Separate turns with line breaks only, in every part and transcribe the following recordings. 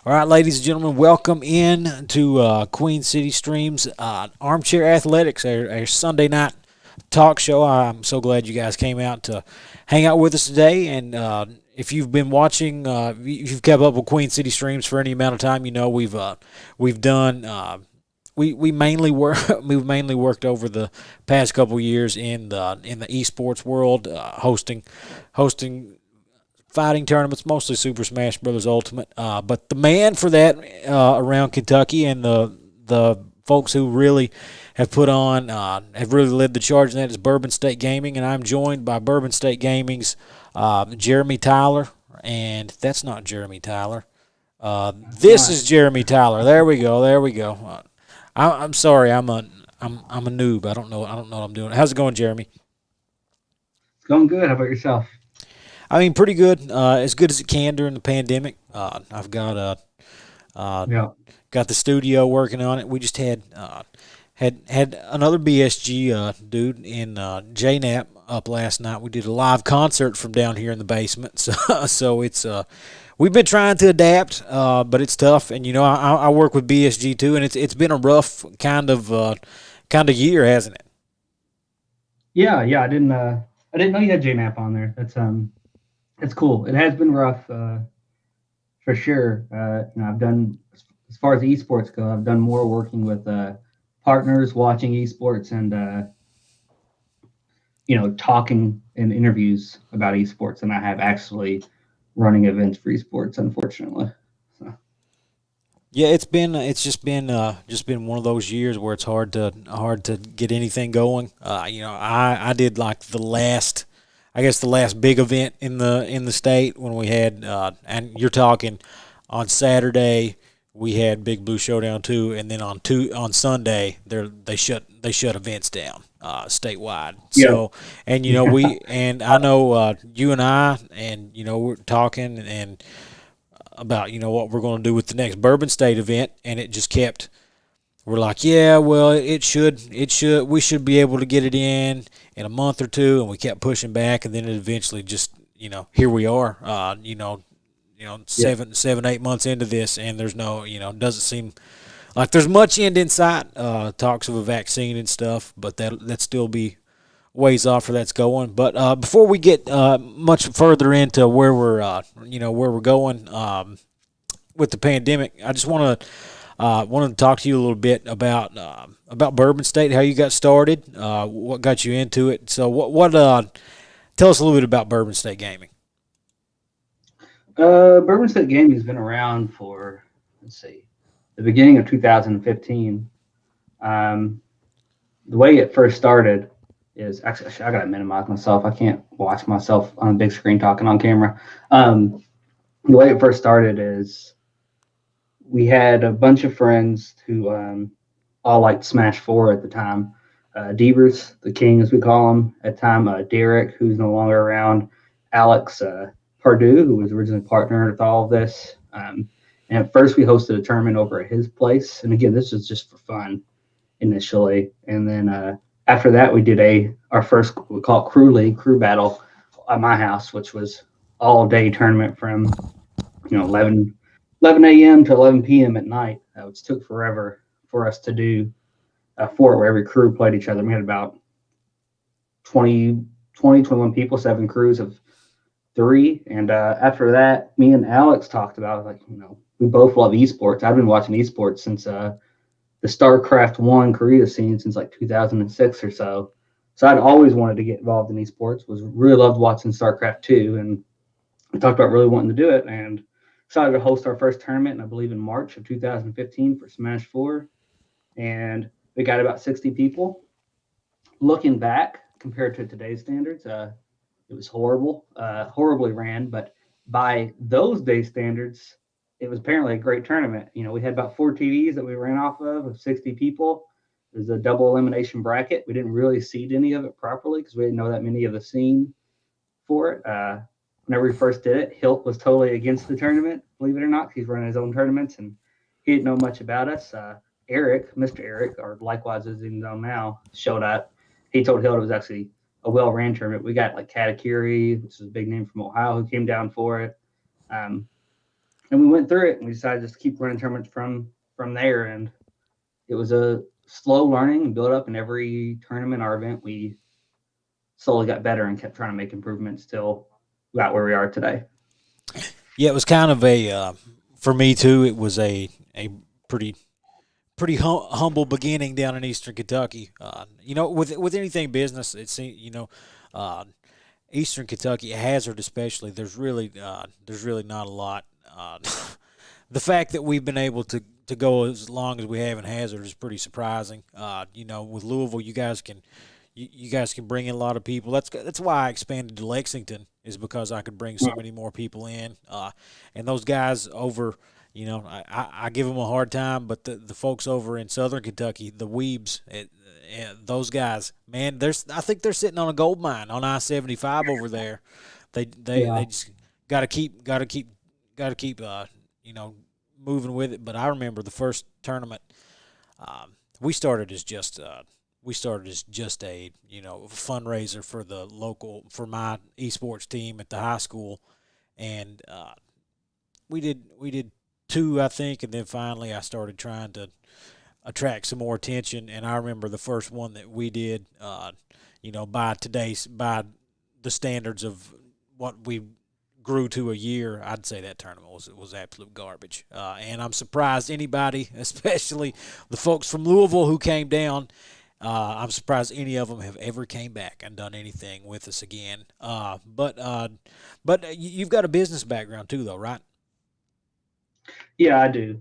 All right, ladies and gentlemen, welcome in to Queen City Streams Armchair Athletics, our Sunday night talk show. I'm so glad you guys came out to hang out with us today. And if you've been watching, if you've kept up with Queen City Streams for any amount of time, you know we've done. We mainly work we've mainly worked over the past couple years in the esports world, hosting fighting tournaments, mostly Super Smash Brothers Ultimate. But the man for that around Kentucky and the folks who really have put on have really led the charge in that is Bourbon State Gaming, and I'm joined by Bourbon State Gaming's Jeremy Tyler, and that's not Jeremy Tyler.
That's
This
not.
is Jeremy Tyler. There we go. There we go. I'm sorry. I'm a noob. I don't know what I'm doing. How's it going, Jeremy?
It's going good. How about yourself?
I mean, pretty good as it can during the pandemic. I've uh,
Yeah.
got the studio working on it. We just had another BSG dude in JNAP up last night. We did a live concert from down here in the basement. So it's we've been trying to adapt, but it's tough. And I work with BSG too, and it's been a rough kind of year, hasn't it?
Yeah. I didn't know you had JMap on there. That's cool. It has been rough, for sure. I've done as far as esports go. I've done more working with partners, watching esports, and talking in interviews about esports than I have actually running events for esports. Unfortunately. So,
Yeah, it's just been one of those years where it's hard to get anything going. I did like the last big event in the state when we had and you're talking on Saturday we had Big Blue Showdown 2, and then on Sunday they shut events down statewide.
yeah.
So, and we and I know you and I and we're talking and about what we're going to do with the next Bourbon State event, and it just kept. We're like, yeah, well, we should be able to get it in a month or two, and we kept pushing back, and then it eventually just, here we are,
Yeah.
7, 8 months into this, and there's no, doesn't seem like there's much end in sight. Talks of a vaccine and stuff, but that still be ways off for that's going. But before we get much further into where we're going with the pandemic, I just wanted to talk to you a little bit about Bourbon State, how you got started, what got you into it. So what tell us a little bit about Bourbon State Gaming.
Bourbon State Gaming has been around for, let's see, the beginning of 2015. Um, the way it first started is actually I gotta minimize myself. I can't watch myself on a big screen talking on camera. The way it first started is we had a bunch of friends who all liked Smash Four at the time. Devers, the king as we call him at the time. Derek, who's no longer around. Alex Pardue, who was originally partnered with all of this. And at first, we hosted a tournament over at his place. And again, this was just for fun initially, and then after that we did our first, we call it crew league, crew battle at my house, which was all day tournament from 11 a.m. to 11 p.m. at night, which took forever for us to do where every crew played each other. We had about 21 people, 7 crews of 3, and after that me and Alex talked about, like, we both love esports. I've been watching esports since the StarCraft 1 Korea scene since like 2006 or so. So I'd always wanted to get involved in esports, was really loved watching StarCraft 2, and we talked about really wanting to do it, and decided to host our first tournament, I believe in March of 2015 for Smash 4, and we got about 60 people. Looking back, compared to today's standards, it was horrible, horribly ran, but by those days standards, it was apparently a great tournament. We had about 4 TVs that we ran off of 60 people. It was a double elimination bracket. We didn't really seed any of it properly because we didn't know that many of the scene for it. Whenever we first did it, Hilt was totally against the tournament, believe it or not. He's running his own tournaments, and he didn't know much about us. Eric, Mr. Eric, or likewise as he's known now, showed up. He told Hilt it was actually a well-ran tournament. We got like Katakiri, which is a big name from Ohio, who came down for it. And and we went through it, and we decided just to keep running tournaments from there. And it was a slow learning and build up. And every tournament or event, we slowly got better and kept trying to make improvements till we got where we are today.
Yeah, it was kind of a for me too. It was a pretty humble beginning down in Eastern Kentucky. With anything business, it's uh, Eastern Kentucky, Hazard especially. There's really not a lot. The fact that we've been able to go as long as we have in Hazard is pretty surprising. With Louisville, you guys can bring in a lot of people. That's why I expanded to Lexington, is because I could bring so many more people in. And those guys over, I give them a hard time, but the folks over in Southern Kentucky, the Weebs, those guys, man, I think they're sitting on a gold mine on I-75 over there. They
Yeah.
just got to keep moving with it. But I remember the first tournament. We started as just a fundraiser for my esports team at the high school, and we did two, I think, and then finally I started trying to attract some more attention. And I remember the first one that we did, by the standards of what we grew to a year, I'd say that tournament was absolute garbage. And I'm surprised anybody, especially the folks from Louisville who came down, I'm surprised any of them have ever came back and done anything with us again. But you've got a business background too, though, right?
Yeah, I do.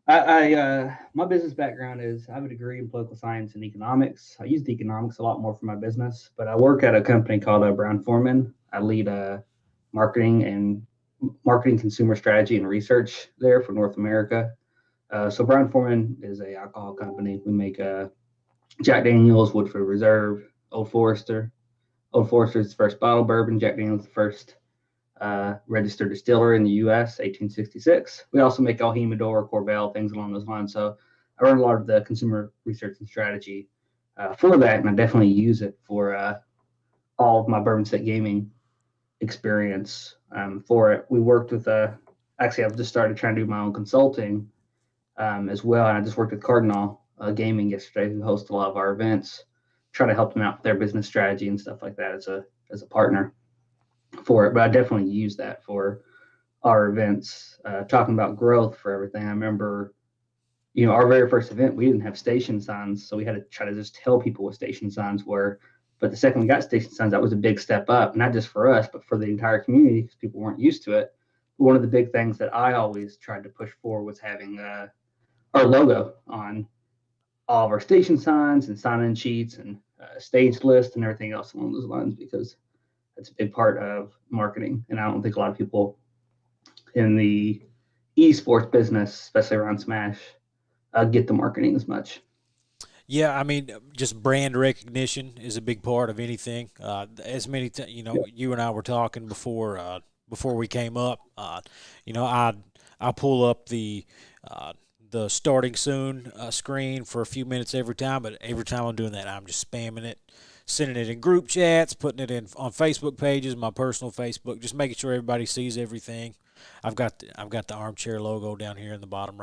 My business background is I have a degree in political science and economics. I use economics a lot more for my business, but I work at a company called Brown Foreman. I lead marketing and marketing, consumer strategy, and research there for North America. So Brown Foreman is a alcohol company. We make Jack Daniel's, Woodford Reserve, Old Forester. Old Forester's the first bottle bourbon. Jack Daniel's the first registered distiller in the U.S., 1866. We also make El Jimador, Corbel, things along those lines. So I run a lot of the consumer research and strategy for that, and I definitely use it for all of my Bourbon State Gaming experience for it. We worked with actually, I've just started trying to do my own consulting as well, and I just worked with Cardinal Gaming yesterday, who hosts a lot of our events, try to help them out with their business strategy and stuff like that as a partner for it. But I definitely use that for our events, talking about growth for everything. I remember, our very first event, we didn't have station signs, so we had to try to just tell people what station signs were. But the second we got station signs, that was a big step up, not just for us, but for the entire community, because people weren't used to it. One of the big things that I always tried to push for was having our logo on all of our station signs and sign-in sheets and stage list and everything else along those lines, because that's a big part of marketing. And I don't think a lot of people in the esports business, especially around Smash, get the marketing as much.
Yeah, I mean, just brand recognition is a big part of anything. As many,
Yeah.
you and I were talking before we came up. I pull up the starting soon screen for a few minutes every time, but every time I'm doing that, I'm just spamming it, sending it in group chats, putting it in on Facebook pages, my personal Facebook, just making sure everybody sees everything. I've got the Armchair logo down here in the bottom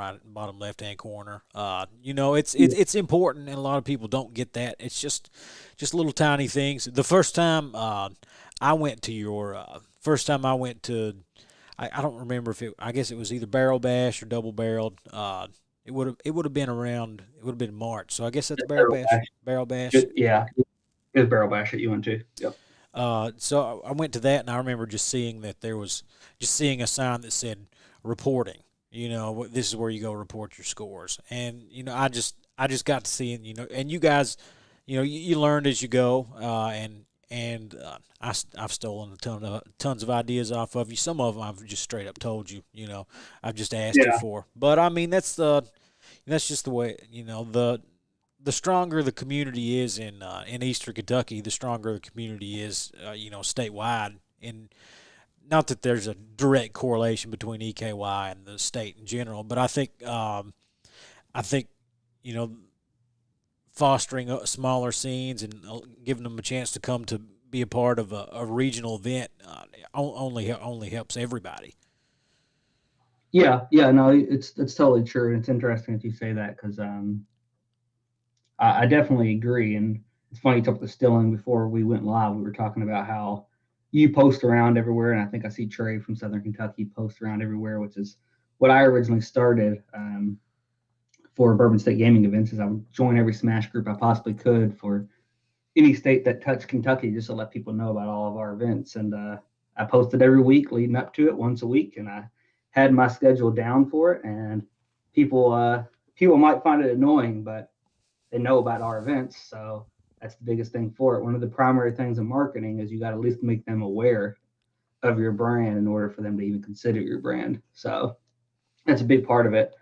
left hand corner. It's important, and a lot of people don't get that. It's just little tiny things. The first time I went to your first time I went to, I don't remember if I guess it was either barrel bash or double barreled. It would have been around, it would have been March, so I guess that's barrel
Barrel
bash.
bash.
Barrel bash.
Yeah, it was barrel bash that you went to. Yep.
So I went to that, and I remember just seeing that there was just seeing a sign that said reporting. This is where you go report your scores, and I just got to see it. And you guys, you learned as you go, I've stolen tons of ideas off of you. Some of them I've just straight up told you. I've just asked you
Yeah.
for. But I mean, that's just the way. The stronger the community is in Eastern Kentucky, the stronger the community is, statewide. And not that there's a direct correlation between EKY and the state in general, but I think you know fostering smaller scenes and giving them a chance to come to be a part of a regional event only helps everybody.
Yeah, no, it's totally true, and it's interesting that you say that because I definitely agree. And it's funny you talked about distilling before we went live. We were talking about how you post around everywhere, and I think I see Trey from Southern Kentucky post around everywhere, which is what I originally started for Bourbon State Gaming events. Is I would join every Smash group I possibly could for any state that touched Kentucky, just to let people know about all of our events. And I posted every week leading up to it, once a week, and I had my schedule down for it. And people might find it annoying, but they know about our events, so that's the biggest thing for it. One of the primary things in marketing is you got to at least make them aware of your brand in order for them to even consider your brand. So that's a big part of it.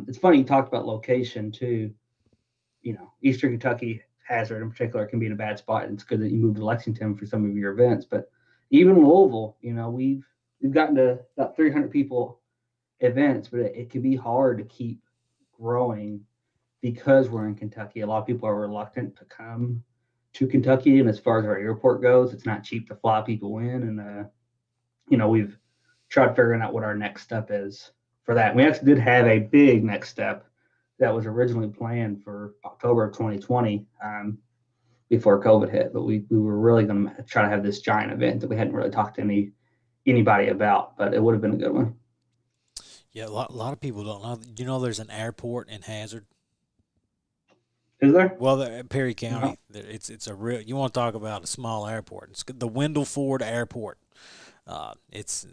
It's funny you talked about location too. Eastern Kentucky, Hazard in particular, can be in a bad spot, and it's good that you moved to Lexington for some of your events. But even Louisville, we've gotten to about 300 people events, but it can be hard to keep growing because we're in Kentucky. A lot of people are reluctant to come to Kentucky, and as far as our airport goes, it's not cheap to fly people in. And we've tried figuring out what our next step is for that. We actually did have a big next step that was originally planned for October of 2020 before COVID hit, but we were really going to try to have this giant event that we hadn't really talked to anybody about, but it would have been a good one.
Yeah, a lot of people don't know. There's an airport in Hazard.
Is there?
Well, Perry
No.
County, it's a real. You want to talk about a small airport? It's the Wendell Ford Airport. It's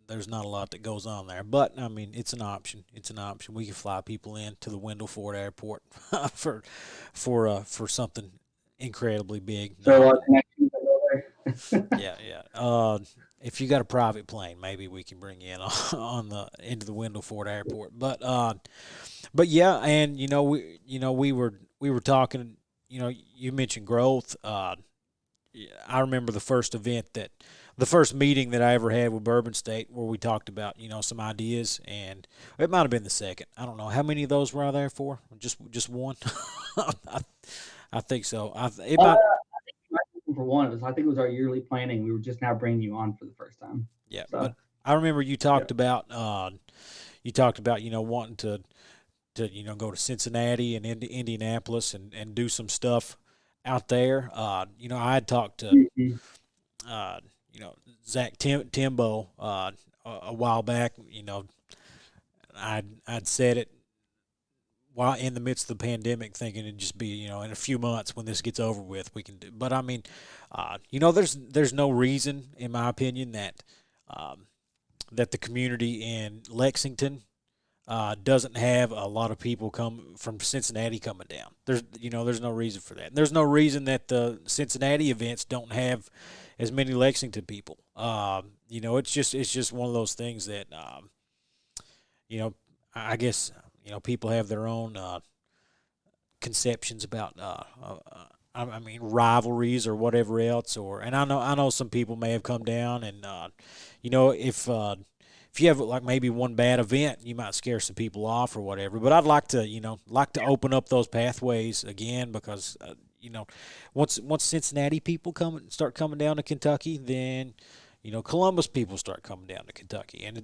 there's not a lot that goes on there, but I mean it's an option. It's an option. We can fly people in to the Wendell Ford Airport for something incredibly big.
So connections that go there.
Yeah. If you got a private plane, maybe we can bring you in into the Wendell Ford Airport. But yeah, and we were talking. You mentioned growth. I remember the first meeting that I ever had with Bourbon State, where we talked about some ideas, and it might have been the second. I don't know how many of those were I there for. Just one. I think so.
For one, I think it was our yearly planning. We were just now bringing you on for the first time.
Yeah,
So,
but I remember you talked
yeah.
about wanting to go to Cincinnati and Indianapolis and do some stuff out there. I had talked to
Mhm.
uh, Zach Timbo a while back. I'd said it while in the midst of the pandemic, thinking it'd just be in a few months when this gets over with we can do. But I mean, there's no reason, in my opinion, that the community in Lexington doesn't have a lot of people come from Cincinnati coming down. There's no reason for that. And there's no reason that the Cincinnati events don't have as many Lexington people. It's just one of those things that I guess people have their own conceptions about I mean rivalries or whatever else. And I know some people may have come down and if you have like maybe one bad event, you might scare some people off or whatever. But I'd like to open up those pathways again because once Cincinnati people start coming down to Kentucky, then Columbus people start coming down to Kentucky, and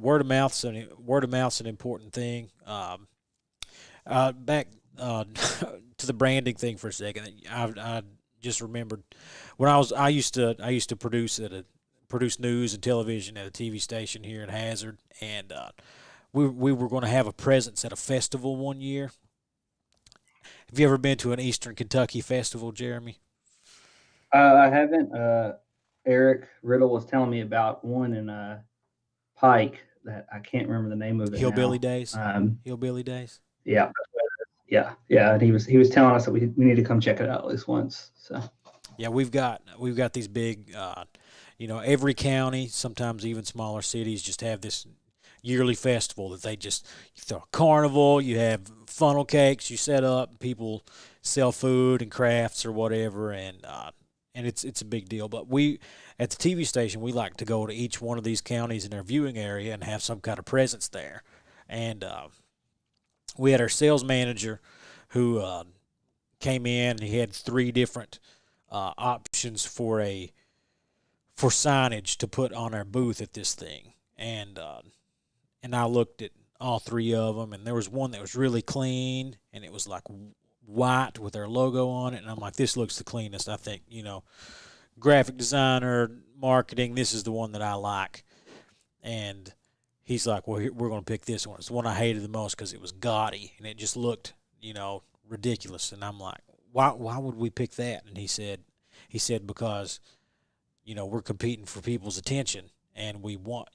word of mouth's an important thing. Back to the branding thing for a second. I just remembered when I used to produce news and television at a TV station here in Hazard, and we were going to have a presence at a festival one year. Have you ever been to an Eastern Kentucky festival, Jeremy?
I haven't. Eric Riddle was telling me about one in Pike that I can't remember the name of it
Hillbilly
now.
Days. Hillbilly Days.
Yeah, yeah, and he was telling us that we need to come check it out at least once. So
Yeah, we've got these big, every county, sometimes even smaller cities, just have this yearly festival that you throw a carnival, you have funnel cakes, you set up, people sell food and crafts or whatever, and it's a big deal. But we at the TV station we like to go to each one of these counties in our viewing area and have some kind of presence there, and we had our sales manager who came in and he had three different options for signage to put on our booth at this thing, and I looked at all three of them, and there was one that was really clean, and it was like white with our logo on it, and I'm like, this looks the cleanest. I think, graphic designer, marketing, this is the one that I like. And he's like, well, we're going to pick this one. It's the one I hated the most because it was gaudy and it just looked, ridiculous. And I'm like, why would we pick that? And he said because, we're competing for people's attention, and we want,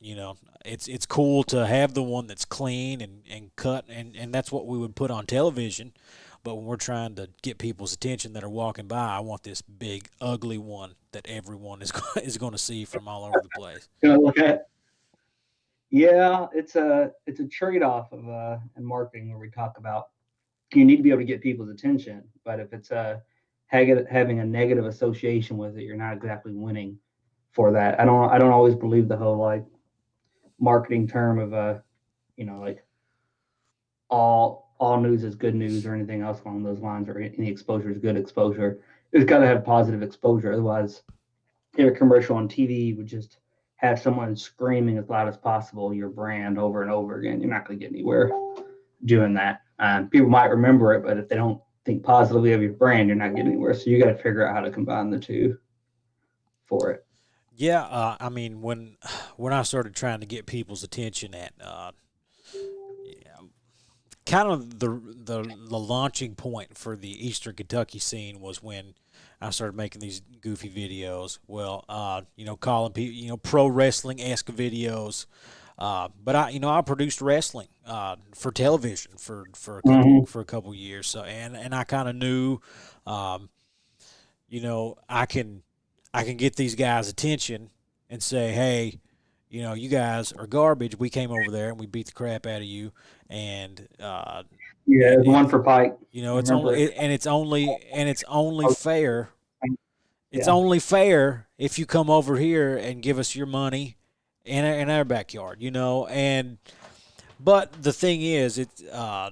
it's cool to have the one that's clean and cut, and that's what we would put on television. But when we're trying to get people's attention that are walking by, I want this big, ugly one that everyone is going to see from all over the place.
Gonna look at. Yeah, it's a trade off of in marketing where we talk about you need to be able to get people's attention, but if it's having a negative association with it, you're not exactly winning for that. I don't always believe the whole like marketing term of like all news is good news or anything else along those lines, or any exposure is good exposure. It's got to have positive exposure. Otherwise, a commercial on TV would just have someone screaming as loud as possible your brand over and over again. You're not going to get anywhere doing that. People might remember it, but if they don't think positively of your brand, you're not getting anywhere. So you got to figure out how to combine the two for it.
Yeah, I mean, when I started trying to get people's attention at yeah, kind of the launching point for the Eastern Kentucky scene was when I started making these goofy videos. Well, calling people, pro wrestling esque videos. But I produced wrestling for television for a couple years. So and I kind of knew, I can get these guys' attention and say, hey, you guys are garbage. We came over there and we beat the crap out of you, and
Yeah, one for Pike.
it's only and it's only fair. It's
Yeah,
only fair if you come over here and give us your money in our backyard, And but the thing is, I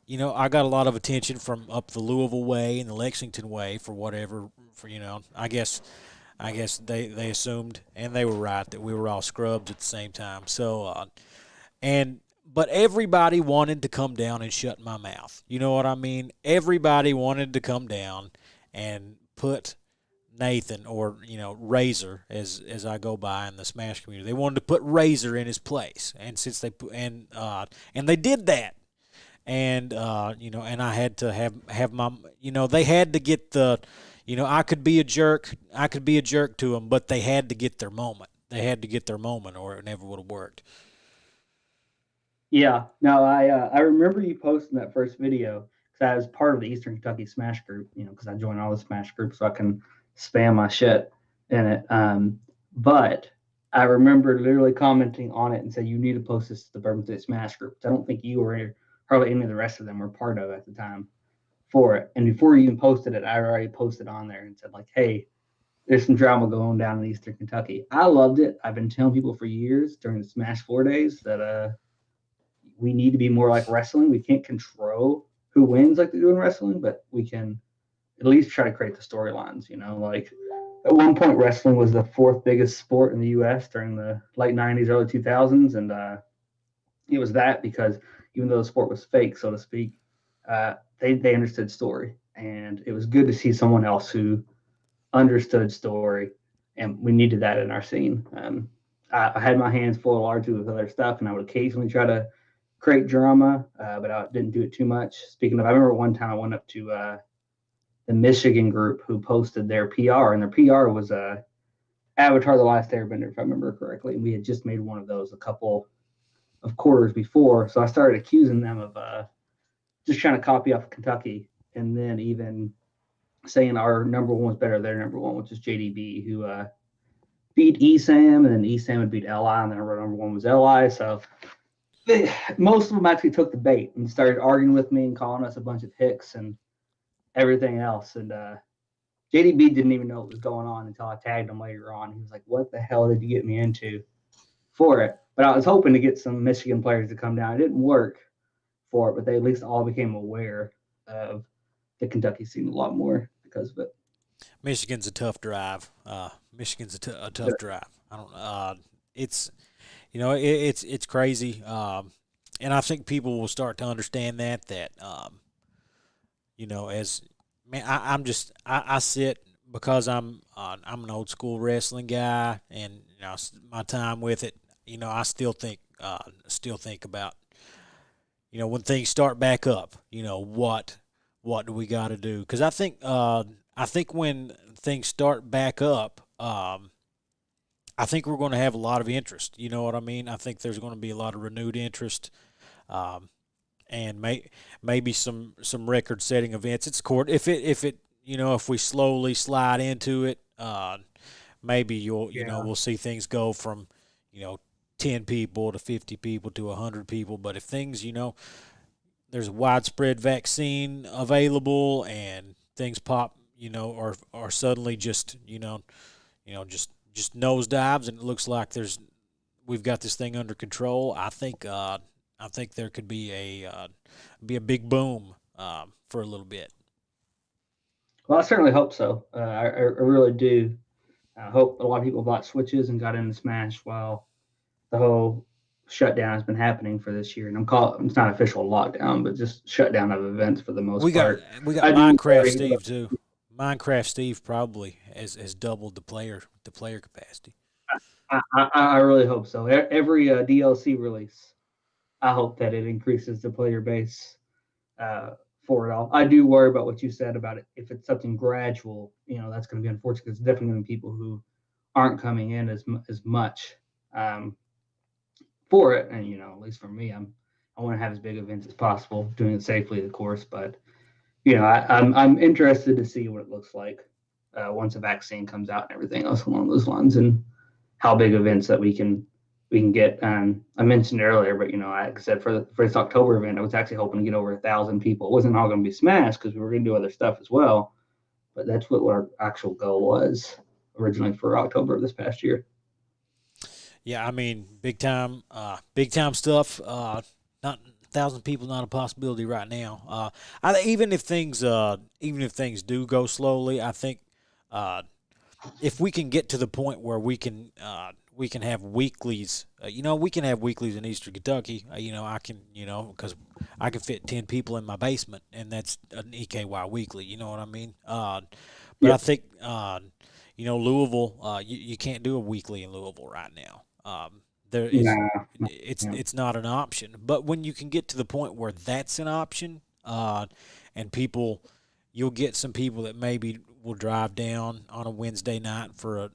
got a lot of attention from up the Louisville way and the Lexington way for whatever. I guess they assumed, and they were right, that we were all scrubs at the same time. So but everybody wanted to come down and shut my mouth. You know what I mean? Everybody wanted to come down and put Nathan, or Razor, as I go by in the Smash community. They wanted to put Razor in his place, and since and they did that, and and I had to have my, they had to get the, I could be a jerk, to them, but they had to get their moment. They had to get their moment, or it never would have worked.
yeah. No, I remember you posting that first video because I was part of the Eastern Kentucky Smash group. Because I joined all the Smash groups so I can spam my shit in it. But I remember literally commenting on it and said, you need to post this to the Bourbon State Smash group. I don't think you or hardly any of the rest of them were part of it at the time for it. And before you even posted it, I already posted on there and said, like, hey, there's some drama going down in Eastern Kentucky. I loved it. I've been telling people for years during the Smash 4 days that we need to be more like wrestling. We can't control who wins like they do in wrestling, but we can at least try to create the storylines. Like at one point, wrestling was the fourth biggest sport in the U.S. during the late '90s, early 2000s, and it was that because even though the sport was fake, so to speak, they understood story, and it was good to see someone else who understood story, and we needed that in our scene. I had my hands full largely with other stuff, and I would occasionally try to create drama, but I didn't do it too much. Speaking of, I remember one time I went up to the Michigan group who posted their PR, and their PR was Avatar: The Last Airbender, if I remember correctly. And we had just made one of those a couple of quarters before, so I started accusing them of just trying to copy off of Kentucky, and then even saying our number one was better than their number one, which is JDB, who beat ESAM, and then ESAM would beat LI, and then our number one was LI. So most of them actually took the bait and started arguing with me and calling us a bunch of hicks and everything else. And JDB didn't even know what was going on until I tagged him later on. He was like, what the hell did you get me into for it? But I was hoping to get some Michigan players to come down. It didn't work for it, but they at least all became aware of the Kentucky scene a lot more because of it.
Michigan's a tough drive. Michigan's a tough drive. I don't. It's it's crazy. And I think people will start to understand that as man, I sit because I'm an old school wrestling guy, and my time with it. I still think about when things start back up. What do we got to do? Because I think when things start back up, I think we're going to have a lot of interest. You know what I mean? I think there's going to be a lot of renewed interest. Um, and maybe some record setting events. It's court if it if we slowly slide into it, maybe
Yeah.
we'll see things go from 10 people to 50 people to 100 people. But if things there's a widespread vaccine available and things pop or suddenly just just nosedives and it looks like we've got this thing under control. I think there could be a big boom for a little bit.
Well, I certainly hope so. I really do. I hope a lot of people bought Switches and got into Smash while the whole shutdown has been happening for this year. And it's not official lockdown, but just shutdown of events for the most
We got
part.
we got
I do
Minecraft
worry.
Steve too. Minecraft Steve probably has doubled the player capacity.
I really hope so. Every DLC release, I hope that it increases the player base uh, for it all. I do worry about what you said about it. If it's something gradual, that's going to be unfortunate. Because it's definitely going to be people who aren't coming in as much um, for it. And at least for me, I want to have as big events as possible, doing it safely, of course. But I'm interested to see what it looks like once a vaccine comes out and everything else along those lines, and how big events that we can get. I mentioned earlier, but like I said, for this October event, I was actually hoping to get over 1,000 people. It wasn't all going to be smashed because we were going to do other stuff as well, but that's what our actual goal was originally for October of this past year.
Yeah, I mean big time stuff. Not 1,000 people, not a possibility right now. Even if things do go slowly, I think uh, if we can get to the point where we can have weeklies, we can have weeklies in Eastern Kentucky. I can because I can fit 10 people in my basement, and that's an EKY weekly. You know what I mean? But I
Yep.
think Louisville, you can't do a weekly in Louisville right now. There is
Nah. Yeah.
it's not an option. But when you can get to the point where that's an option, and you'll get some people that maybe will drive down on a Wednesday night for a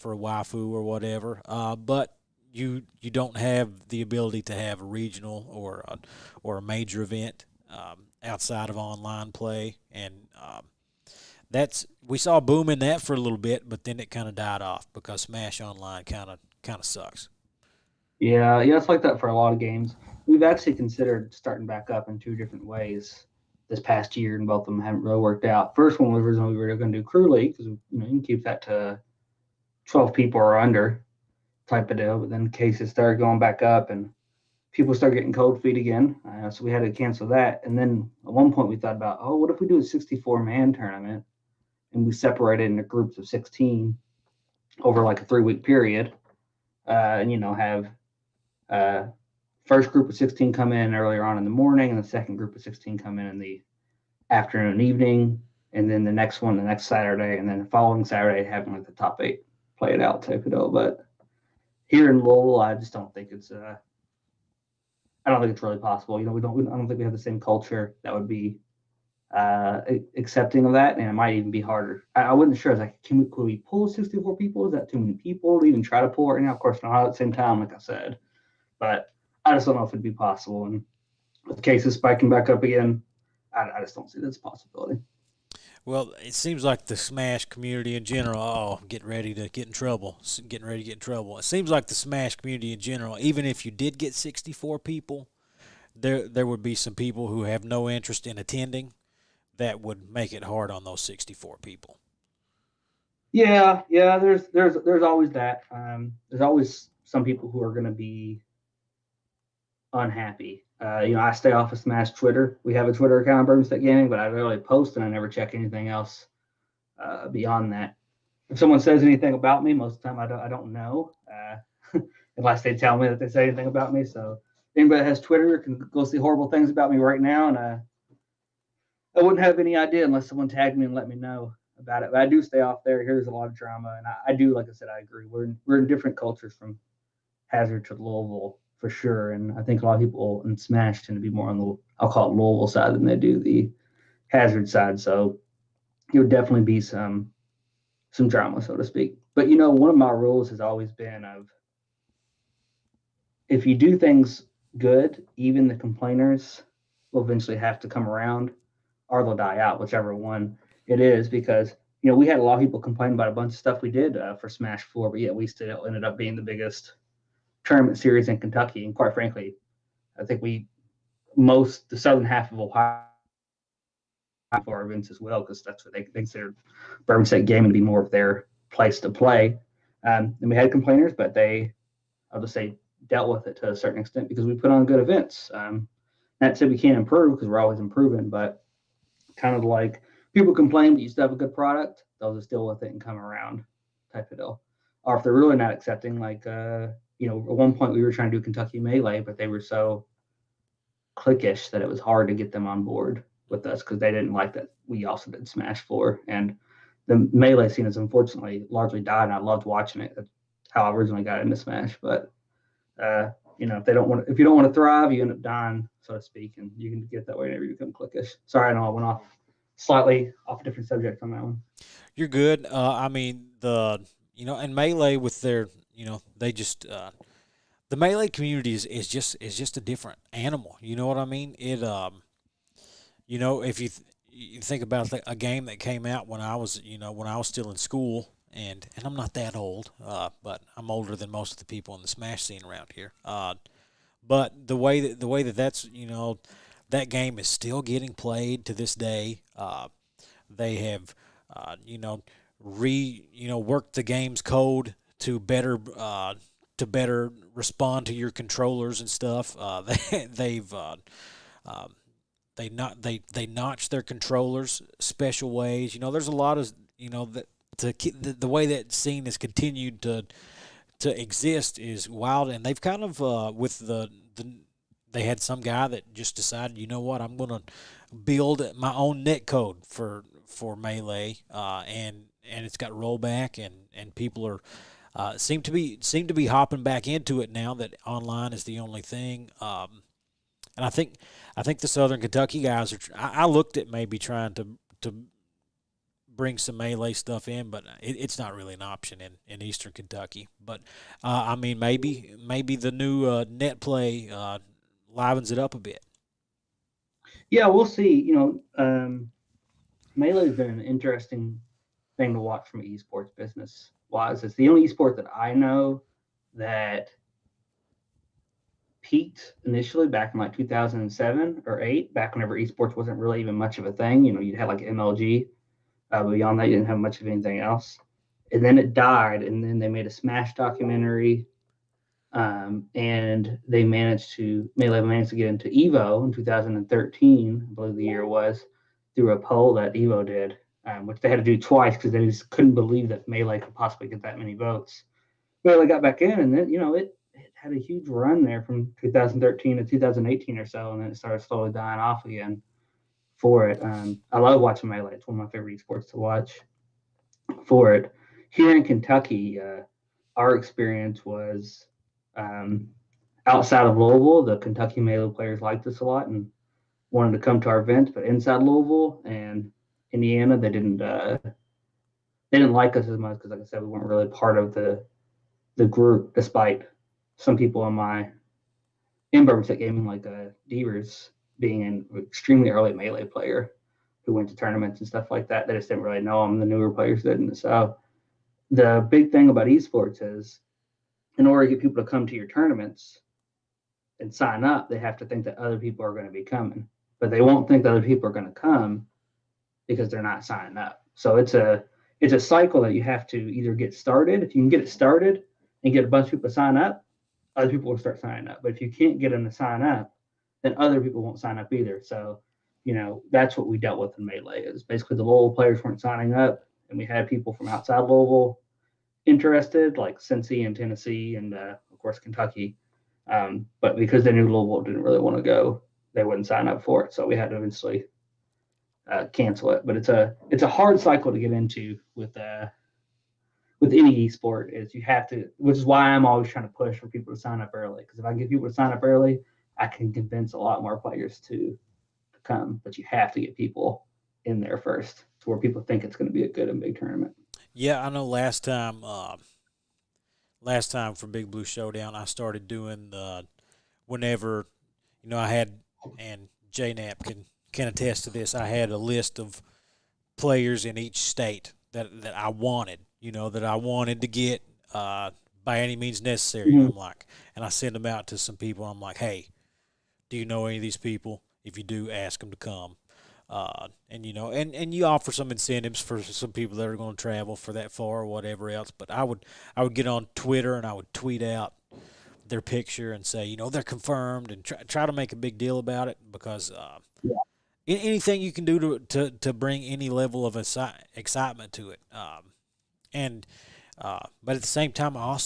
waifu or whatever. But you don't have the ability to have a regional or a major event outside of online play, and that's we saw a boom in that for a little bit, but then it kind of died off because Smash Online kind of sucks.
Yeah, it's like that for a lot of games. We've actually considered starting back up in two different ways this past year, and both of them haven't really worked out. First one was originally we were going to do crew league because you can keep that to 12 people or under type of deal. But then cases started going back up, and people started getting cold feet again. So we had to cancel that. And then at one point we thought about, oh, what if we do a 64-man tournament and we separate it into groups of 16 over like a 3 week period, and have uh, first group of 16 come in earlier on in the morning, and the second group of 16 come in the afternoon and evening, and then the next one the next Saturday, and then the following Saturday having like the top eight play it out type of deal. But here in Louisville, I just don't think it's I don't think it's really possible. I don't think we have the same culture that would be accepting of that, and it might even be harder. I wasn't sure. I was like, could we pull 64 people? Is that too many people to even try to pull it right now? Of course, not at the same time, like I said, but I just don't know if it'd be possible. And with cases spiking back up again, I just don't see that's a possibility.
Well, it seems like the Smash community in general. Oh, getting ready to get in trouble. Getting ready to get in trouble. It seems like the Smash community in general. Even if you did get 64 people, there would be some people who have no interest in attending. That would make it hard on those 64 people.
Yeah. There's always that. There's always some people who are going to be unhappy. I stay off of Smash Twitter. We have a Twitter account, Bourbon State Gaming, but I rarely post and I never check anything else beyond that. If someone says anything about me, most of the time I don't know, unless they tell me that they say anything about me. So anybody that has Twitter can go see horrible things about me right now, and I wouldn't have any idea unless someone tagged me and let me know about it. But I do stay off there. Here's a lot of drama, and I do, like I said, I agree. We're in different cultures from Hazard to Louisville for sure, and I think a lot of people in Smash tend to be more on the, I'll call it, Louisville side than they do the Hazard side. So it would definitely be some drama, so to speak. But one of my rules has always been of, if you do things good, even the complainers will eventually have to come around, or they'll die out, whichever one it is. Because we had a lot of people complain about a bunch of stuff we did for Smash 4, but yet we still ended up being the biggest tournament series in Kentucky. And quite frankly, I think the southern half of Ohio for our events as well, because that's what they considered Bourbon State Gaming to be more of their place to play. And we had complainers, but I'll just say, dealt with it to a certain extent because we put on good events. Not said we can't improve, because we're always improving, but kind of like people complain, but you still have a good product, they'll just deal with it and come around type of deal. Or if they're really not accepting, like, at one point we were trying to do Kentucky Melee, but they were so cliquish that it was hard to get them on board with us because they didn't like that we also did Smash 4. And the Melee scene has unfortunately largely died, and I loved watching it. That's how I originally got into Smash. But if you don't want to thrive, you end up dying, so to speak, and you can get that way whenever you become cliquish. Sorry, I know I went off slightly off a different subject on that one.
You're good. I mean, and Melee with their, they just, the Melee community is just a different animal. You know what I mean? If you think about a game that came out when I was, when I was still in school, and I'm not that old, but I'm older than most of the people in the Smash scene around here. But the way that that's, that game is still getting played to this day. They have, you know, worked the game's code to better respond to your controllers and stuff. They've they notch their controllers special ways. There's a lot of that the way that scene has continued to exist is wild, and they've kind of with they had some guy that just decided, what, I'm gonna build my own net code for Melee, and it's got rollback, and people are seem to be hopping back into it now that online is the only thing. And I think the Southern Kentucky guys are. I looked at maybe trying to bring some Melee stuff in, but it's not really an option in Eastern Kentucky. But I mean, maybe the new net play livens it up a bit.
Yeah, we'll see. Melee has been an interesting thing to watch from esports business wise. It's the only esport that I know that peaked initially back in like 2007 or 8, back whenever esports wasn't really even much of a thing. You'd have like MLG, but beyond that, you didn't have much of anything else. And then it died, and then they made a Smash documentary, and Melee managed to get into Evo in 2013, I believe the year was, through a poll that Evo did, which they had to do twice because they just couldn't believe that Melee could possibly get that many votes. Melee got back in, and then it had a huge run there from 2013 to 2018 or so, and then it started slowly dying off again for it. I love watching Melee. It's one of my favorite esports to watch for it. Here in Kentucky, our experience was outside of Louisville. The Kentucky Melee players liked us a lot and wanted to come to our events, but inside Louisville and Indiana, they didn't like us as much because, like I said, we weren't really part of the group, despite some people in Bourbon State Gaming, like Devers, being an extremely early Melee player who went to tournaments and stuff like that. They just didn't really know him. The newer players didn't. So the big thing about esports is, in order to get people to come to your tournaments and sign up, they have to think that other people are going to be coming, but they won't think that other people are going to come because they're not signing up. So it's a cycle that you have to either get started. If you can get it started and get a bunch of people to sign up, other people will start signing up. But if you can't get them to sign up, then other people won't sign up either. So, that's what we dealt with in Melee, is basically the Lowell players weren't signing up, and we had people from outside Louisville interested, like Cincy and Tennessee, and of course Kentucky. But because they knew Louisville didn't really want to go, they wouldn't sign up for it. So we had to eventually cancel it. But it's a hard cycle to get into with any esport. Is you have to, which is why I'm always trying to push for people to sign up early. Because if I get people to sign up early, I can convince a lot more players to come. But you have to get people in there first to where people think it's going to be a good and big tournament.
Yeah, I know. Last time for Big Blue Showdown, I started doing the whenever I had, and JNAP can attest to this. I had a list of players in each state that I wanted, that I wanted to get by any means necessary.
Mm-hmm.
And I send them out to some people. I'm like, hey, do you know any of these people? If you do, ask them to come. And you offer some incentives for some people that are going to travel for that far or whatever else. But I would get on Twitter and I would tweet out their picture and say, they're confirmed, and try to make a big deal about it, because
Yeah.
anything you can do to bring any level of excitement to it. And but at the same time, I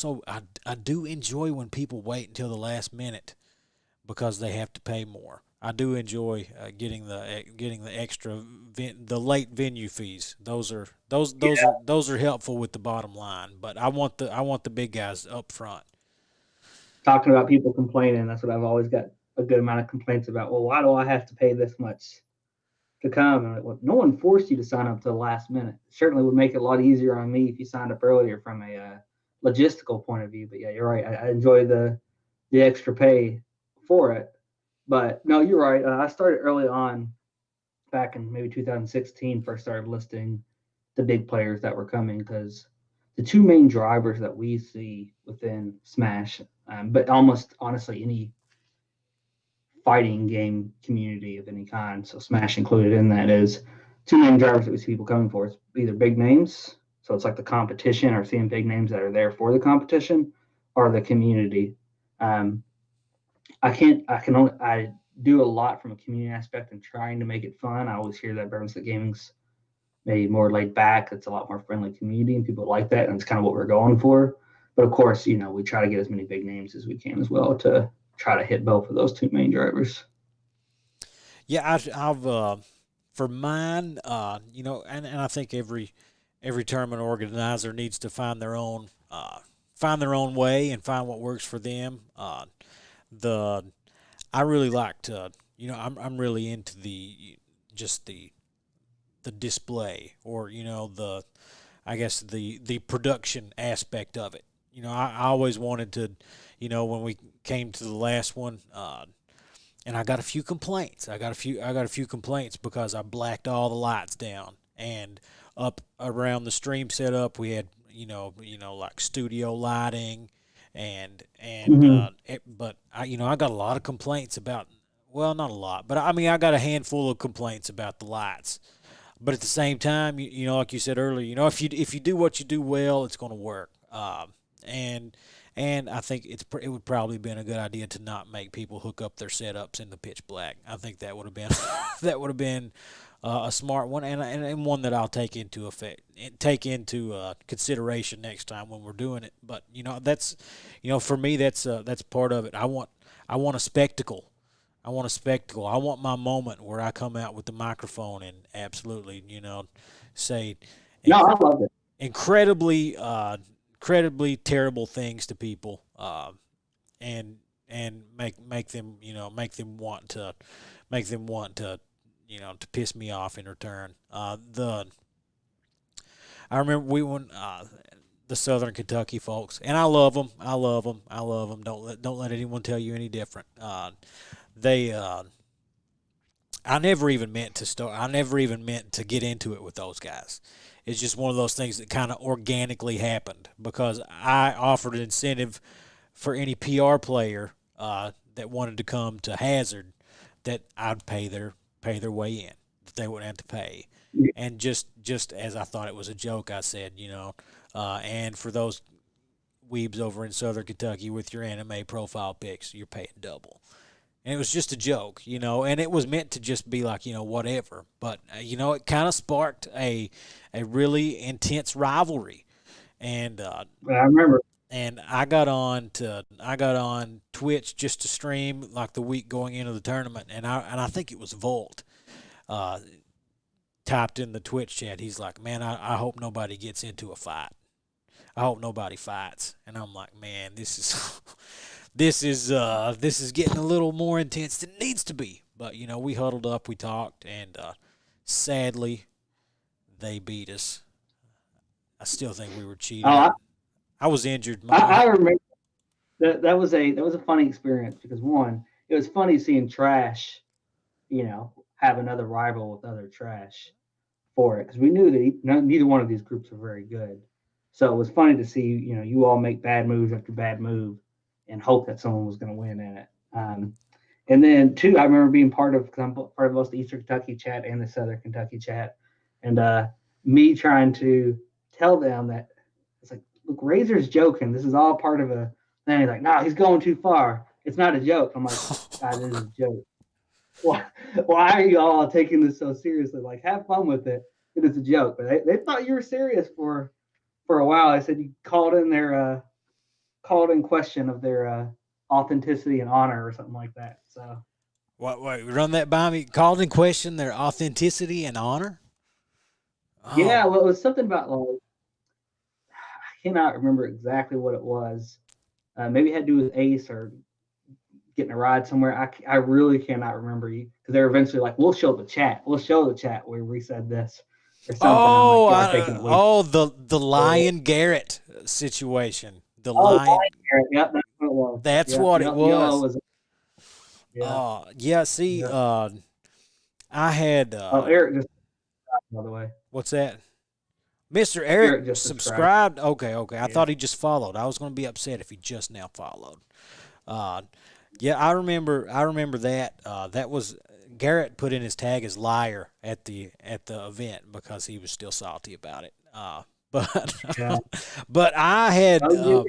do enjoy when people wait until the last minute because they have to pay more. I do enjoy getting the extra the late venue fees. Those are helpful with the bottom line. But I want the big guys up front.
Talking about people complaining, that's what I've always got a good amount of complaints about. Well, why do I have to pay this much to come? And like, well, no one forced you to sign up to the last minute. It certainly would make it a lot easier on me if you signed up earlier from a logistical point of view. But yeah, you're right. I enjoy the extra pay for it. But no, you're right. I started early on, back in maybe 2016. First started listing the big players that were coming, because the two main drivers that we see within Smash, but almost honestly any fighting game community of any kind, so Smash included in that, is two main drivers that we see people coming for. It's either big names, so it's like the competition, or seeing big names that are there for the competition, or the community. I do a lot from a community aspect and trying to make it fun. I always hear that Bourbon State Gaming's maybe more laid back. It's a lot more friendly community, and people like that, and it's kind of what we're going for. But of course, we try to get as many big names as we can as well to try to hit both of those two main drivers.
Yeah, I've for mine, and I think every tournament organizer needs to find their own way and find what works for them. The I really like to, I'm really into the display, or I guess the production aspect of it. I always wanted to, when we came to the last one, and I got a few complaints. I got a few complaints because I blacked all the lights down, and up around the stream setup we had like studio lighting, but I got a lot of complaints about, well, not a lot, but I mean I got a handful of complaints about the lights. But at the same time, like you said earlier, if you do what you do well, it's going to work. And I think it would probably been a good idea to not make people hook up their setups in the pitch black. I think that would have been a smart one, and one that I'll take into consideration next time when we're doing it. But that's for me that's part of it. I want a spectacle. I want a spectacle. I want my moment where I come out with the microphone and absolutely, say
No, I love it.
incredibly terrible things to people, and make them to piss me off in return. I remember we went the Southern Kentucky folks, and I love them. I love them. I love them. Don't let anyone tell you any different. They I never even meant to start. I never even meant to get into it with those guys. It's just one of those things that kind of organically happened because I offered an incentive for any PR player that wanted to come to Hazard that I'd pay their way in, that they wouldn't have to pay. And just as I thought it was a joke, I said, and for those weebs over in Southern Kentucky with your anime profile pics, you're paying double. and it was just a joke, and it was meant to just be like, whatever. But it kind of sparked a really intense rivalry, and
But I remember.
I got on Twitch just to stream like the week going into the tournament, and I think it was Volt. Uh, Typed in the Twitch chat. He's like, "Man, I hope nobody gets into a fight. I hope nobody fights." And I'm like, "Man, this is this is getting a little more intense than it needs to be." But we huddled up, we talked, and sadly, they beat us. I still think we were
Oh,
cheated. I was injured.
I remember that was a funny experience because one, it was funny seeing trash, have another rival with other trash for it because we knew that neither one of these groups were very good. So it was funny to see, you all make bad moves after bad move and hope that someone was going to win in it. And then two, I remember being part of, because I'm part of both the Eastern Kentucky chat and the Southern Kentucky chat, and me trying to tell them that it's like, look, Razor's joking. This is all part of a thing. He's like, no, he's going too far. It's not a joke. I'm like, God, this is a joke. Why are you all taking this so seriously? Like, have fun with it. It is a joke. But they thought you were serious for a while. I said you called in question of their authenticity and honor or something like that. So
wait, run that by me. Called in question their authenticity and honor.
yeah,
Oh,
well, it was something about like I cannot remember exactly what it was. Maybe it had to do with Ace or getting a ride somewhere. I really cannot remember you because they were eventually like, we'll show the chat. We'll show the chat where we said this or something. I'm like, y'all are taking it way too
the
far.
Lion Garrett situation. The
Oh,
Lion.
yep, that's what it was.
That's
Yep,
what it
yellow
was.
was. Yeah,
Yeah. See,
yep.
I had
Oh, Eric just by the way.
what's that? Mr. Eric
Eric just subscribed.
subscribed. Okay, okay. I
Yeah.
thought he just followed. I was going to be upset if he just now followed. Uh, yeah, I remember. I remember that. That was Garrett put in his tag as liar at the event because he was still salty about it. But
Yeah.
but I had
Oh, you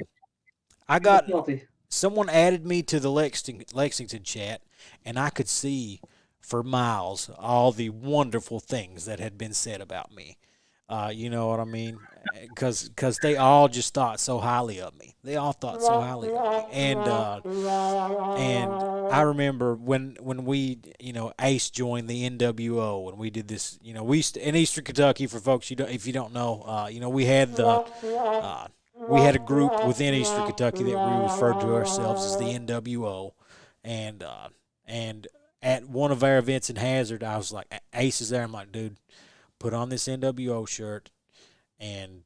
I
get
got
guilty.
someone added me to the Lexington chat, and I could see for miles all the wonderful things that had been said about me. You know what I mean? Because they all just thought so highly of me. They all thought so highly of me, and I remember when we Ace joined the NWO and we did this. In Eastern Kentucky, for folks if you don't know, we had we had a group within Eastern Kentucky that we referred to ourselves as the NWO, and and at one of our events in Hazard, I was like, Ace is there. I'm like, dude, put on this NWO shirt and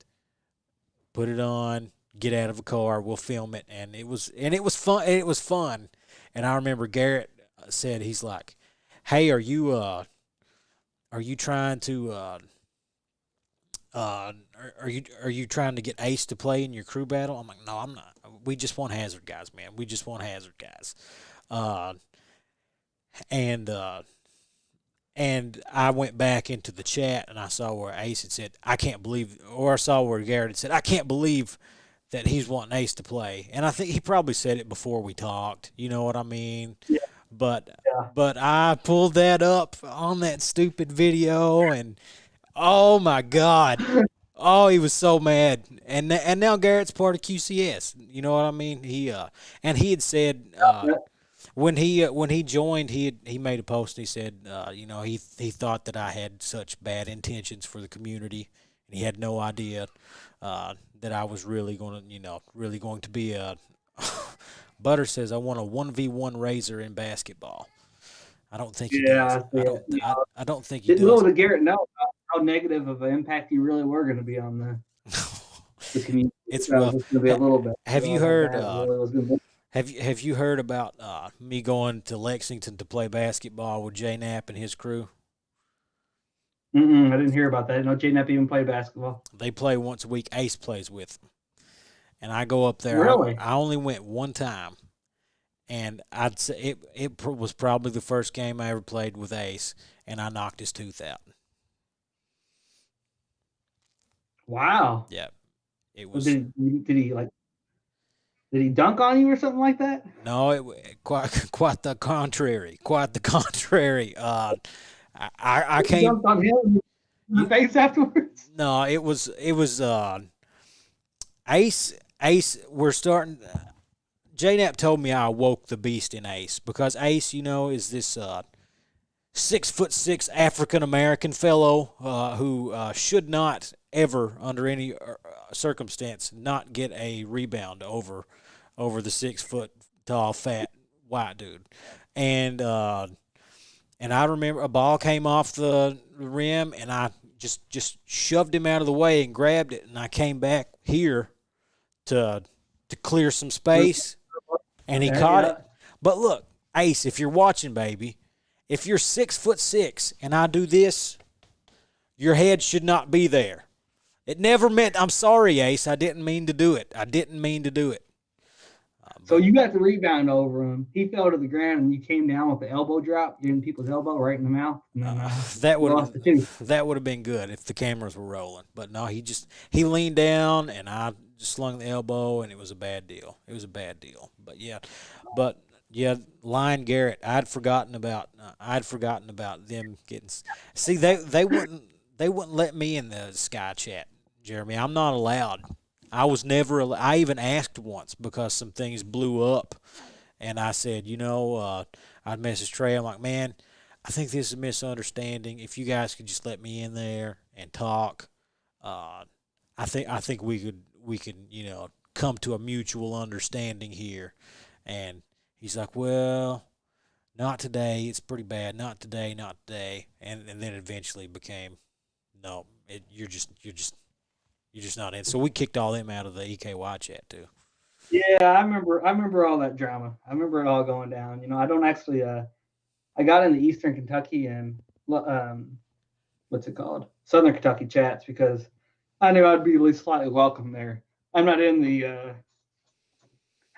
put it on. Get out of a car. We'll film it, and it was fun. It was fun, and I remember Garrett said he's like, "Hey, are you trying to are you trying to get Ace to play in your crew battle?" I'm like, "No, I'm not. We just want Hazard guys, man. We just want Hazard guys." Uh, and and I went back into the chat and I saw where Ace had said, "I can't believe," or I saw where Garrett had said, "I can't believe that he's wanting Ace to play." And I think he probably said it before we talked. You know what I mean?
Yeah.
But
Yeah.
I pulled that up on that stupid video, and oh my god, oh he was so mad. And now Garrett's part of QCS. You know what I mean? And he had said when he joined, he made a post. And he said, he thought that I had such bad intentions for the community, and he had no idea that I was really going to, really going to be a. Butter says I want a 1v1 Razor in basketball. I don't think he does.
Yeah. Yeah.
I don't think he
Little
does.
did Garrett know how negative of an impact you really were going to be on the community.
It's
That was
rough.
just going to be a little bit.
Have you
How
heard?
bad it really was going to be.
Have you heard about me going to Lexington to play basketball with J Knapp and his crew?
I didn't hear about that. I didn't know J Knapp even played basketball.
They play once a week. Ace plays with them, and I go up there.
Really?
I only went one time, and I'd say it was probably the first game I ever played with Ace, and I knocked his tooth out.
Wow.
Yeah, it
Well,
was.
did he Did he dunk on you or something like that?
No, quite the contrary. Quite the contrary. I
You
came.
dunked on him in the
You,
face afterwards.
no, it was Ace. Ace, we're starting. JNAP told me I awoke the beast in Ace because Ace, is this 6'6" African American fellow who should not ever, under any circumstance, not get a rebound over the 6 foot tall fat white dude, and I remember a ball came off the rim and I just shoved him out of the way and grabbed it, and I came back here to clear some space, and he
Okay,
caught it.
yeah.
But look, Ace, if you're watching, baby, if you're 6'6" and I do this, your head should not be there. It never meant. I'm sorry, Ace. I didn't mean to do it. I didn't mean to do it.
So
But
you got the rebound over him. He fell to the ground, and you came down with the elbow drop, getting people's elbow right in the mouth, and then
that
you
would
lost the tooth.
that would have been good if the cameras were rolling. But no, he leaned down and I just slung the elbow, and it was a bad deal. It was a bad deal. But yeah, Lion Garrett. I'd forgotten about them getting. See, they wouldn't let me in the Sky Chat, Jeremy. I'm not allowed. I was never. I even asked once because some things blew up, and I said, I'd message Trey. I'm like, man, I think this is a misunderstanding. If you guys could just let me in there and talk, I think we could come to a mutual understanding here. And he's like, well, not today. It's pretty bad. Not today. Not today. And then eventually became, no, you're just not in. So we kicked all them out of the EKY chat too.
Yeah, I remember all that drama. I remember it all going down. I don't actually. I got into Eastern Kentucky and what's it called? Southern Kentucky chats because I knew I'd be at least slightly welcome there. I'm not in the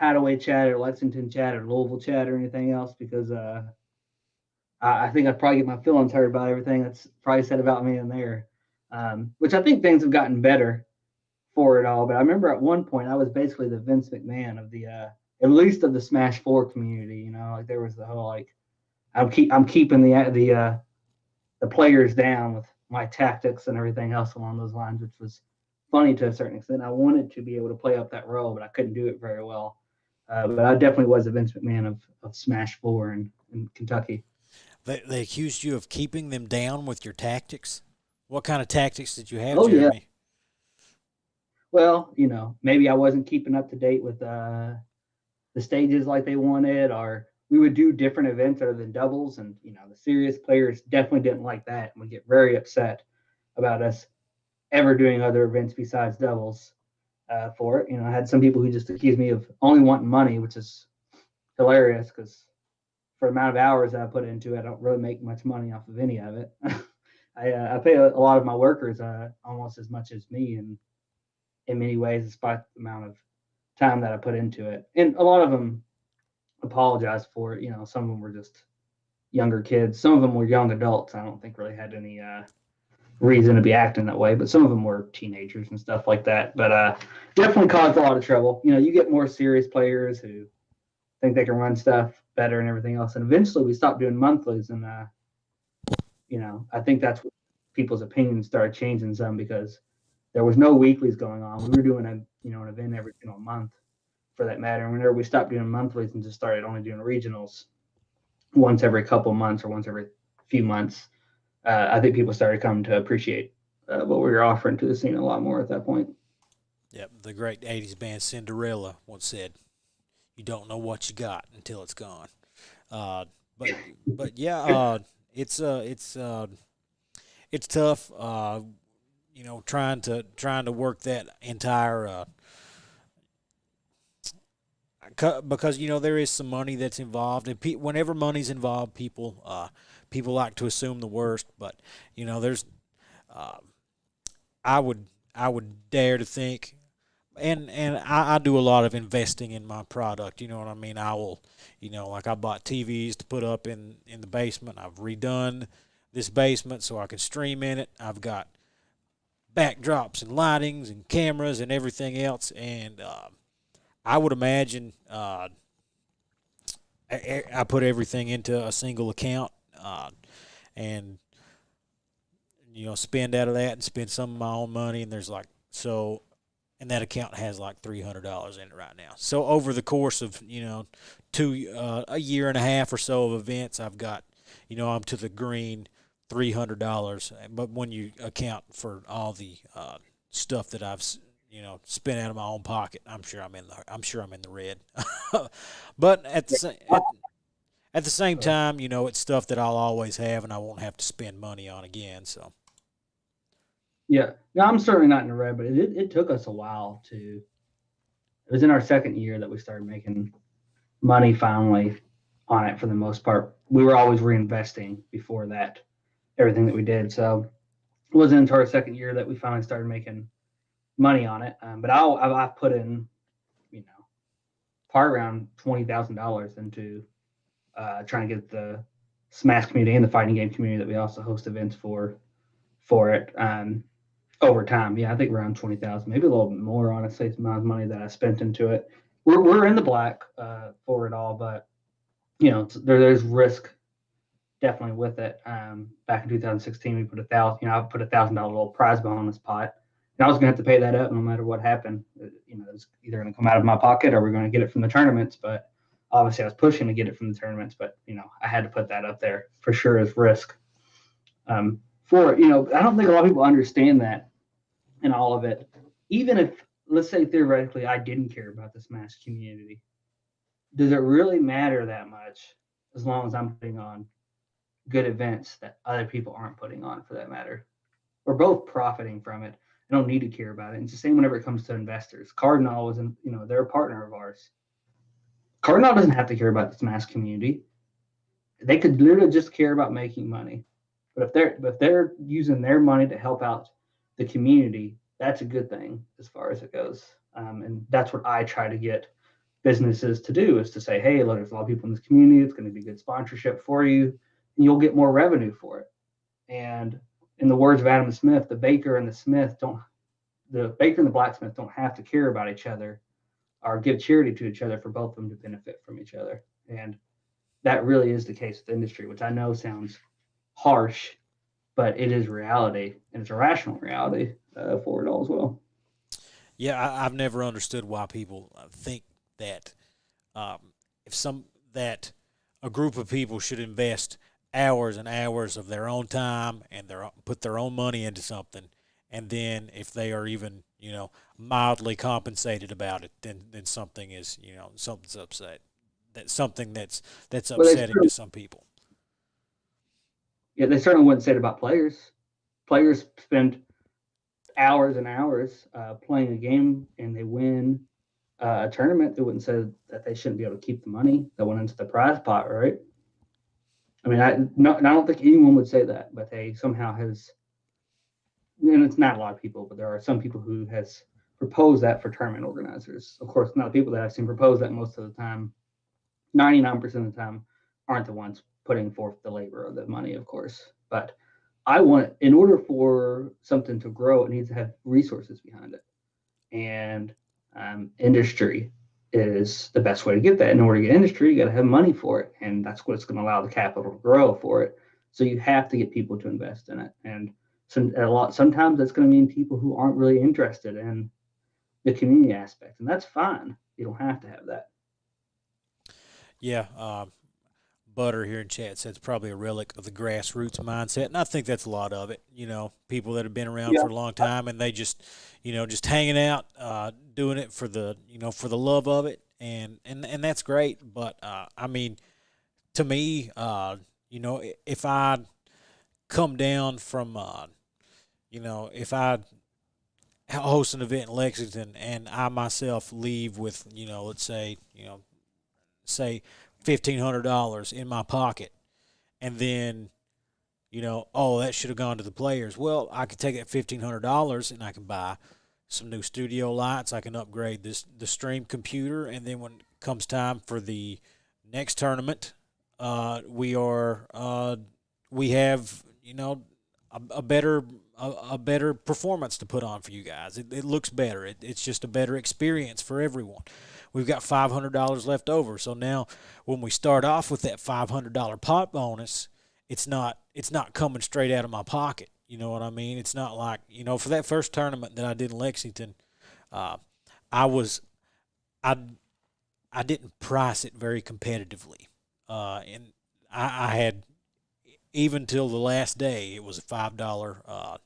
Hadaway chat or Lexington chat or Louisville chat or anything else because I think I'd probably get my feelings hurt about everything that's probably said about me in there. Which I think things have gotten better for it all. But I remember at one point I was basically the Vince McMahon of the at least of the Smash Four community. Like there was the whole like I'm keeping the players down with my tactics and everything else along those lines, which was funny to a certain extent. I wanted to be able to play up that role, but I couldn't do it very well. But I definitely was a Vince McMahon of Smash Four in Kentucky.
They accused you of keeping them down with your tactics. What kind of tactics did you have,
Oh yeah.
Jeremy?
Well, maybe I wasn't keeping up to date with the stages like they wanted, or we would do different events other than doubles, and the serious players definitely didn't like that and would get very upset about us ever doing other events besides doubles for it. I had some people who just accused me of only wanting money, which is hilarious because for the amount of hours that I put into it, I don't really make much money off of any of it. I pay a lot of my workers almost as much as me, and in many ways, despite the amount of time that I put into it. And a lot of them apologize for it. Some of them were just younger kids. Some of them were young adults. I don't think really had any reason to be acting that way, but some of them were teenagers and stuff like that. But definitely caused a lot of trouble. You get more serious players who think they can run stuff better and everything else. And eventually we stopped doing monthlies. And, I think that's what people's opinions started changing some because there was no weeklies going on. We were doing an event every month for that matter. And whenever we stopped doing monthlies and just started only doing regionals once every couple months or once every few months, I think people started coming to appreciate what we were offering to the scene a lot more at that point.
Yep, the great '80s band Cinderella once said, "You don't know what you got until it's gone." But yeah, it's tough. Trying to work that entire because there is some money that's involved, and whenever money's involved, people like to assume the worst. But there's I would dare to think, and I do a lot of investing in my product. You know what I mean? I will, like I bought TVs to put up in the basement. I've redone this basement so I can stream in it. I've got backdrops and lightings and cameras and everything else, and I would imagine I put everything into a single account, and spend out of that and spend some of my own money. And there's like so, and that account has like $300 in it right now. So over the course of a year and a half or so of events, I've got I'm to the green $300. But when you account for all the stuff that I've spent out of my own pocket, I'm in the red. But at the same time, it's stuff that I'll always have and I won't have to spend money on again. So
Yeah, no, I'm certainly not in the red, but it took us a while to. It was in our second year that we started making money finally on it for the most part. We were always reinvesting before that, everything that we did. So it wasn't until our second year that we finally started making money on it. But I've put in, part around $20,000 into trying to get the Smash community and the fighting game community that we also host events for it. Over time, yeah, I think around 20,000, maybe a little bit more. Honestly, it's the amount of money that I spent into it. We're in the black for it all, but there's risk definitely with it. Back in 2016, we put I put $1,000 little prize bonus pot, and I was gonna have to pay that up no matter what happened. It's either gonna come out of my pocket or we're gonna get it from the tournaments. But obviously, I was pushing to get it from the tournaments, but I had to put that up there for sure as risk. For it, I don't think a lot of people understand that in all of it. Even if, let's say theoretically, I didn't care about the Smash community, does it really matter that much as long as I'm putting on good events that other people aren't putting on, for that matter? We're both profiting from it. I don't need to care about it. And it's the same whenever it comes to investors. Cardinal is, they're a partner of ours. Cardinal doesn't have to care about the Smash community. They could literally just care about making money. But if they're using their money to help out the community, that's a good thing as far as it goes. And that's what I try to get businesses to do, is to say, hey, look, there's a lot of people in this community. It's going to be good sponsorship for you, and you'll get more revenue for it. And in the words of Adam Smith, the baker and the blacksmith don't have to care about each other or give charity to each other for both of them to benefit from each other. And that really is the case with the industry, which I know sounds harsh, but it is reality, and it's a rational reality for it all as well.
yeah, I've never understood why people think that that a group of people should invest hours and hours of their own time and put their own money into something, and then if they are even mildly compensated about it, then something's upset. That's something that's
Well,
upsetting to some people.
yeah, they certainly wouldn't say it about players. Players spend hours and hours playing a game, and they win a tournament. They wouldn't say that they shouldn't be able to keep the money that went into the prize pot, right? I mean, I don't think anyone would say that, but they somehow has, and it's not a lot of people, but there are some people who has proposed that for tournament organizers. Of course, not the people that I've seen propose that most of the time. 99% of the time aren't the ones putting forth the labor of the money, of course. But in order for something to grow, it needs to have resources behind it. And industry is the best way to get that. In order to get industry, you got to have money for it. And that's what's going to allow the capital to grow for it. So you have to get people to invest in it. And sometimes that's going to mean people who aren't really interested in the community aspect. And that's fine. You don't have to have that.
Yeah, Butter here in chat said it's probably a relic of the grassroots mindset, and I think that's a lot of it. People that have been around
Yeah.
for a long time, and they just hanging out, doing it for the love of it, and that's great. But I mean, to me, if I come down from, if I host an event in Lexington and I myself leave with, let's say $1,500 in my pocket, and then oh, that should have gone to the players. Well, I could take that $1,500 and I can buy some new studio lights. I can upgrade the stream computer, and then when it comes time for the next tournament, we have a better performance to put on for you guys. It looks better. It's just a better experience for everyone. we've got $500 left over. So now when we start off with that $500 pot bonus, it's not coming straight out of my pocket. You know what I mean? It's not like, for that first tournament that I did in Lexington, uh, I was I I didn't price it very competitively, and I had, even till the last day, it was a $5.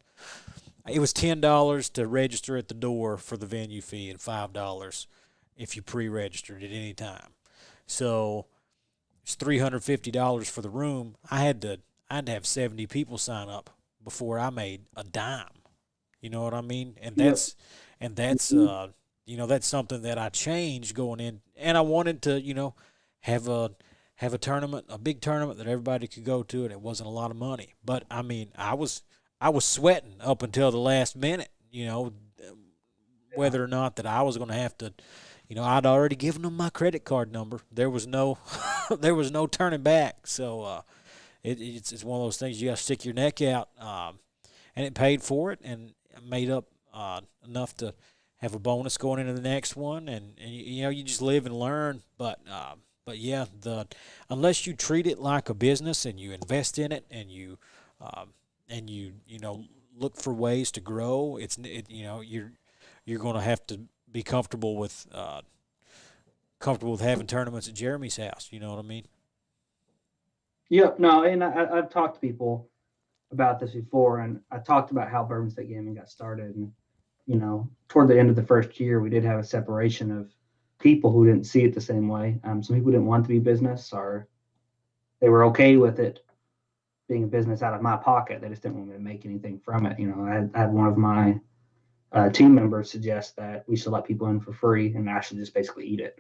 It was $10 to register at the door for the venue fee, and $5 if you pre-registered at any time. So it's $350 for the room. I had to have 70 people sign up before I made a dime. You know what I mean? And
Yep.
that's something that I changed going in, and I wanted to have a tournament, a big tournament that everybody could go to, and it wasn't a lot of money. But I mean, I was sweating up until the last minute. Whether or not that I was going to have to. I'd already given them my credit card number. There was no there was no turning back. So it's one of those things you got to stick your neck out. And it paid for it and made up enough to have a bonus going into the next one, and you just live and learn. But yeah, unless you treat it like a business and you invest in it and you look for ways to grow, you're going to have to be comfortable with having tournaments at Jeremy's house. You know what I mean?
Yep. No, and I've talked to people about this before, and I talked about how Bourbon State Gaming got started. And, toward the end of the first year, we did have a separation of people who didn't see it the same way. Some people didn't want to be business, or they were okay with it being a business out of my pocket. They just didn't want me to make anything from it. I had one of my team members suggest that we should let people in for free, and I should just basically eat it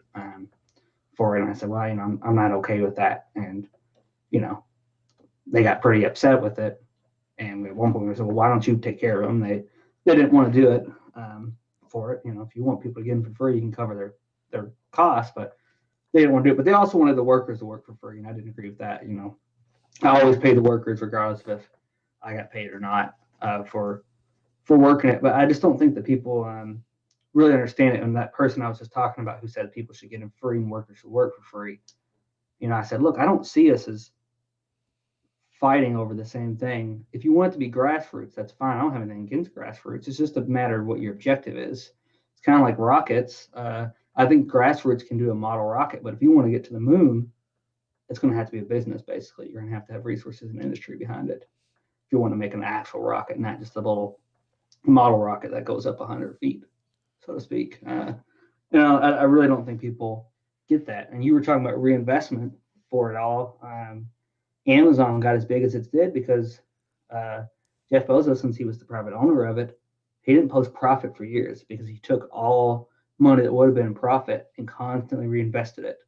for it. And I said, well, I'm not okay with that. And, they got pretty upset with it. And at one point we said, well, why don't you take care of them? They didn't want to do it for it. If you want people to get in for free, you can cover their costs, but they didn't want to do it. But they also wanted the workers to work for free, and I didn't agree with that. I always pay the workers regardless of if I got paid or not for working it. But I just don't think that people really understand it. And that person I was just talking about who said people should get in free and workers should work for free, I said, look, I don't see us as fighting over the same thing. If you want it to be grassroots, that's fine. I don't have anything against grassroots. It's just a matter of what your objective is. It's kind of like rockets. I think grassroots can do a model rocket, but if you want to get to the moon, it's going to have to be a business, basically. You're going to have resources and industry behind it if you want to make an actual rocket, not just a little model rocket that goes up 100 feet, so to speak. I really don't think people get that. And you were talking about reinvestment for it all. Amazon got as big as it did because Jeff Bezos, since he was the private owner of it, he didn't post profit for years because he took all money that would have been in profit and constantly reinvested it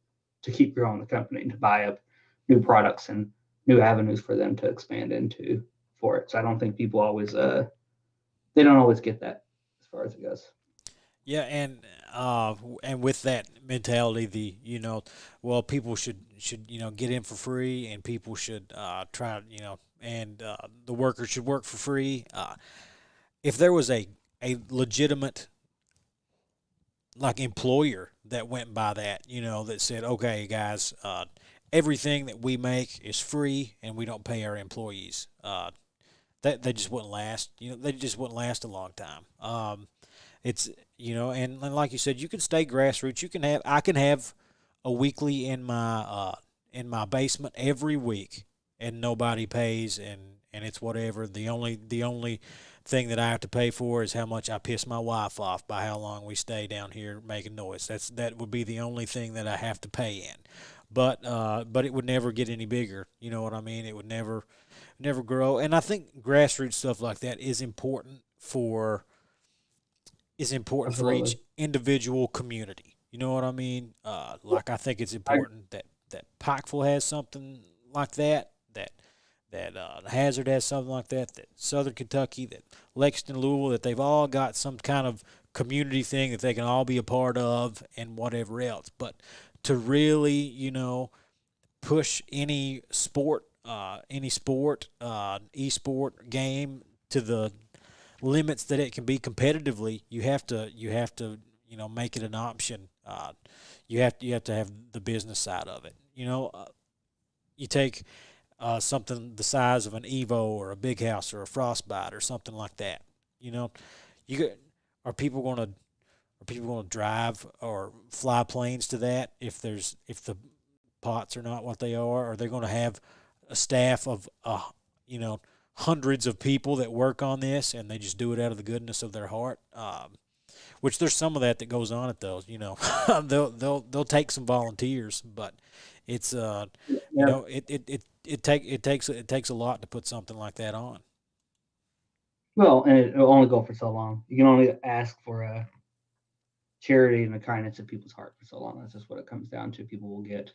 to keep growing the company and to buy up new products and new avenues for them to expand into for it. So I don't think people always they don't always get that as far as it goes.
Yeah, and with that mentality, people should get in for free, and people should try, and the workers should work for free. If there was a legitimate like employer that went by that, that said, okay, guys, everything that we make is free, and we don't pay our employees. That they just wouldn't last. They just wouldn't last a long time. It's and like you said, you can stay grassroots. I can have a weekly in my basement every week, and nobody pays, and it's whatever. The only thing that I have to pay for is how much I piss my wife off by how long we stay down here making noise. That would be the only thing that I have to pay in. But it would never get any bigger. You know what I mean? It would never grow. And I think grassroots stuff like that is important for
Absolutely.
each individual community. You know what I mean? Like I think it's
I,
important that Pikeville has something like that. That Hazard has something like that. That Southern Kentucky, that Lexington, Louisville, that they've all got some kind of community thing that they can all be a part of, and whatever else. But to really, push any sport, e-sport game to the limits that it can be competitively, you have to make it an option You have to have the business side of it. You take something the size of an Evo or a Big House or a Frostbite or something like that. You know, you get, are people going to are people going to drive or fly planes to that if the pots are not what they are? Are they going to have a staff of you know hundreds of people that work on this and they just do it out of the goodness of their heart? Which there's some of that goes on at those. They'll take some volunteers, but it's
Yeah.
it takes a lot to put something like that on.
Well, and it'll only go for so long. You can only ask for a charity and the kindness of people's heart for so long. That's just what it comes down to. People will get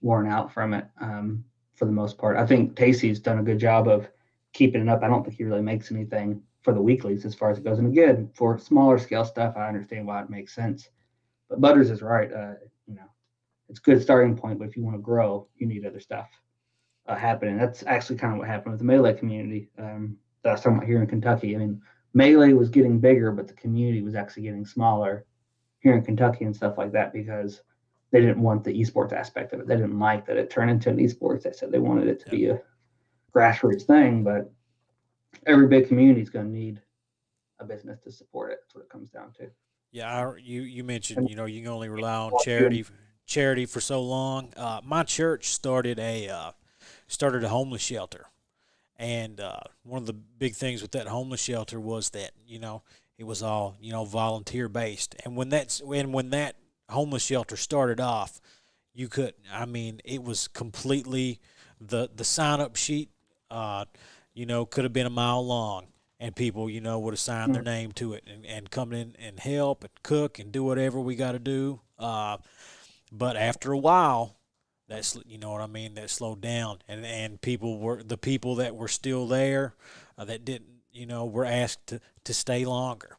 worn out from it for the most part. I think Tacey's done a good job of keeping it up. I don't think he really makes anything for the weeklies as far as it goes. And again, for smaller scale stuff, I understand why it makes sense. But Butters is right. You know, it's a good starting point, but if you want to grow, you need other stuff happening. That's actually kind of what happened with the Melee community that I was talking about here in Kentucky. I mean, Melee was getting bigger, but the community was actually getting smaller here in Kentucky and stuff like that because they didn't want the esports aspect of it. They didn't like that it turned into an esports. They said they wanted it to
Yep.
be a grassroots thing, but every big community is going to need a business to support it. That's what it comes down to.
Yeah, you mentioned
And
you can only rely on charity for so long. My church started a homeless shelter, and one of the big things with that homeless shelter was that it was all volunteer based. And when that homeless shelter started off, you could I mean it was completely the sign up sheet. Could have been a mile long, and people would have signed their name to it and come in and help and cook and do whatever we got to do. But after a while, that's what I mean. That slowed down, and the people that were still there, that didn't were asked to stay longer,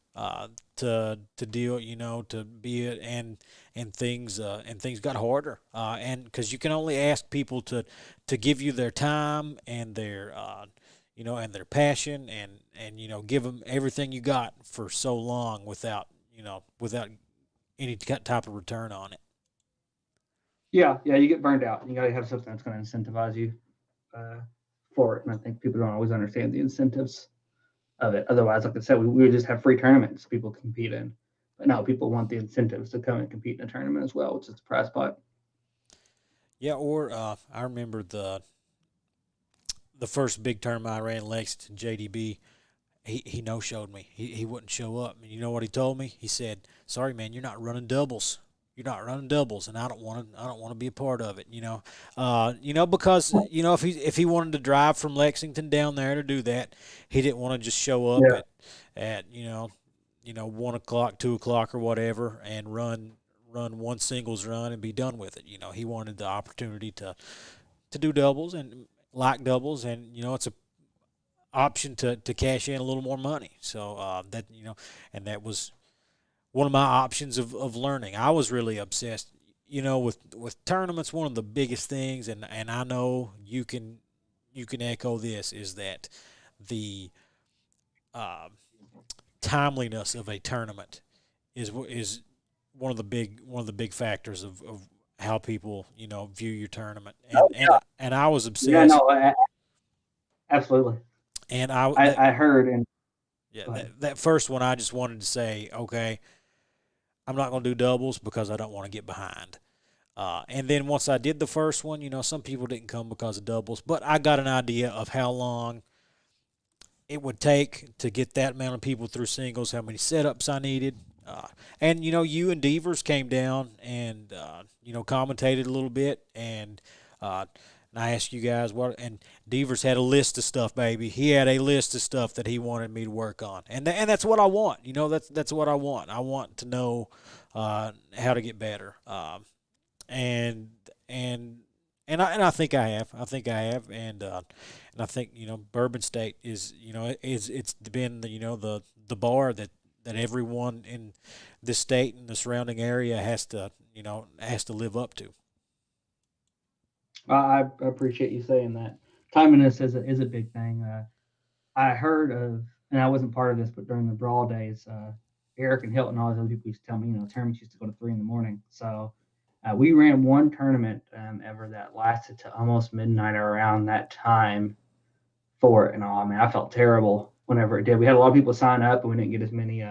to deal to be it, and things got harder, and because you can only ask people to give you their time and their and their passion, and give them everything you got for so long without any type of return on it.
yeah, yeah, you get burned out. You got to have something that's going to incentivize you uh, for it. And I think people don't always understand the incentives of it. Otherwise, like I said, we would just have free tournaments people compete in. But now people want the incentives to come and compete in a tournament as well, which is the prize pot.
Yeah, or I remember the first big tournament I ran in Lexington, JDB. He no showed me. He wouldn't show up. And you know what he told me? He said, "Sorry, man, you're not running doubles. You're not running doubles, and I don't want to be a part of it. Because if he wanted to drive from Lexington down there to do that, he didn't want to just show up
Yeah,
at 1 o'clock, 2 o'clock, or whatever, and run one singles run and be done with it. He wanted the opportunity to do doubles and like doubles, and it's a option to cash in a little more money. So and that was one of my options of learning. I was really obsessed, with tournaments. One of the biggest things, and I know you can echo this, is that the uh, timeliness of a tournament is one of the big factors of how people view your tournament.
oh,
And I was
yeah,
obsessed.
no, absolutely.
And I that
I heard and
yeah
go ahead.
that first one, I just wanted to say, okay, I'm not going to do doubles because I don't want to get behind. And then once I did the first one, some people didn't come because of doubles, but I got an idea of how long it would take to get that amount of people through singles, how many setups I needed. And you and Devers came down and commentated a little bit, and I asked you guys what, and Devers had a list of stuff, baby. He had a list of stuff that he wanted me to work on, and that's what I want. That's what I want. I want to know how to get better. And and I think I have. I think I have, and I think Bourbon State is it's been the bar that everyone in this state and the surrounding area has to live up to.
I appreciate you saying that. Timeliness is a big thing. I heard of, and I wasn't part of this, but during the brawl days, Eric and Hilton, all those other people used to tell me, tournaments used to go to 3 in the morning. So we ran one tournament ever that lasted to almost midnight or around that time for it. And all, I mean, I felt terrible whenever it did. We had a lot of people sign up, and we didn't get as many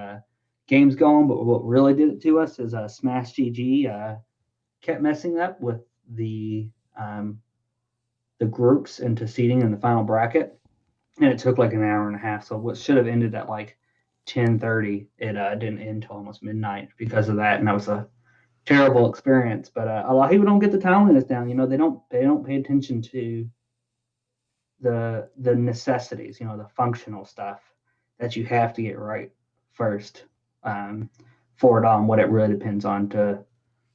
games going. But what really did it to us is Smash GG kept messing up with the groups into seating in the final bracket, and it took like an hour and a half. So what should have ended at like 10:30, it didn't end until almost midnight because of that, and that was a terrible experience. But a lot of people don't get the timeliness down. They don't pay attention to the necessities, the functional stuff that you have to get right first for it all, and what it really depends on to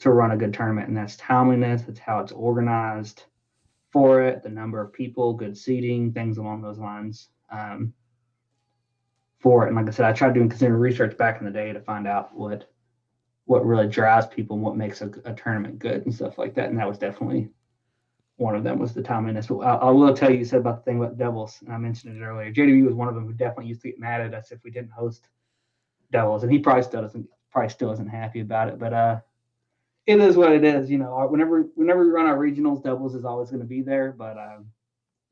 run a good tournament, and that's timeliness. It's how it's organized for it, the number of people, good seating, things along those lines for it. And like I said, I tried doing consumer research back in the day to find out what really drives people and what makes a tournament good and stuff like that. And that was definitely one of them, was the timeliness. But I will tell you, you said about the thing about doubles, and I mentioned it earlier. JDB was one of them who definitely used to get mad at us if we didn't host doubles, and he probably still isn't happy about it. But it is what it is. Whenever we run our regionals, doubles is always going to be there. But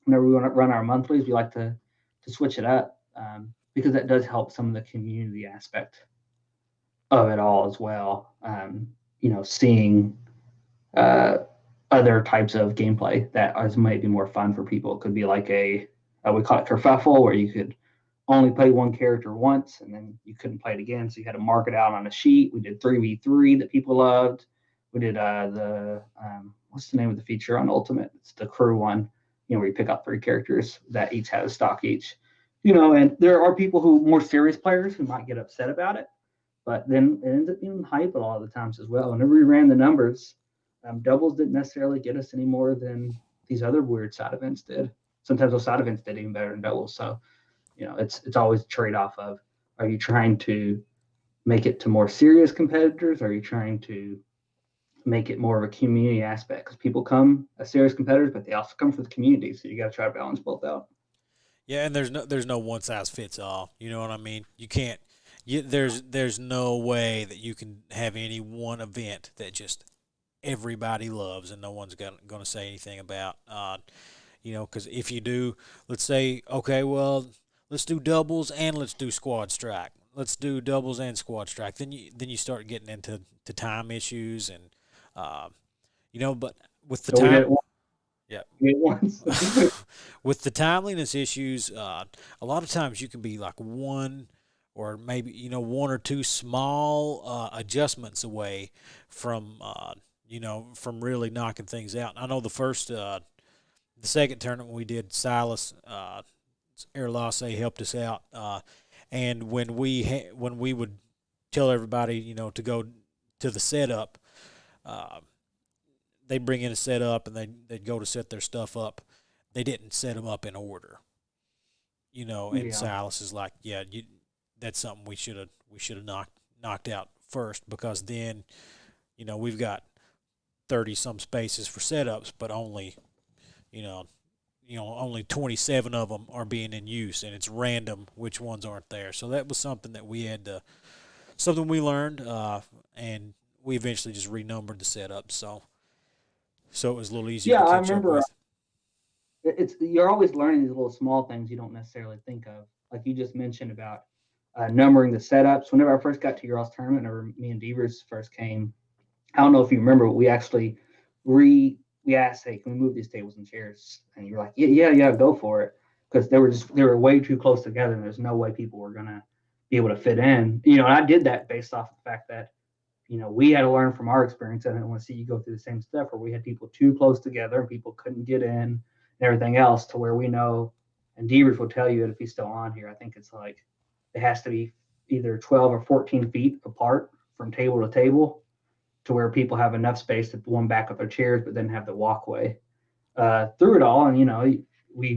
whenever we want to run our monthlies, we like to switch it up because that does help some of the community aspect of it all as well. Seeing other types of gameplay that is maybe more fun for people. It could be like we call it kerfuffle, where you could only play one character once and then you couldn't play it again. So you had to mark it out on a sheet. We did 3v3 that people loved. We did what's the name of the feature on Ultimate? It's the crew one, where you pick up 3 characters that each has a stock each. And there are people more serious players who might get upset about it, but then it ends up being hype a lot of the times as well. Whenever we ran the numbers, doubles didn't necessarily get us any more than these other weird side events did. Sometimes those side events did even better than doubles. So, it's always a trade-off of, are you trying to make it to more serious competitors? Or are you trying to make it more of a community aspect? Because people come as serious competitors, but they also come for the community. So you got to try to balance both out.
Yeah, and there's no one size fits all. You know what I mean? You can't. There's no way that you can have any one event that just everybody loves and no one's going to say anything about. Because if you do, let's say, okay, well, let's do doubles and let's do squad strike. Let's do doubles and squad strike. Then you start getting into time issues and but with the time. Yeah. With the timeliness issues, a lot of times you can be like one or maybe one or two small adjustments away from from really knocking things out. I know the second tournament we did, Silas Erlasse helped us out, and when we would tell everybody to go to the setup. They'd bring in a setup and they'd go to set their stuff up. They didn't set them up in order, And
Yeah.
Silas is like, yeah, that's something we should have knocked out first, because then, we've got 30 some spaces for setups, but only, only 27 of them are being in use, and it's random which ones aren't there. So that was something that something we learned, and we eventually just renumbered the setup. So it was a little easier
Yeah,
to
I
catch up
remember.
with.
You're always learning these little small things you don't necessarily think of, like you just mentioned about numbering the setups. Whenever I first got to your all's tournament, or me and Devers first came, I don't know if you remember, but we actually we asked, hey, can we move these tables and chairs? And you're like, yeah, go for it, because they were way too close together, and there's no way people were gonna be able to fit in. And I did that based off the fact that we had to learn from our experience. I didn't want to see you go through the same stuff where we had people too close together and people couldn't get in and everything else, to where we know, and Devers will tell you that if he's still on here, I think it's like it has to be either 12 or 14 feet apart from table to table, to where people have enough space to one back up their chairs, but then have the walkway through it all. And you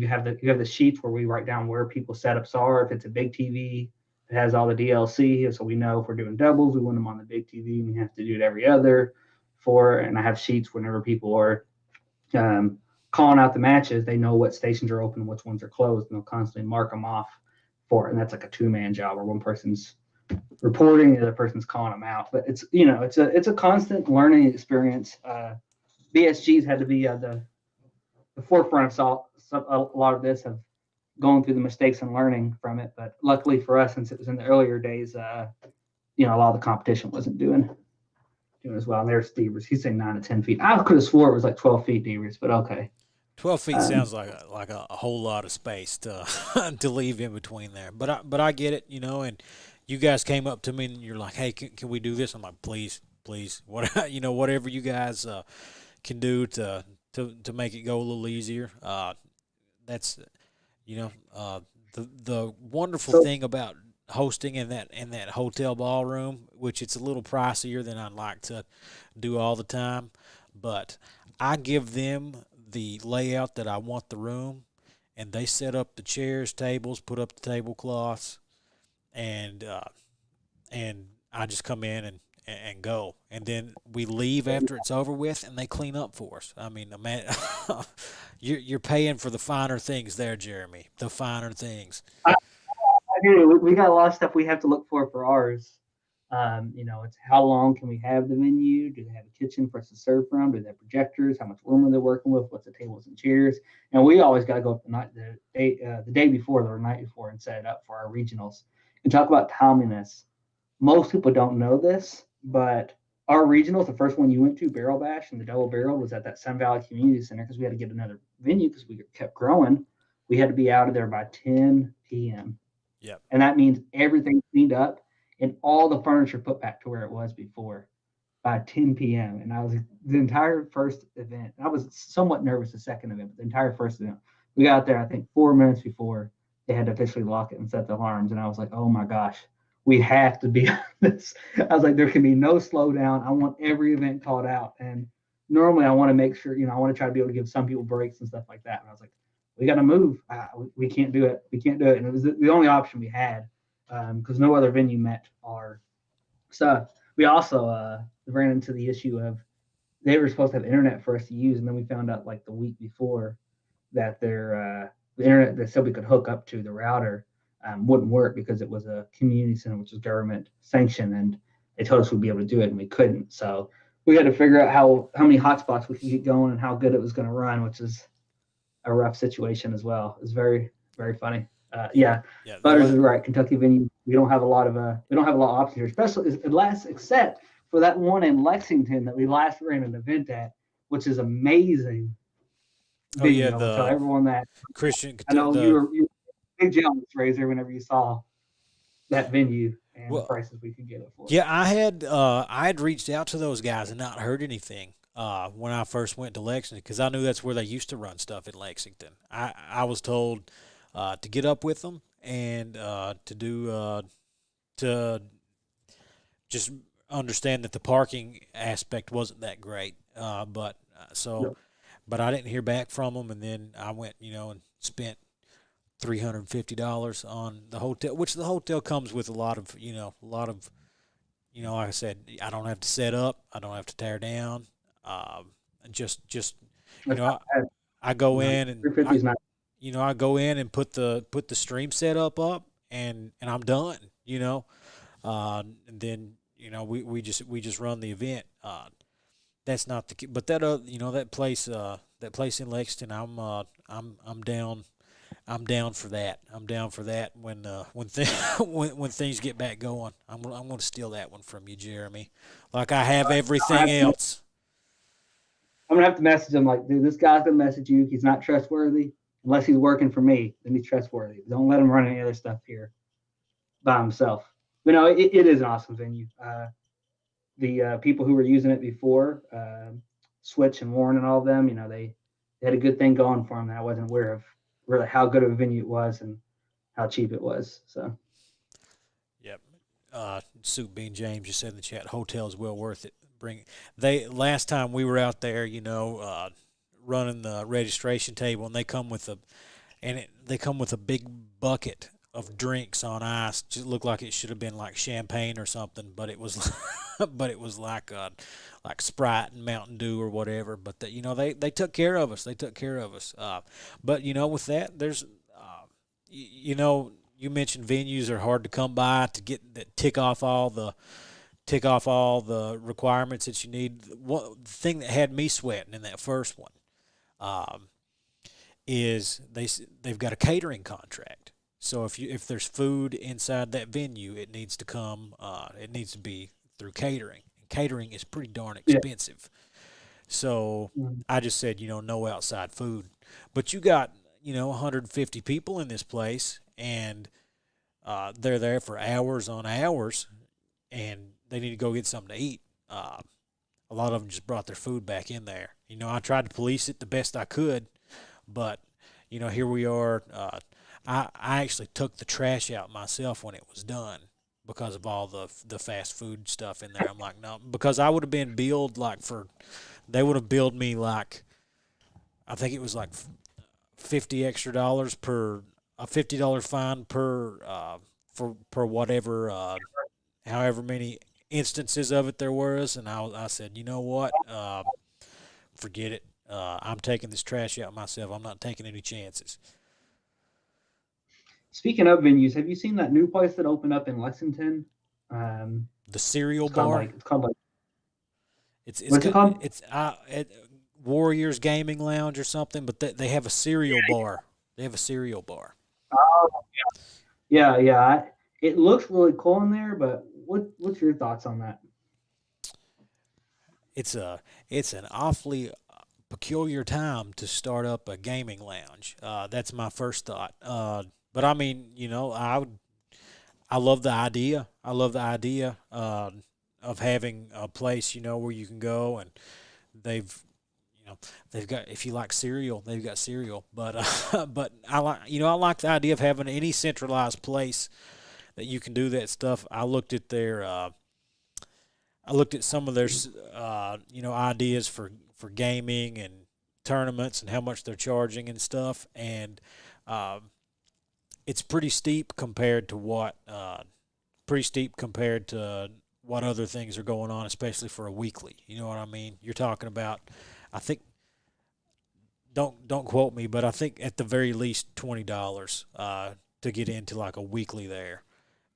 have the sheets where we write down where people's setups are. If it's a big TV, it has all the DLC, so we know if we're doing doubles, we want them on the big TV, and we have to do it every other for. And I have sheets whenever people are calling out the matches, they know what stations are open and which ones are closed, and they'll constantly mark them off for it. And that's like a 2-man job, where one person's reporting, the other person's calling them out. But it's it's a constant learning experience. BSG's had to be the forefront of a lot of this, of going through the mistakes and learning from it. But luckily for us, since it was in the earlier days, a lot of the competition wasn't doing as well. And there's Devers. He's saying 9 to 10 feet. I could have swore it was like 12 feet, Devers, but okay.
12 feet sounds like a whole lot of space to to leave in between there. But I get it, and you guys came up to me and you're like, hey, can we do this? I'm like, please, whatever you guys can do to make it go a little easier. That's the wonderful thing about hosting in that hotel ballroom, which it's a little pricier than I'd like to do all the time, but I give them the layout that I want the room, and they set up the chairs, tables, put up the tablecloths, and I just come in and go, and then we leave after it's over with, and they clean up for us. I mean, man, you're paying for the finer things there, Jeremy. The finer things.
We got a lot of stuff we have to look for ours. It's how long can we have the venue? Do they have a kitchen for us to serve from? Do they have projectors? How much room are they working with? What's the tables and chairs? And we always got to go up the day before or the night before and set it up for our regionals. And talk about timeliness. Most people don't know this, but our regionals, the first one you went to, Barrel Bash and the Double Barrel, was at that Sun Valley Community Center because we had to get another venue because we kept growing. We had to be out of there by 10 p.m.
Yep.
And that means everything cleaned up and all the furniture put back to where it was before by 10 p.m. And I was the entire first event. I was somewhat nervous the second event, but the entire first event, we got there, I think 4 minutes before they had to officially lock it and set the alarms. And I was like, oh my gosh, we have to be on this. I was like, there can be no slowdown. I want every event called out. And normally I want to make sure, I want to try to be able to give some people breaks and stuff like that. And I was like, we got to move. We can't do it. We can't do it. And it was the only option we had because no other venue met our stuff. We also ran into the issue of they were supposed to have internet for us to use. And then we found out like the week before that the internet they said we could hook up to the router wouldn't work because it was a community center, which is government sanctioned. And they told us we'd be able to do it and we couldn't. So we had to figure out how many hotspots we could get going and how good it was going to run, which is a rough situation as well. It's very, very funny. Yeah, Butters is right. Kentucky venue, we don't have a lot of options here, especially except for that one in Lexington that we last ran an event at, which is amazing.
Venue.
I'll tell everyone that.
Christian.
I know you were big jealous, Razor, whenever you saw that venue and the prices we could get it for.
Yeah, I had reached out to those guys and not heard anything. When I first went to Lexington, because I knew that's where they used to run stuff in Lexington. I was told to get up with them and to just understand that the parking aspect wasn't that great. But I didn't hear back from them, and then I went, and spent $350 on the hotel, which the hotel comes with a lot of, like I said, I don't have to set up, I don't have to tear down. I go in and I go in and put the stream setup up and I'm done, and then we just run the event. That's not the but that that place in Lexington, I'm down for that. I'm down for that when things get back going. I'm going to steal that one from you, Jeremy, like I have everything else.
I'm going to have to message him like, dude, this guy's going to message you. He's not trustworthy. Unless he's working for me, then he's trustworthy. Don't let him run any other stuff here by himself. But no, it is an awesome venue. The people who were using it before, Switch and Warren and all of them, they had a good thing going for them that I wasn't aware of, really how good of a venue it was and how cheap it was. So.
Yep. Soup Bean James just said in the chat, hotel is well worth it. Last time we were out there, running the registration table, and they come with a big bucket of drinks on ice. Just looked like it should have been like champagne or something, but it was like Sprite and Mountain Dew or whatever. But they took care of us. They took care of us. But with that, there's you you mentioned venues are hard to come by to get that tick off all the requirements that you need. The thing that had me sweating in that first one um, is they've got a catering contract. So if there's food inside that venue, it needs to come. It needs to be through catering. And catering is pretty darn
Yeah.
expensive. So
Mm.
I just said, no outside food. But you got 150 people in this place, and they're there for hours on hours, and they need to go get something to eat. A lot of them just brought their food back in there. I tried to police it the best I could, but here we are. I actually took the trash out myself when it was done because of all the fast food stuff in there. I'm like, no, because I would have been billed they would have billed me like, I think it was like $50 extra per a $50 fine for per whatever however many instances of it there was, and I said, you know what, forget it. I'm taking this trash out myself. I'm not taking any chances.
Speaking of venues, have you seen that new place that opened up in Lexington? Um,
The cereal
it's called
bar.
like it's called like
It's
what's it called?
it's Warriors Gaming Lounge or something, but they have a cereal bar. They have a cereal bar.
Oh, yeah, yeah. It looks really cool in there, but what's your thoughts on that?
It's an awfully peculiar time to start up a gaming lounge. That's my first thought. But I mean, I love the idea. I love the idea of having a place, where you can go, and they've they've got, if you like cereal, they've got cereal. But but I like the idea of having any centralized place that you can do that stuff. I looked at some of their ideas for gaming and tournaments and how much they're charging and stuff, and um, it's pretty steep compared to what other things are going on, especially for a weekly. You know what I mean? You're talking about, I think, don't quote me, but I think at the very least $20 to get into like a weekly there,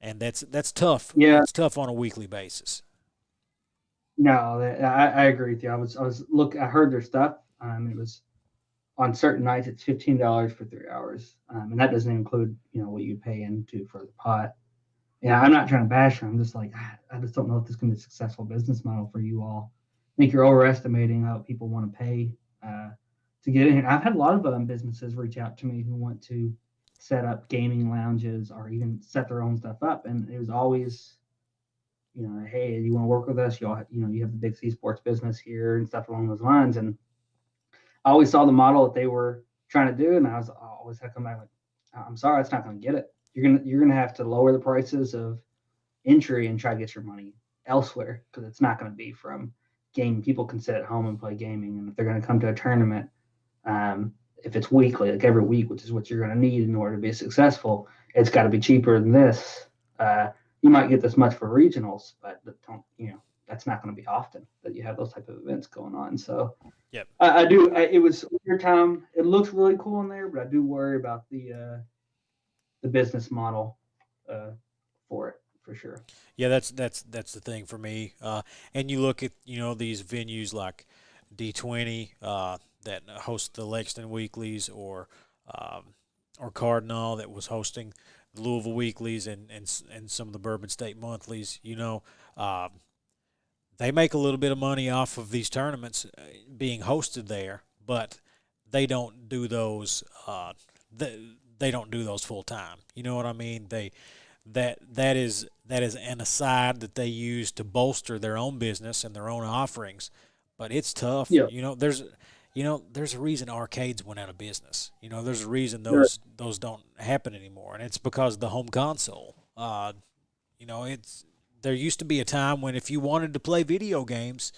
and that's tough.
Yeah,
It's tough on a weekly basis.
no, I agree with you. I heard their stuff. It was on certain nights it's $15 for 3 hours, and that doesn't include what you pay into for the pot. Yeah, I'm not trying to bash them. I'm just like, I just don't know if this is going to be a successful business model for you all. I think you're overestimating how people want to pay to get in here. I've had a lot of businesses reach out to me who want to set up gaming lounges or even set their own stuff up, and it was always, hey, you want to work with us? You have the big C sports business here and stuff along those lines. And I always saw the model that they were trying to do, and I always had to come back like, I'm sorry, that's not going to get it. You're gonna have to lower the prices of entry and try to get your money elsewhere because it's not going to be from game. People can sit at home and play gaming, and if they're going to come to a tournament, if it's weekly, like every week, which is what you're going to need in order to be successful, it's got to be cheaper than this. You might get this much for regionals, but don't that's not going to be often that you have those type of events going on. So
Yep.
I do. It was your time. It looks really cool in there, but I do worry about the business model for it for sure.
Yeah, that's the thing for me. And you look at these venues like D20 that host the Lexington Weeklies, or Cardinal that was hosting the Louisville Weeklies and some of the Bourbon State Monthlies. They make a little bit of money off of these tournaments being hosted there, but they don't do those. They don't do those full time. You know what I mean? That is an aside that they use to bolster their own business and their own offerings. But it's tough.
Yeah,
There's a reason arcades went out of business. There's a reason
sure.
those don't happen anymore, and it's because of the home console. It's there used to be a time when if you wanted to play video games,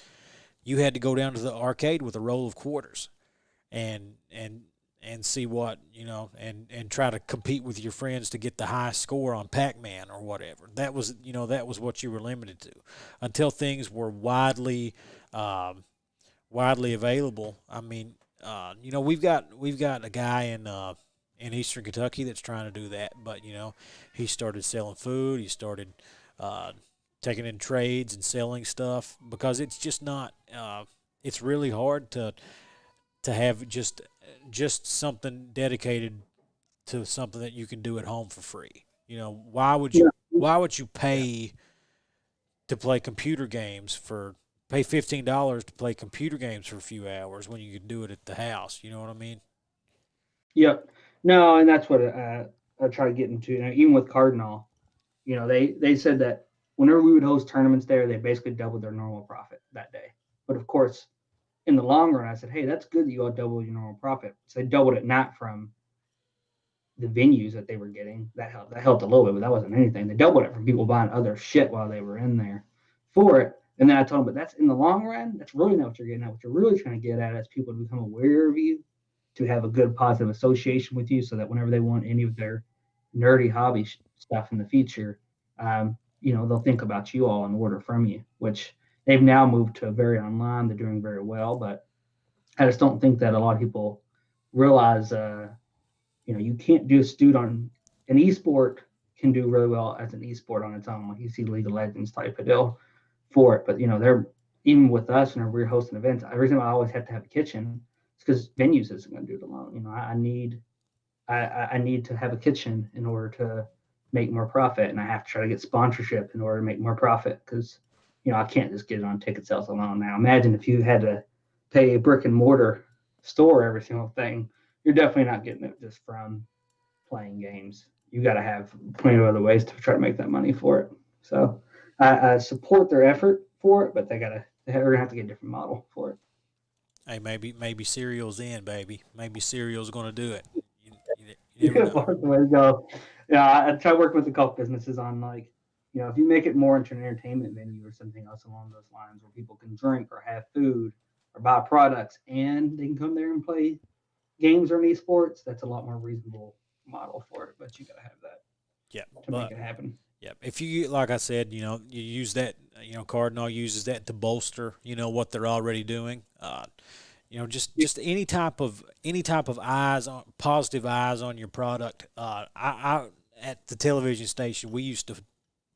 you had to go down to the arcade with a roll of quarters and see what and try to compete with your friends to get the highest score on Pac-Man or whatever. That was what you were limited to until things were widely available. I mean, we've got a guy in Eastern Kentucky that's trying to do that. But he started selling food. He started uh, taking in trades and selling stuff because it's just not. It's really hard to have just something dedicated to something that you can do at home for free.
Yeah.
Why would you
Yeah.
pay to play computer games for pay $15 to play computer games for a few hours when you can do it at the house? You know what I mean?
Yep. No, and that's what I try to get into. Even with Cardinal, they said that whenever we would host tournaments there, they basically doubled their normal profit that day. But of course, in the long run, I said, hey, that's good that you all double your normal profit. So they doubled it not from the venues that they were getting. That helped a little bit, but that wasn't anything. They doubled it from people buying other shit while they were in there for it. And then I told them, but that's in the long run, that's really not what you're getting at. What you're really trying to get at is people to become aware of you, to have a good positive association with you, so that whenever they want any of their nerdy hobby stuff in the future, they'll think about you all and order from you. Which they've now moved to very online. They're doing very well, but I just don't think that a lot of people realize. You can't just do it on an esport can do really well as an esport on its own. Like you see League of Legends type of deal for it. But they're even with us whenever we're hosting events, the reason why I always have to have a kitchen is because venues isn't going to do it alone. I need to have a kitchen in order to make more profit, and I have to try to get sponsorship in order to make more profit because I can't just get it on ticket sales alone. Now imagine if you had to pay a brick and mortar store every single thing, you're definitely not getting it just from playing games. You got to have plenty of other ways to try to make that money for it. So I support their effort for it, but they're gonna have to get a different model for it.
Hey, maybe cereal's in, baby. Maybe cereal's going to do it. You never
Yeah,
know.
the way to go. Yeah, I try working with a couple businesses on like, if you make it more into an entertainment venue or something else along those lines, where people can drink or have food or buy products, and they can come there and play games or any sports, that's a lot more reasonable model for it. But you got to have that
Yeah,
to make
but
it happen.
yeah, if you like I said, you use that. Cardinal uses that to bolster. What they're already doing. Just any type of positive eyes on your product. I at the television station we used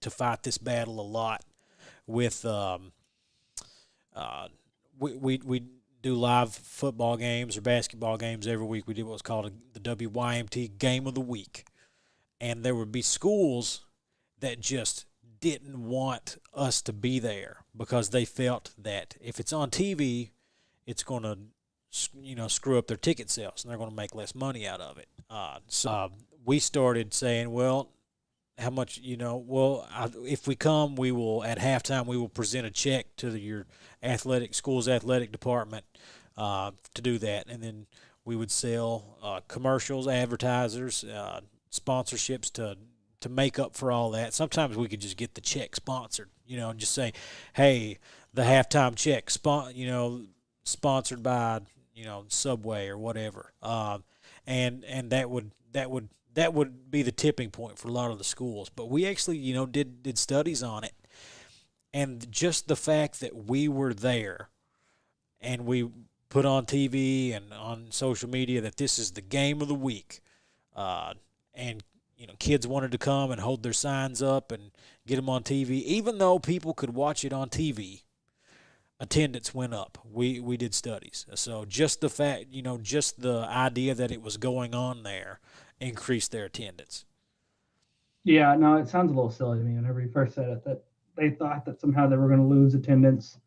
to fight this battle a lot with uh, we do live football games or basketball games every week. We did what's called the WYMT Game of the Week, and there would be schools that just didn't want us to be there because they felt that if it's on TV, it's going to screw up their ticket sales and they're going to make less money out of it. So we started saying, well, how much if we come, we will at halftime we will present a check to your school's athletic department to do that, and then we would sell commercials, advertisers, sponsorships to make up for all that. Sometimes we could just get the check sponsored, and just say, hey, the halftime check sponsored by Subway or whatever, and that would be the tipping point for a lot of the schools. But we actually did studies on it, and just the fact that we were there and we put on TV and on social media that this is the game of the week, and kids wanted to come and hold their signs up and get them on TV, even though people could watch it on TV. Attendance went up. We did studies, so just the fact, just the idea that it was going on there increased their attendance.
Yeah, no, it sounds a little silly to me whenever you first said it that they thought that somehow they were going to lose attendance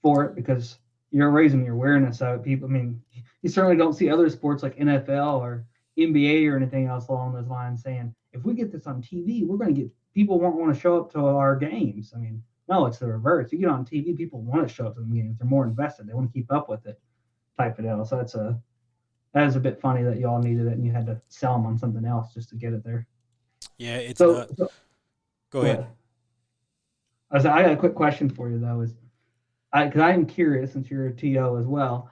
for it because you're raising the awareness of it. People, I mean, you certainly don't see other sports like NFL or NBA or anything else along those lines saying, if we get this on TV, we're going to get people won't want to show up to our games. I mean, no, it's the reverse. You get on TV, people want to show up to the games. They're more invested. They want to keep up with it type of deal. So that is a bit funny that y'all needed it and you had to sell them on something else just to get it there.
Yeah, it's
So,
not.
so
Go
go
ahead.
ahead. I got a quick question for you though. Because I am curious since you're a TO as well.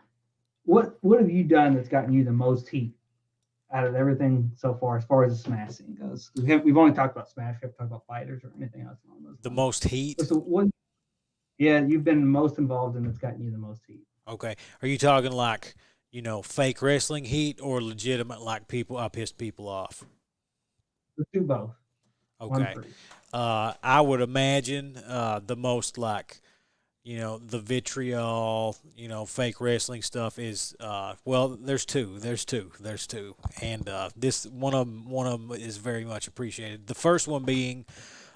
What have you done that's gotten you the most heat out of everything so far as the Smash scene goes? We've only talked about Smash. We haven't talked about fighters or anything else along those
The
lines.
most heat.
So what? Yeah, you've been most involved in that's gotten you the most heat.
Okay, are you talking like fake wrestling heat or legitimate like people I pissed people off?
Let's do both. One
Okay.
for each.
I would imagine the most like the vitriol, fake wrestling stuff is well. There's two, and this one of them is very much appreciated. The first one being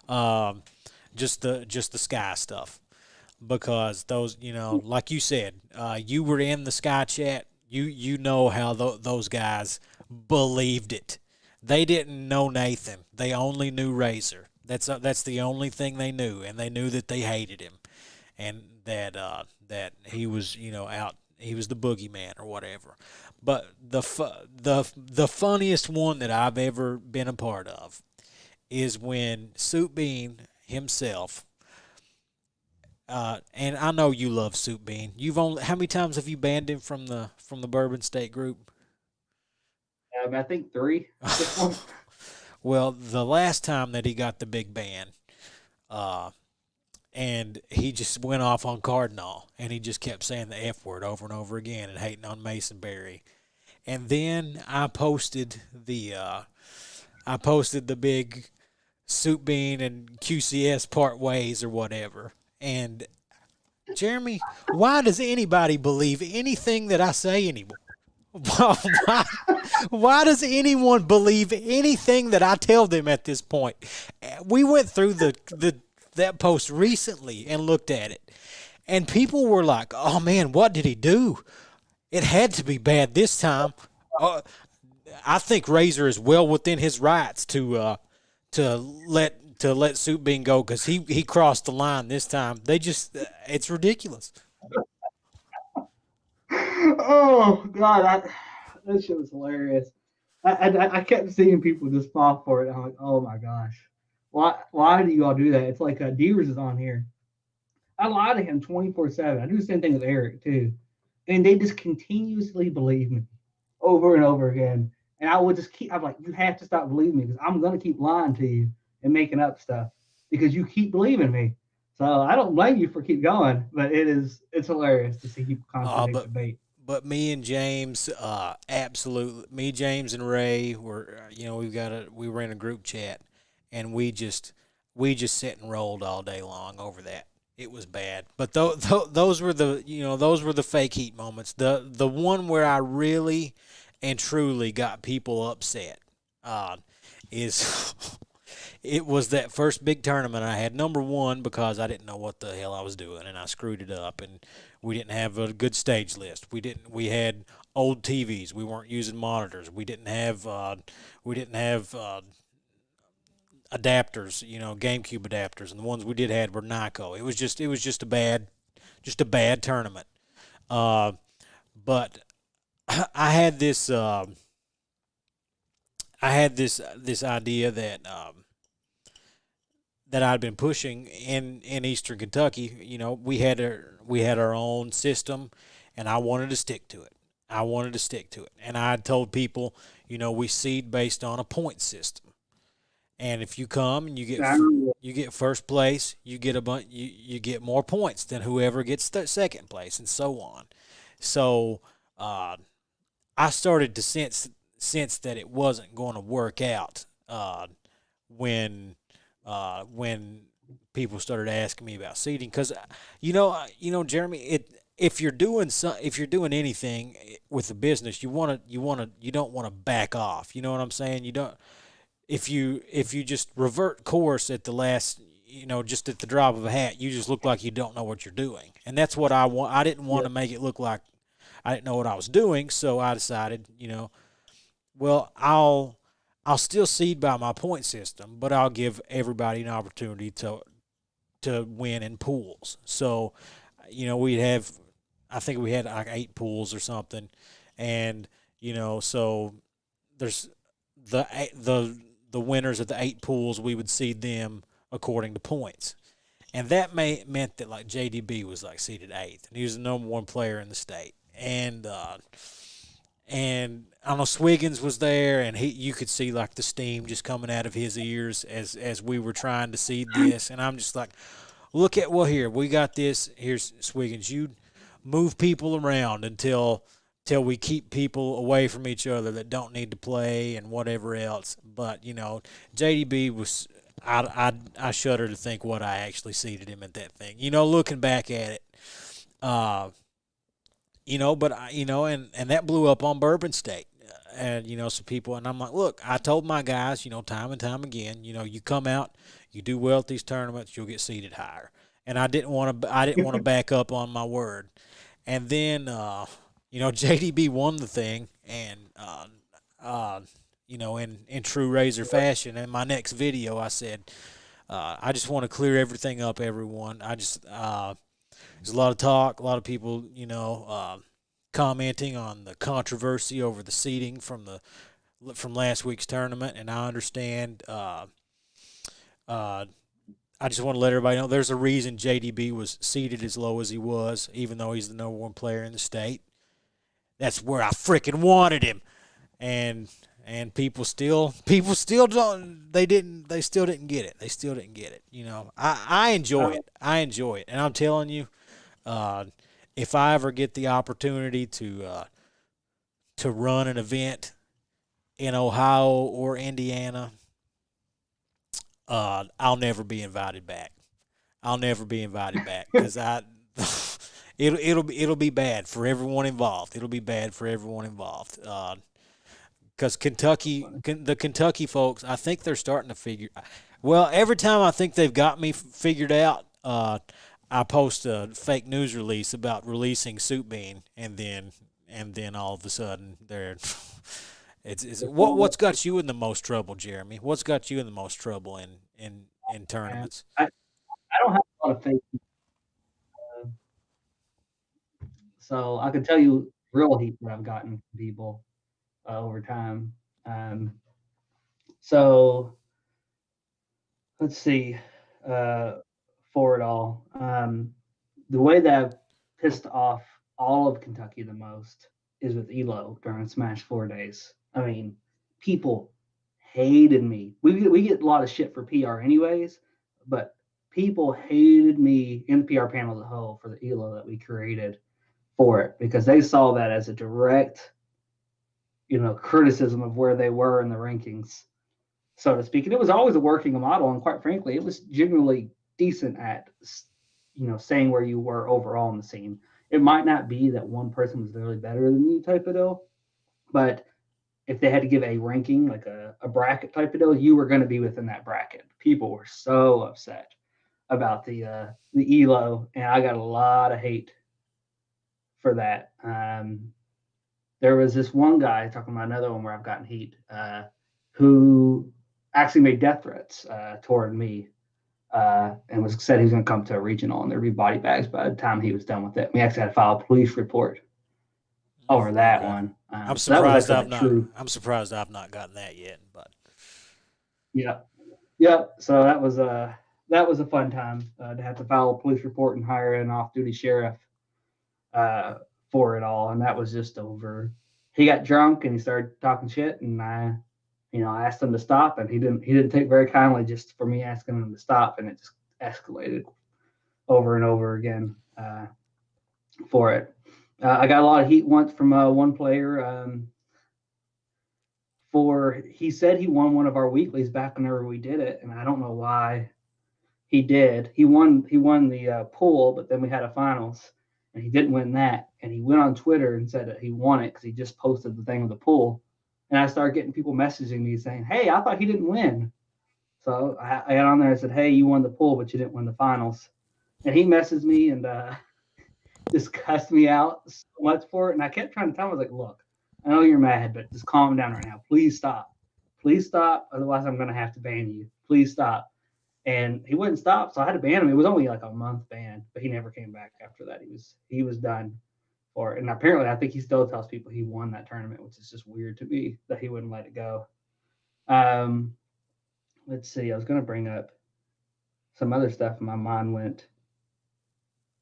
um, just the sky stuff because those like you said, you were in the sky chat. You know how those guys believed it. They didn't know Nathan. They only knew Razor. That's the only thing they knew, and they knew that they hated him and that he was out, he was the boogeyman or whatever. But the funniest one that I've ever been a part of is when Soup Bean himself, and I know you love Soup Bean. You've only How many times have you banned him from the Bourbon State group?
I think three at this point.
Well, the last time that he got the big ban, uh, and he just went off on Cardinal, and he just kept saying the F word over and over again and hating on Mason Berry. And then I posted the big Soup Bean and QCS part ways or whatever. And Jeremy, why does anybody believe anything that I say anymore? why, why does anyone believe anything that I tell them at this point? We went through that post recently and looked at it, and people were like, "Oh man, what did he do? It had to be bad this time." Uh, I think Razor is well within his rights to let Soup Bean go because he crossed the line this time. It's ridiculous.
Oh God, that shit was hilarious. I kept seeing people just fall for it. I'm like, oh my gosh, why do you all do that? It's like Devers is on here. I lie to him 24/7. I do the same thing with Eric too, and they just continuously believe me over and over again. And I would just keep. I'm like, you have to stop believing me because I'm gonna keep lying to you and making up stuff because you keep believing me. So I don't blame you for keep going, but it's hilarious to see people
Uh,
contradict
but
debate.
but me and James, absolutely, me, James, and Ray were, we were in a group chat, and we just sat and rolled all day long over that. It was bad, but those were the fake heat moments. The one where I really and truly got people upset is it was that first big tournament I had. Number one, because I didn't know what the hell I was doing and I screwed it up, and we didn't have a good stage list. We had old TVs. We weren't using monitors. We didn't have adapters, GameCube adapters, and the ones we did had were Nyko. It was just a bad tournament. Uh, but I had this idea that I'd been pushing in Eastern Kentucky. We had our own system, and I wanted to stick to it. And I told people, we seed based on a point system. And if you come and you get first place, you get more points than whoever gets second place, and so on. So uh, I started to sense that it wasn't going to work out when when people started asking me about seating because Jeremy, if you're doing anything with the business, you don't want to back off. You know what I'm saying? You don't if you just revert course at the last, just at the drop of a hat, you just look like you don't know what you're doing. And that's what I want. I didn't want
Yeah.
to make it look like I didn't know what I was doing, so I decided, well, I'll still seed by my point system, but I'll give everybody an opportunity to win in pools. So, we'd have, I think we had like 8 pools or something, and so there's the winners of the 8 pools. We would seed them according to points, and that meant that like JDB was like seeded eighth, and he was the number one player in the state, and I don't know, Swiggins was there, and you could see like the steam just coming out of his ears as we were trying to seed this, and I'm just like, look at, well, here we got this. Here's Swiggins. You move people around until till we keep people away from each other that don't need to play and whatever else. But JDB was. I shudder to think what I actually seated him at that thing. Looking back at it, uh, but and that blew up on Bourbon State. And some people, and I'm like, look, I told my guys, time and time again, you come out, you do well at these tournaments, you'll get seated higher. And I didn't want to back up on my word. And then JDB won the thing, and in true Razor fashion, in my next video, I said, I just want to clear everything up, everyone. There's a lot of talk, a lot of people, commenting on the controversy over the seating from last week's tournament, and I understand. I just want to let everybody know there's a reason JDB was seated as low as he was, even though he's the number one player in the state. That's where I freaking wanted him, and people still don't they still didn't get it. They still didn't get it. I enjoy it. I enjoy it, and I'm telling you, if I ever get the opportunity to run an event in Ohio or Indiana, I'll never be invited back. I'll never be invited back because it'll be bad for everyone involved. It'll be bad for everyone involved. Because the Kentucky folks, I think they're starting to figure. Well, every time I think they've got me figured out, I post a fake news release about releasing Soup Bean, and then all of a sudden they're. What's got you in the most trouble, Jeremy? What's got you in the most trouble in tournaments?
I don't have a lot of faith, so I can tell you real heat that I've gotten from people over time. So let's see. For it all, the way that I've pissed off all of Kentucky the most is with Elo during Smash 4 days. I mean, people hated me. We get a lot of shit for PR anyways, but people hated me in the PR panel as a whole for the Elo that we created for it because they saw that as a direct, criticism of where they were in the rankings, so to speak. And it was always a working model, and quite frankly, it was genuinely decent at, saying where you were overall in the scene. It might not be that one person was really better than you type of deal, but if they had to give a ranking, like a bracket type of deal, you were going to be within that bracket. People were so upset about the Elo, and I got a lot of hate for that. There was this one guy, talking about another one where I've gotten heat, who actually made death threats toward me, and said he was going to come to a regional and there'd be body bags by the time he was done with it. We actually had to file a police report over that one.
I'm surprised I'm surprised I've not gotten that yet. But
yeah. So that was a fun time to have to file a police report and hire an off-duty sheriff for it all, and that was just over. He got drunk and he started talking shit, and I asked him to stop, and he didn't take very kindly just for me asking him to stop, and it just escalated over and over again for it. I got a lot of heat once from one player he said he won one of our weeklies back whenever we did it, and I don't know why he did. He won the pool, but then we had a finals, and he didn't win that, and he went on Twitter and said that he won it because he just posted the thing of the pool. And I started getting people messaging me saying, hey, I thought he didn't win. So I got on there and said, hey, you won the pool, but you didn't win the finals. And he messaged me and just cussed me out so much for it. And I kept trying to tell him, I was like, look, I know you're mad, but just calm down right now. Please stop. Please stop. Otherwise, I'm going to have to ban you. Please stop. And he wouldn't stop, so I had to ban him. It was only like a month ban, but he never came back after that. He was done. And apparently, I think he still tells people he won that tournament, which is just weird to me that he wouldn't let it go. Let's see. I was going to bring up some other stuff, and my mind went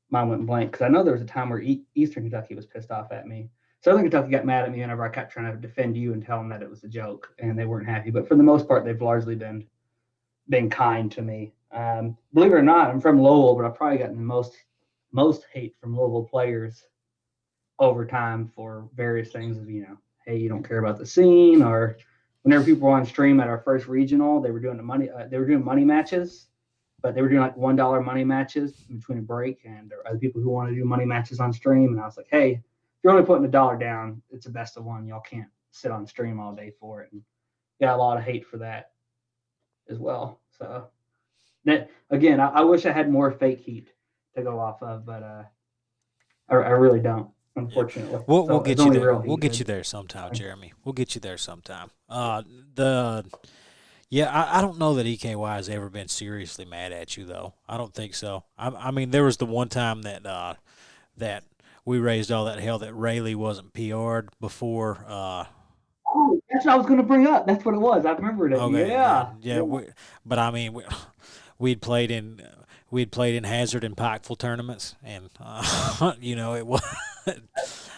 blank because I know there was a time where Eastern Kentucky was pissed off at me. Southern Kentucky got mad at me whenever I kept trying to defend you and tell them that it was a joke, and they weren't happy. But for the most part, they've largely been kind to me. Believe it or not, I'm from Lowell, but I've probably gotten the most hate from Louisville players overtime for various things. Of hey, you don't care about the scene, or whenever people were on stream at our first regional, they were doing money matches, but they were doing like $1 money matches between a break, and there were other people who want to do money matches on stream. And I was like, hey, if you're only putting $1 down, it's a best of one. Y'all can't sit on stream all day for it. And got a lot of hate for that as well. So that again, I wish I had more fake heat to go off of, but I really don't,
Yeah,
unfortunately.
we'll
So it's
get you
only
there.
real
We'll
heat.
get you there sometime, Jeremy. We'll get you there sometime. The Yeah, I don't know that EKY has ever been seriously mad at you though. I don't think so. I mean, there was the one time that we raised all that hell that Rayleigh wasn't PR'd before.
Oh, that's what I was going to bring up. That's what it was. I remember it.
Okay, yeah,
Yeah.
yeah. But I mean, we'd played in Hazard and Pikeville tournaments, and it was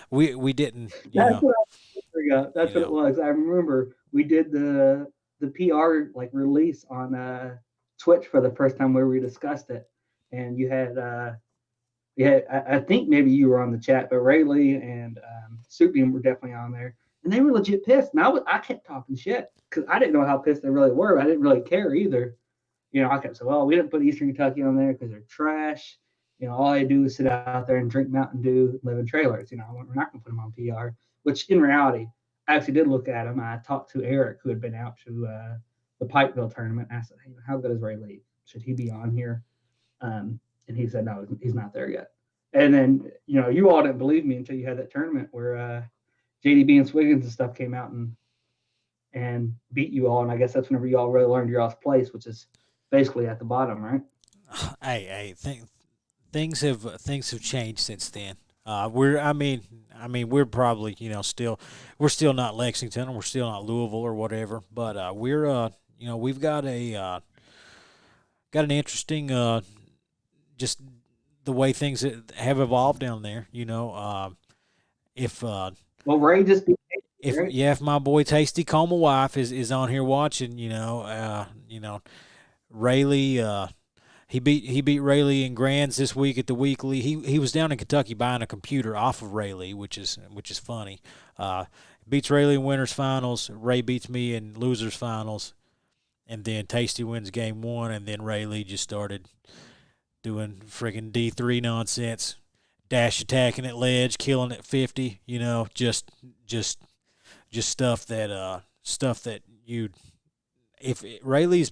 we didn't
That's what I was going to bring up.
you
That's what it
know
was. I remember we did the PR like release on Twitch for the first time where we discussed it, and you had I think maybe you were on the chat, but Rayleigh and Supium were definitely on there, and they were legit pissed. And I kept talking shit because I didn't know how pissed they really were. I didn't really care either. I kept saying, well, we didn't put Eastern Kentucky on there because they're trash. All I do is sit out there and drink Mountain Dew, live in trailers. We're not going to put them on PR. Which in reality, I actually did look at them. I talked to Eric, who had been out to the Pikeville tournament. And I said, hey, how good is Rayleigh? Should he be on here? And he said, no, he's not there yet. And then, you all didn't believe me until you had that tournament where JDB and Swiggins and stuff came out and beat you all. And I guess that's whenever you all really learned your all's place, which is basically at the bottom, right?
things have changed since then. We're probably we're still not Lexington, or we're still not Louisville or whatever, but we've got an interesting just the way things have evolved down there. If
Well, Ray just beat
if
right?
yeah, if my boy Tasty Coma Wife is on here watching, Rayleigh. He beat Rayleigh in Grands this week at the weekly. He was down in Kentucky buying a computer off of Rayleigh, which is funny. Beats Rayleigh in winners finals. Ray beats me in losers finals, and then Tasty wins game one, and then Rayleigh just started doing friggin' D3 nonsense, dash attacking at ledge, killing at 50. Just stuff that you. If Rayleigh's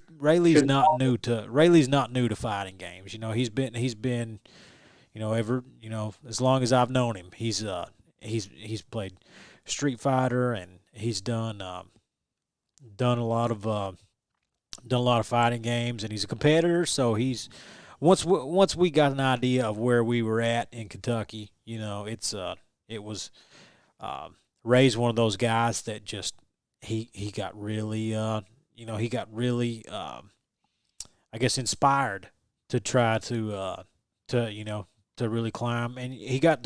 not new to fighting games. He's been as long as I've known him. He's played Street Fighter, and he's done a lot of fighting games, and he's a competitor. So he's once we got an idea of where we were at in Kentucky, it was Ray's one of those guys that just he got really I guess inspired to try to really climb, and he got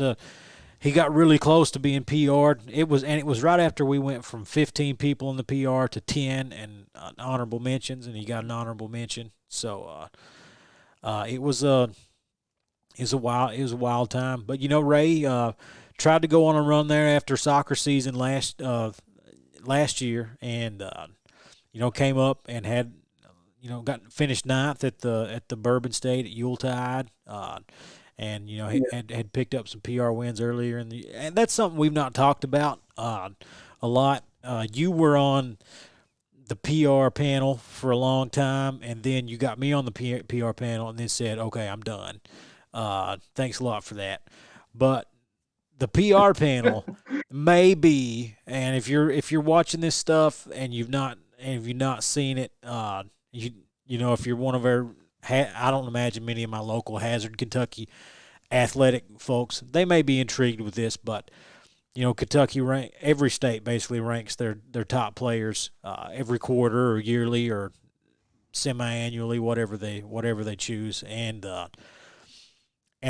really close to being PR'd. It was right after we went from 15 people in the PR to 10 and honorable mentions, and he got an honorable mention. So it was a wild time. But Ray tried to go on a run there after soccer season last year, and came up and had got finished ninth at the Bourbon State at Yuletide, and he had picked up some PR wins earlier and that's something we've not talked about a lot. You were on the PR panel for a long time, and then you got me on the PR panel, and then said, "Okay, I'm done." Thanks a lot for that, but the PR panel may be, and if you're watching this stuff and you've not seen it, if you're one of our, I don't imagine many of my local Hazard, Kentucky athletic folks, they may be intrigued with this, but Kentucky every state basically ranks their top players every quarter or yearly or semi-annually, whatever they choose, and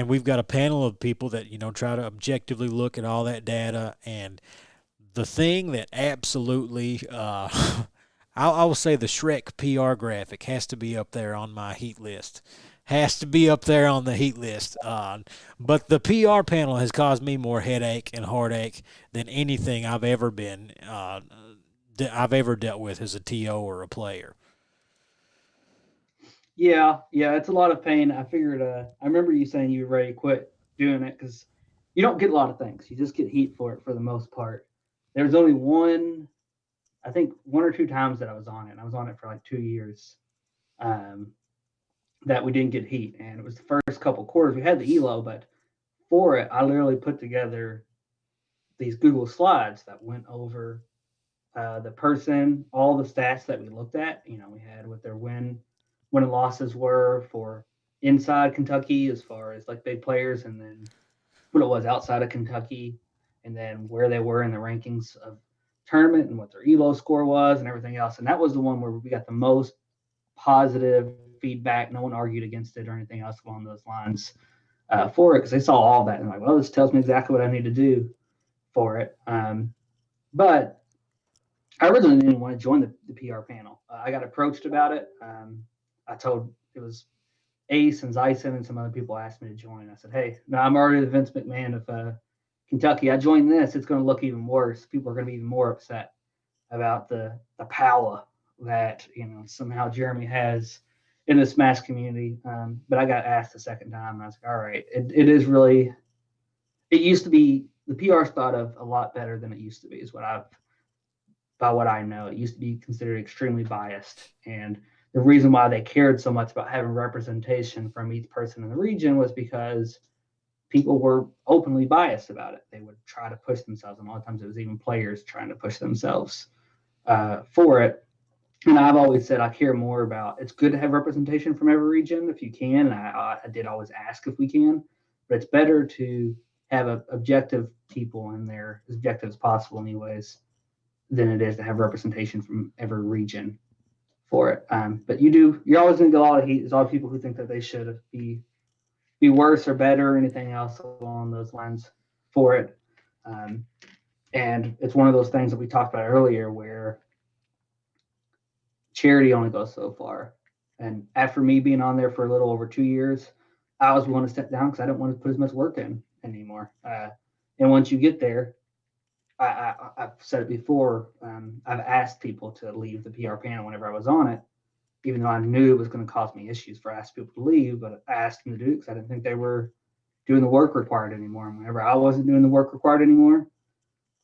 we've got a panel of people that try to objectively look at all that data. And the thing that absolutely I will say the Shrek PR graphic has to be up there on my heat list, has to be up there on the heat list. But the PR panel has caused me more headache and heartache than anything I've ever dealt with as a TO or a player.
Yeah, it's a lot of pain. I figured. I remember you saying you were ready to quit doing it because you don't get a lot of things. You just get heat for it for the most part. There's only I think one or two times that I was on it. And I was on it for like 2 years. Um, that we didn't get heat, and it was the first couple quarters we had the elo, but for it, I literally put together these Google slides that went over the person, all the stats that we looked at. We had what their win and losses were for inside Kentucky as far as like big players, and then what it was outside of Kentucky, and then where they were in the rankings of tournament and what their elo score was and everything else. And that was the one where we got the most positive feedback. No one argued against it or anything else along those lines for it, because they saw all that and like, well, this tells me exactly what I need to do for it. But I originally didn't want to join the PR panel. I got approached about it. I told it was Ace and Zyson and some other people asked me to join. I said, hey, no, I'm already the Vince McMahon of Kentucky. I joined this, it's going to look even worse. People are going to be even more upset about the power that somehow Jeremy has in the Smash community. But I got asked the second time, and I was like, all right, it is really. It used to be the PR is thought of a lot better than it used to be. Is by what I know, it used to be considered extremely biased, and the reason why they cared so much about having representation from each person in the region was because people were openly biased about it. They would try to push themselves, and a lot of times it was even players trying to push themselves for it. And I've always said I care more about, it's good to have representation from every region if you can. I did always ask if we can, but it's better to have objective people in there, as objective as possible anyways, than it is to have representation from every region for it. But you're always going to get a lot of heat. There's a lot of people who think that they should be worse or better or anything else along those lines for it. And it's one of those things that we talked about earlier where charity only goes so far. And after me being on there for a little over 2 years, I was willing to step down because I didn't want to put as much work in anymore. And once you get there, I've said it before, I've asked people to leave the PR panel whenever I was on it, even though I knew it was going to cause me issues for asking people to leave, but I asked them to do it because I didn't think they were doing the work required anymore. And whenever I wasn't doing the work required anymore,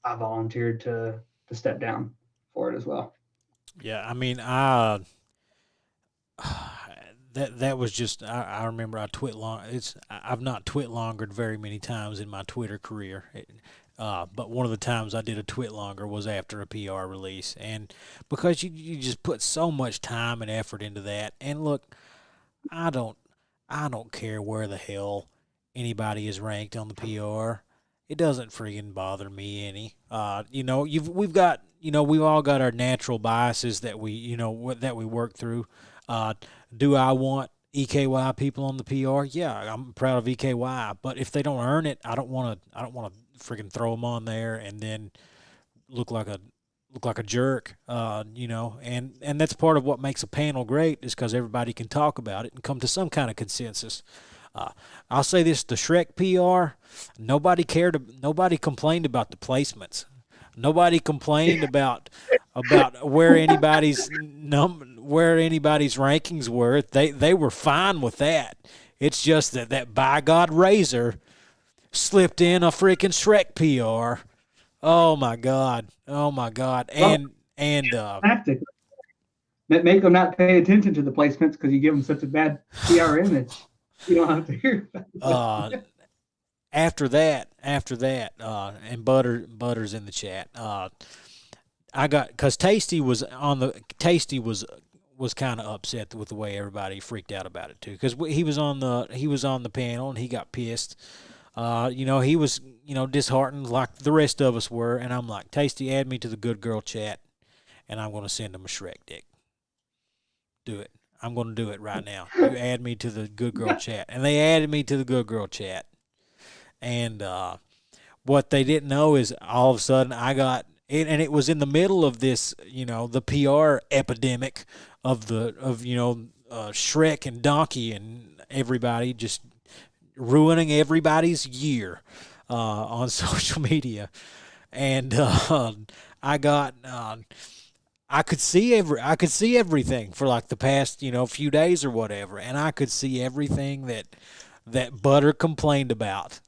I volunteered to step down for it as well.
Yeah, I mean, that was just I remember I twit long. I've not twit longered very many times in my Twitter career. But one of the times I did a twit longer was after a PR release, and because you just put so much time and effort into that. And look, I don't care where the hell anybody is ranked on the PR. It doesn't freaking bother me any. We've all got our natural biases that we work through. Do I want EKY people on the PR? Yeah, I'm proud of EKY, but if they don't earn it, I don't want to freaking throw them on there and then look like a jerk. And that's part of what makes a panel great is because everybody can talk about it and come to some kind of consensus. I'll say this: the Shrek PR, nobody complained about the placements. Nobody complained about where anybody's rankings were. They were fine with that. It's just that by God Razor slipped in a freaking Shrek PR. Oh my God. And
tactic. Make them not pay attention to the placements because you give them such a bad PR image. You don't have to hear about it.
After that, and Butter's in the chat. Because Tasty was kind of upset with the way everybody freaked out about it too. Because he was on the panel and he got pissed. He was disheartened like the rest of us were. And I'm like, Tasty, add me to the good girl chat, and I'm going to send him a Shrek dick. Do it. I'm going to do it right now. You add me to the good girl chat, and they added me to the good girl chat. And what they didn't know is all of a sudden I got, and it was in the middle of this, the PR epidemic of Shrek and Donkey and everybody just ruining everybody's year on social media, and I got I could see everything for like the past few days or whatever, and I could see everything that Butter complained about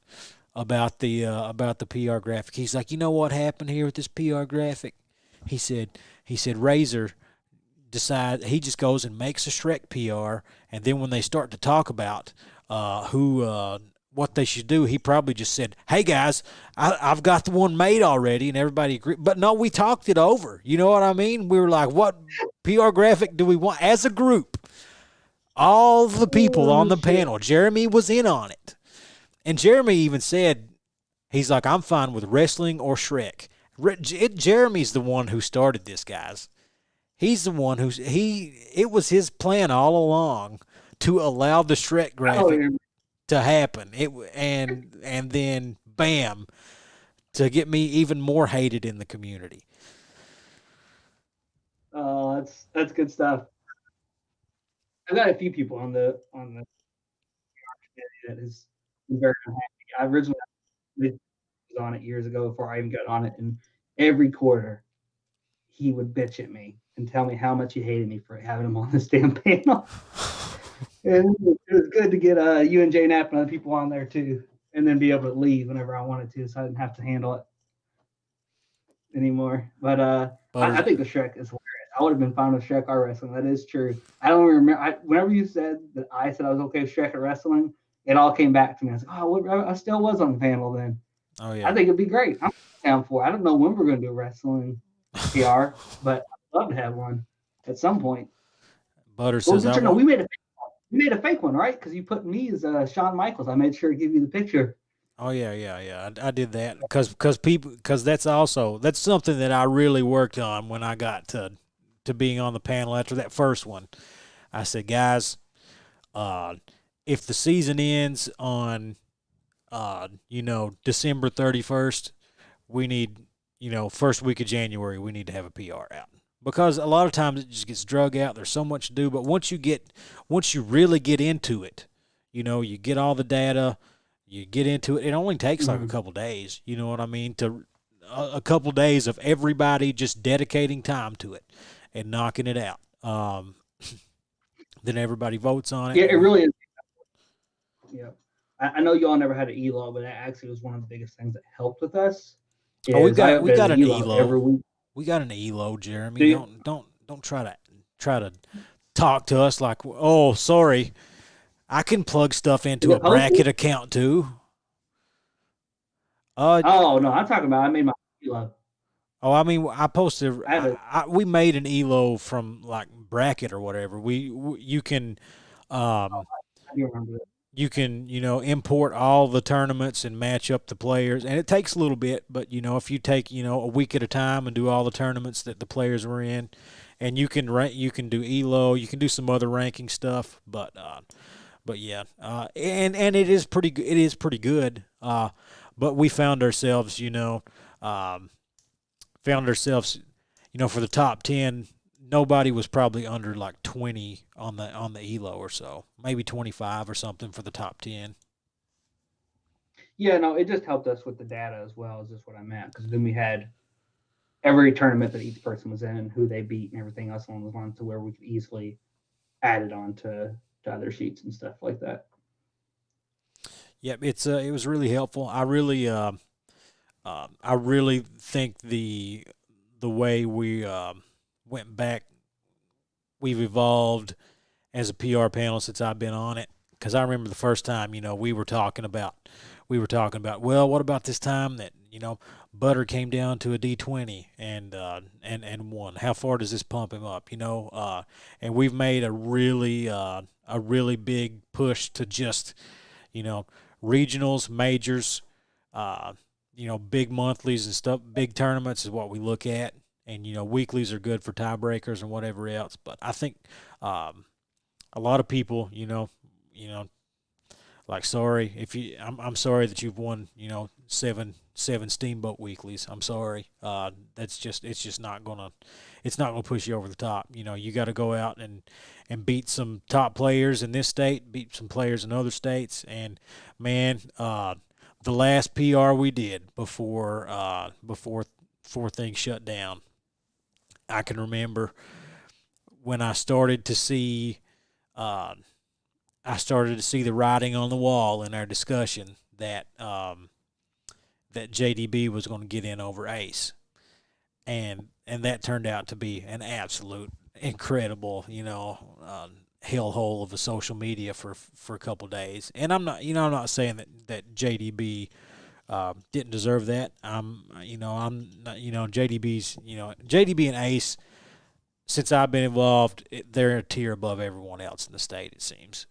the PR graphic. He's like, you know what happened here with this PR graphic? He said Razor he just goes and makes a Shrek PR, and then when they start to talk about who what they should do, he probably just said, "Hey guys, I've got the one made already," and everybody agreed. But no, we talked it over. You know what I mean? We were like, "What PR graphic do we want?" As a group, all the people on
Oh,
the
shit.
panel, Jeremy was in on it, and Jeremy even said, "He's like, I'm fine with wrestling or Shrek." Jeremy's the one who started this, guys. He's the one it was his plan all along to allow the Shrek
Oh,
graphic
yeah.
to happen. And then bam, to get me even more hated in the community.
Oh, that's good stuff. I've got a few people on the that has been very unhappy. I originally was on it years ago before I even got on it, and every quarter he would bitch at me and tell me how much he hated me for having him on this damn panel. And it was good to get you and Jay Knapp and other people on there too, and then be able to leave whenever I wanted to, so I didn't have to handle it anymore. But I
But
think the Shrek is hilarious. I would have been fine with Shrek or wrestling. That is true. I don't remember. Whenever you said that I said I was okay with Shrek or wrestling, it all came back to me. I was like, oh, well, I still was on the panel then.
oh
I
yeah,
think it'd be great. I'm down for it. I don't know when we're going to do wrestling PR, but I'd love to have one at some point.
Butter
Well,
says
good
I
to know.
want.
We made a fake one, right? Because you put me as Shawn Michaels. I made sure to give you the picture.
Oh yeah, yeah, yeah. I did that because that's something that I really worked on when I got to being on the panel after that first one. I said, guys, uh, if the season ends on December 31st, we need first week of January we need to have a PR out because a lot of times it just gets drug out. There's so much to do, but once you really get into it, you get all the data, you get into it. It only takes like a
Mm-hmm.
couple days. You know what I mean? To a couple days of everybody just dedicating time to it and knocking it out. Then everybody votes on it.
Yeah, it really is. Yeah. I know y'all never had an ELO, but that actually was one of the biggest things that helped with us.
Oh,
Is I
we
updated
got
the
an
ELO
Elo.
every week.
We got an Elo, Jeremy.
Do you?
Don't try to talk to us like, oh, sorry, I can plug stuff
Is
into a
it posted?
bracket account too. Uh,
Oh no, I'm talking about I made my ELO.
oh, I mean, I posted.
I have a
We made an Elo from like bracket or whatever. Um,
I do remember it.
you can import all the tournaments and match up the players, and it takes a little bit, but if you take a week at a time and do all the tournaments that the players were in, and you can do Elo, you can do some other ranking stuff, but yeah, and it is pretty good. But we um, found ourselves, for the top 10, nobody was probably under like 20 on the Elo or so, maybe 25 or something for the top 10.
Yeah, no, it just helped us with the data as well. Is just what I meant because then we had every tournament that each person was in, who they beat, and everything else on the one to where we could easily add it on to other sheets and stuff like that.
Yep, it was really helpful. I really think the way we went back, we've evolved as a PR panel since I've been on it. Because I remember the first time, well, what about this time that Butter came down to a D20 and won? How far does this pump him up? And we've made a really big push to just regionals, majors, uh, big monthlies and stuff, big tournaments is what we look at, and weeklies are good for tiebreakers and whatever else. But I think a lot of people, like, sorry if I'm sorry that you've won, seven Steamboat Weeklies. I'm sorry. It's just not gonna push you over the top. You got to go out and beat some top players in this state, beat some players in other states, and man, the last PR we did before things shut down, I can remember when I started to see. I started to see the writing on the wall in our discussion that that JDB was going to get in over Ace, and that turned out to be an absolute incredible, hellhole of a social media for a couple of days. And I'm not saying that JDB didn't deserve that. I'm not, JDB and Ace. Since I've been involved, they're a tier above everyone else in the state. It seems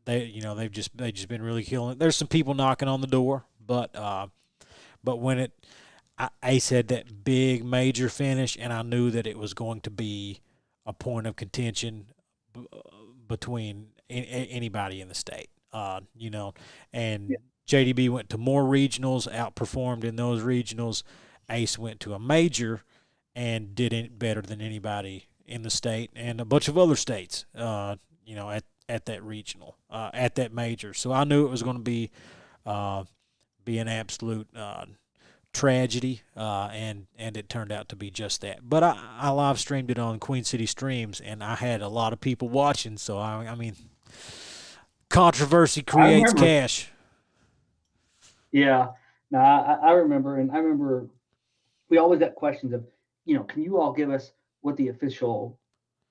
they've just been really killing it. There's some people knocking on the door, but when Ace had that big major finish, and I knew that it was going to be a point of contention between anybody in the state. And yeah. JDB went to more regionals, outperformed in those regionals. Ace went to a major and did it better than anybody in the state and a bunch of other states, at that regional, at that major. So I knew it was going to be an absolute tragedy, and it turned out to be just that. But I live streamed it on Queen City Streams, and I had a lot of people watching. So I mean, controversy creates cash.
Yeah, no, I remember, and I remember we always got questions of, can you all give us what the official,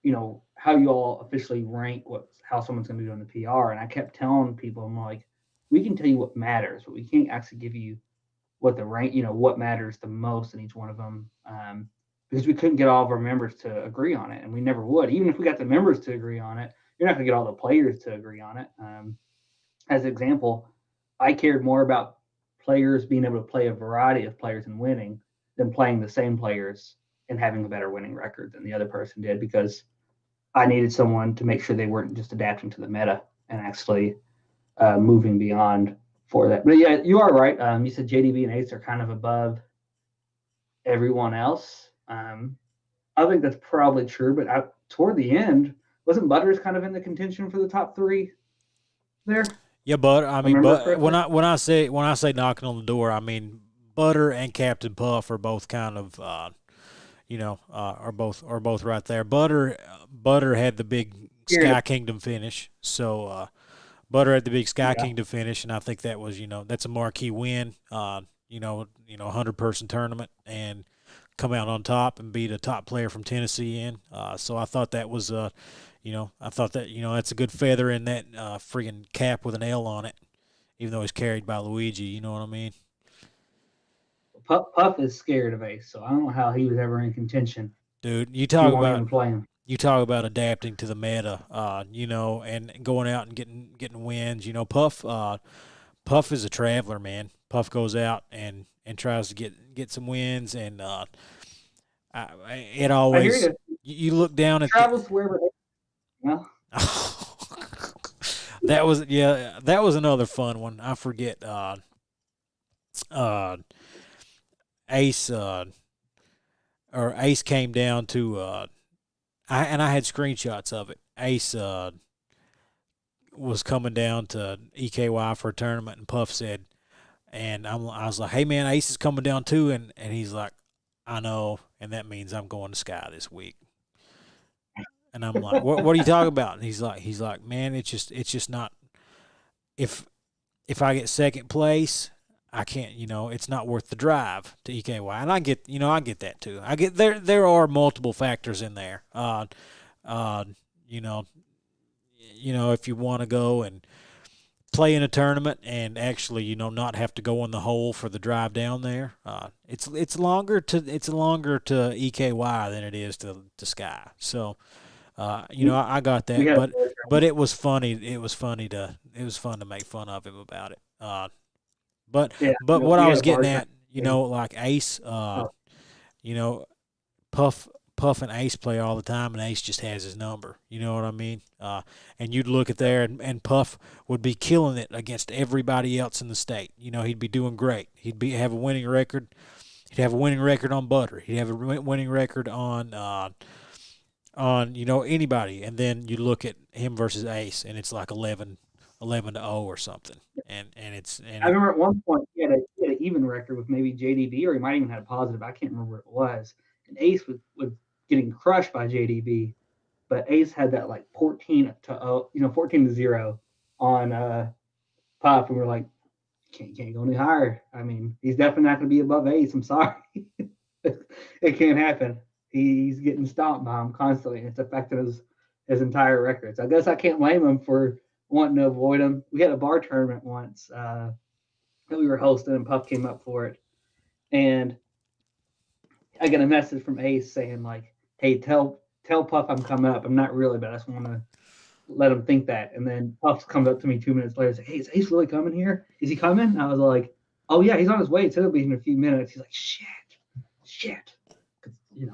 how you all officially rank how someone's going to do on the PR? And I kept telling people, I'm like, we can tell you what matters, but we can't actually give you what the rank, what matters the most in each one of them, because we couldn't get all of our members to agree on it, and we never would. Even if we got the members to agree on it, you're not going to get all the players to agree on it. As an example, I cared more about players being able to play a variety of players and winning than playing the same players and having a better winning record than the other person did, because I needed someone to make sure they weren't just adapting to the meta and actually moving beyond for that. But yeah, you are right. You said JDB and Ace are kind of above everyone else. I think that's probably true, but toward the end, wasn't Butters kind of in the contention for the top three there?
Yeah, but I mean, but when I say knocking on the door, I mean Butter and Captain Puff are both kind of are both right there. Butter had the big Sky Kingdom finish, so Butter had the big Sky Kingdom finish, and I think that was that's a marquee win. 100-person tournament and come out on top and beat a top player from Tennessee in. So I thought that was that's a good feather in that friggin' cap with an L on it, even though he's carried by Luigi. You know what I mean?
Puff is scared of Ace, so I don't know how he was ever in contention.
Dude, you talk about adapting to the meta, and going out and getting wins. Puff is a traveler, man. Puff goes out and tries to get some wins, and it always you look down at
travels wherever. Well,
that was another fun one. I forget. Ace Ace came down to I had screenshots of it. Ace was coming down to EKY for a tournament, and Puff said, and I was like, "Hey man, Ace is coming down too," and he's like, "I know, and that means I'm going to Sky this week." And I'm like, "What are you talking about?" And he's like, "Man, it's just not. If I get second place, I can't, it's not worth the drive to EKY." And I get that too. I get there are multiple factors in there. If you want to go and play in a tournament and actually, not have to go in the hole for the drive down there, it's longer to EKY than it is to Sky. So, I got that, but it was funny. It was fun to make fun of him about it. But what I was getting at, like Ace, Puff Puff and Ace play all the time, and Ace just has his number. You know what I mean? And you'd look at there, and Puff would be killing it against everybody else in the state. You know, he'd be doing great. Have a winning record. He'd have a winning record on Butter. He'd have a winning record on anybody. And then you look at him versus Ace, and it's like 11-0 or something.
I remember at one point he had an even record with maybe JDB, or he might even had a positive. I can't remember what it was. And Ace was getting crushed by JDB, but Ace had that like 14-0 on Puff, and we're like, can't go any higher. I mean, he's definitely not going to be above Ace. I'm sorry, it can't happen. He's getting stomped by him constantly, and it's affecting his entire records. I guess I can't blame him for wanting to avoid him. We had a bar tournament once that we were hosting, and Puff came up for it, and I get a message from Ace saying like, "Hey, tell Puff I'm coming up. I'm not really, but I just want to let him think that." And then Puff comes up to me 2 minutes later and says, "Hey, is Ace really coming here? Is he coming?" And I was like, "Oh yeah, he's on his way. It'll be in a few minutes." He's like, "Shit."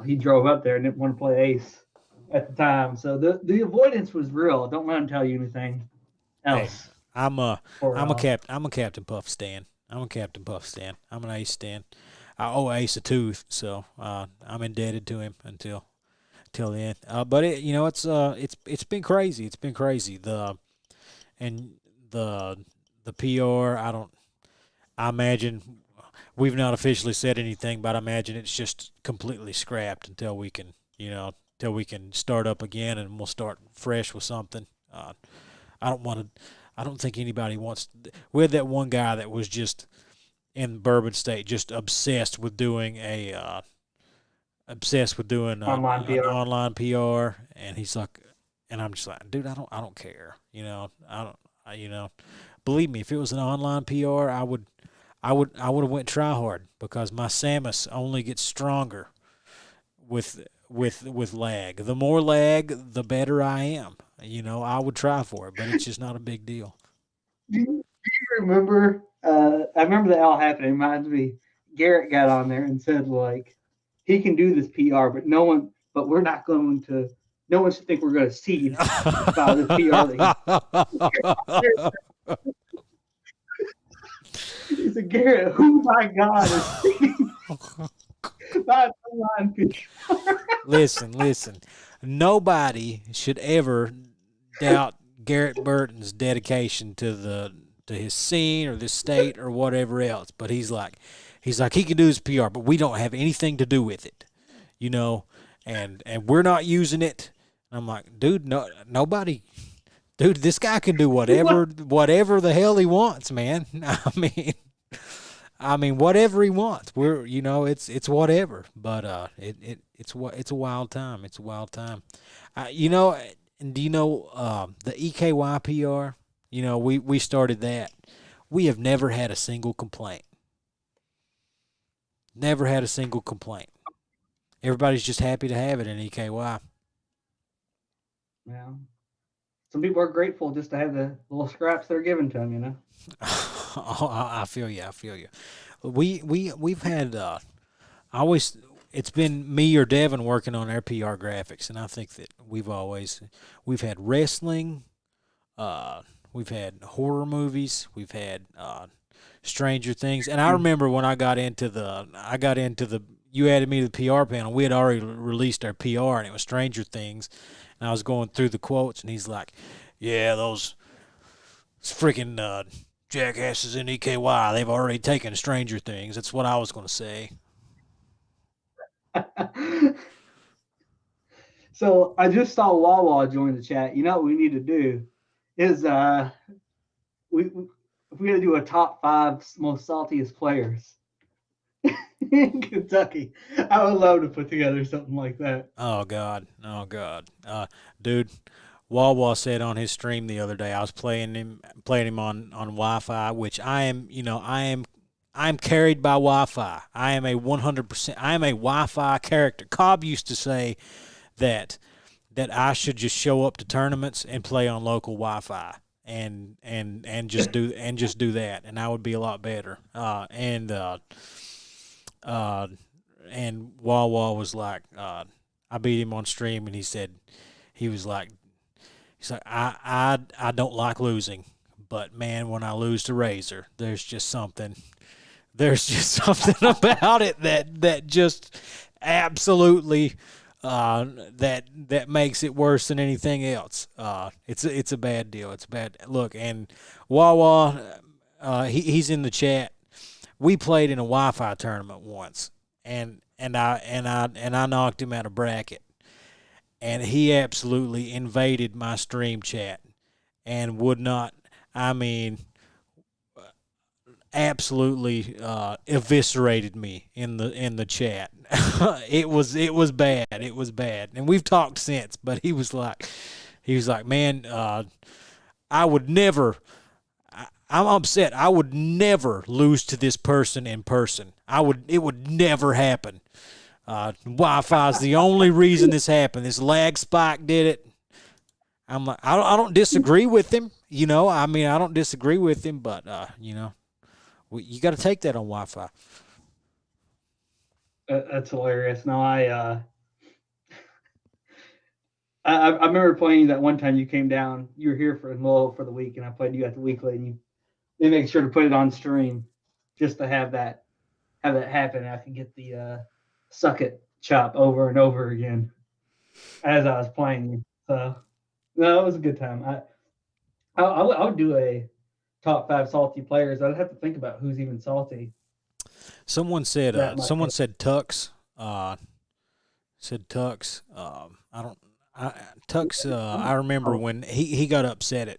He drove up there and didn't want to play Ace at the time. So the avoidance was real. Don't let him tell you anything else.
Hey, I'm a Captain Puff stan. I'm a Captain Puff stan. I'm an Ace stan. I owe Ace a tooth, so I'm indebted to him until the end. But it's been crazy. It's been crazy. The PR. I imagine we've not officially said anything, but I imagine it's just completely scrapped until we can start up again, and we'll start fresh with something. I don't think anybody wants. We had that one guy that was just in Bourbon State, just obsessed with doing an online PR, and he's like, and I'm just like, dude, I don't care. Believe me, if it was an online PR, I would have went try hard, because my Samus only gets stronger with lag. The more lag, the better I am. I would try for it, but it's just not a big deal.
Do you remember? I remember that all happening. It reminds me, Garrett got on there and said like, he can do this PR, but we're not going to. No one should think we're going to seed about the PR. He said, "Garrett, who my God is seeding about online PR?"
Listen. Nobody should ever doubt Garrett Burton's dedication to his scene or this state or whatever else. But he's like he can do his PR, but we don't have anything to do with it, and we're not using it. And I'm like, dude, nobody. Dude, this guy can do whatever the hell he wants, man. I mean, whatever he wants. It's whatever. But it's a wild time. It's a wild time. And do you know the EKY PR? We started that. We have never had a single complaint. Never had a single complaint. Everybody's just happy to have it in EKY.
Yeah. Some people are grateful just to have the little scraps they're given to them,
I feel you. We've had it's been me or Devin working on our PR graphics, and I think that we've had wrestling, we've had horror movies, we've had Stranger Things, and I remember when I got into the you added me to the PR panel. We had already released our PR, and it was Stranger Things. And I was going through the quotes, and he's like, "Yeah, those freaking jackasses in EKY, they've already taken Stranger Things." That's what I was going to say.
So I just saw Wawa join the chat. You know what we need to do is if we're going to do a top 5 most saltiest players in Kentucky. I would love to put together something like that.
Oh God. Dude, Wawa said on his stream the other day, I was playing him on Wi-Fi, which I am carried by Wi-Fi. I am a 100%. I am a Wi-Fi character. Cobb used to say that I should just show up to tournaments and play on local Wi-Fi and just do that, and I would be a lot better. And Wawa was like, I beat him on stream, and he was like, I don't like losing, but man, when I lose to Razor, there's just something about it that just absolutely that makes it worse than anything else. It's a bad deal. It's a bad look. And Wawa, he's in the chat. We played in a Wi-Fi tournament once, and I knocked him out of bracket, and he absolutely invaded my stream chat and would not. I mean, absolutely eviscerated me in the chat. It was bad. It was bad. And we've talked since, but he was like, man, I would never. I'm upset. I would never lose to this person in person. It would never happen. Wi-Fi is the only reason this happened. This lag spike did it. I'm like, I don't disagree with him. I mean, I don't disagree with him, but you got to take that on Wi-Fi.
That's hilarious. No, I remember playing that one time you came down. You were here for the week, and I played you at the weekly, and they make sure to put it on stream just to have that happen. I could get the suck it chop over and over again as I was playing you. So no, it was a good time. I would do a top 5 salty players. I'd have to think about who's even salty.
Someone said Tux. Said Tux. Tux. I remember when he got upset at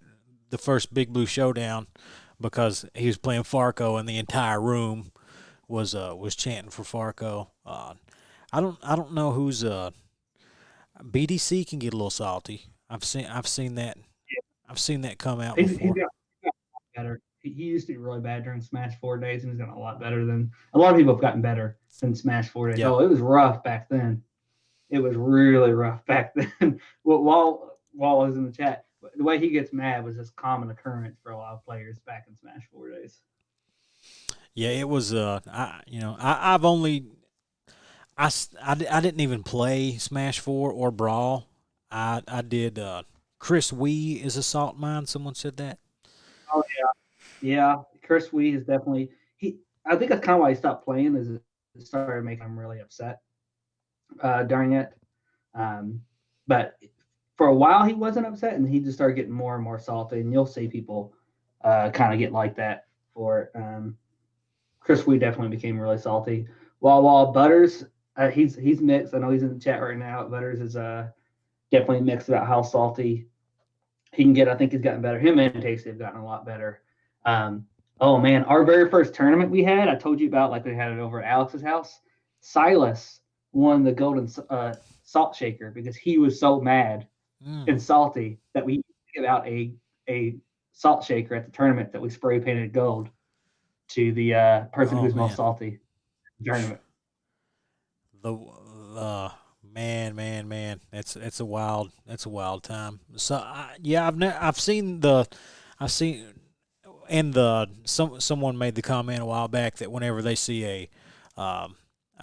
the first Big Blue Showdown because he was playing Farco and the entire room was chanting for Farco. I don't know who's BDC can get a little salty. I've seen that. I've seen that come out before.
He got better. He used to be really bad during Smash 4 days, and he's gotten a lot better than a lot of people have gotten better since Smash 4 days. Yeah. Oh, it was rough back then. It was really rough back then. While I was in the chat, the way he gets mad was just common occurrence for a lot of players back in Smash 4 days.
Yeah, it was. I've only. I didn't even play Smash 4 or Brawl. I did. Chris Wee is a salt mine. Someone said that.
Oh yeah. Chris Wee is definitely I think that's kind of why he stopped playing. Is it started making him really upset during it. But for a while he wasn't upset, and he just started getting more and more salty. And you'll see people kind of get like that for it. Chris Wee definitely became really salty. While Butters, he's mixed. I know he's in the chat right now. Butters is definitely mixed about how salty he can get. I think he's gotten better. Him and Tasty have gotten a lot better. Oh man, our very first tournament we had, I told you about, like we had it over at Alex's house. Silas won the golden salt shaker because he was so mad and salty that we give out a salt shaker at the tournament that we spray painted gold to the person who's most salty tournament.
Man, that's a wild time. So I've seen someone made the comment a while back that whenever they see a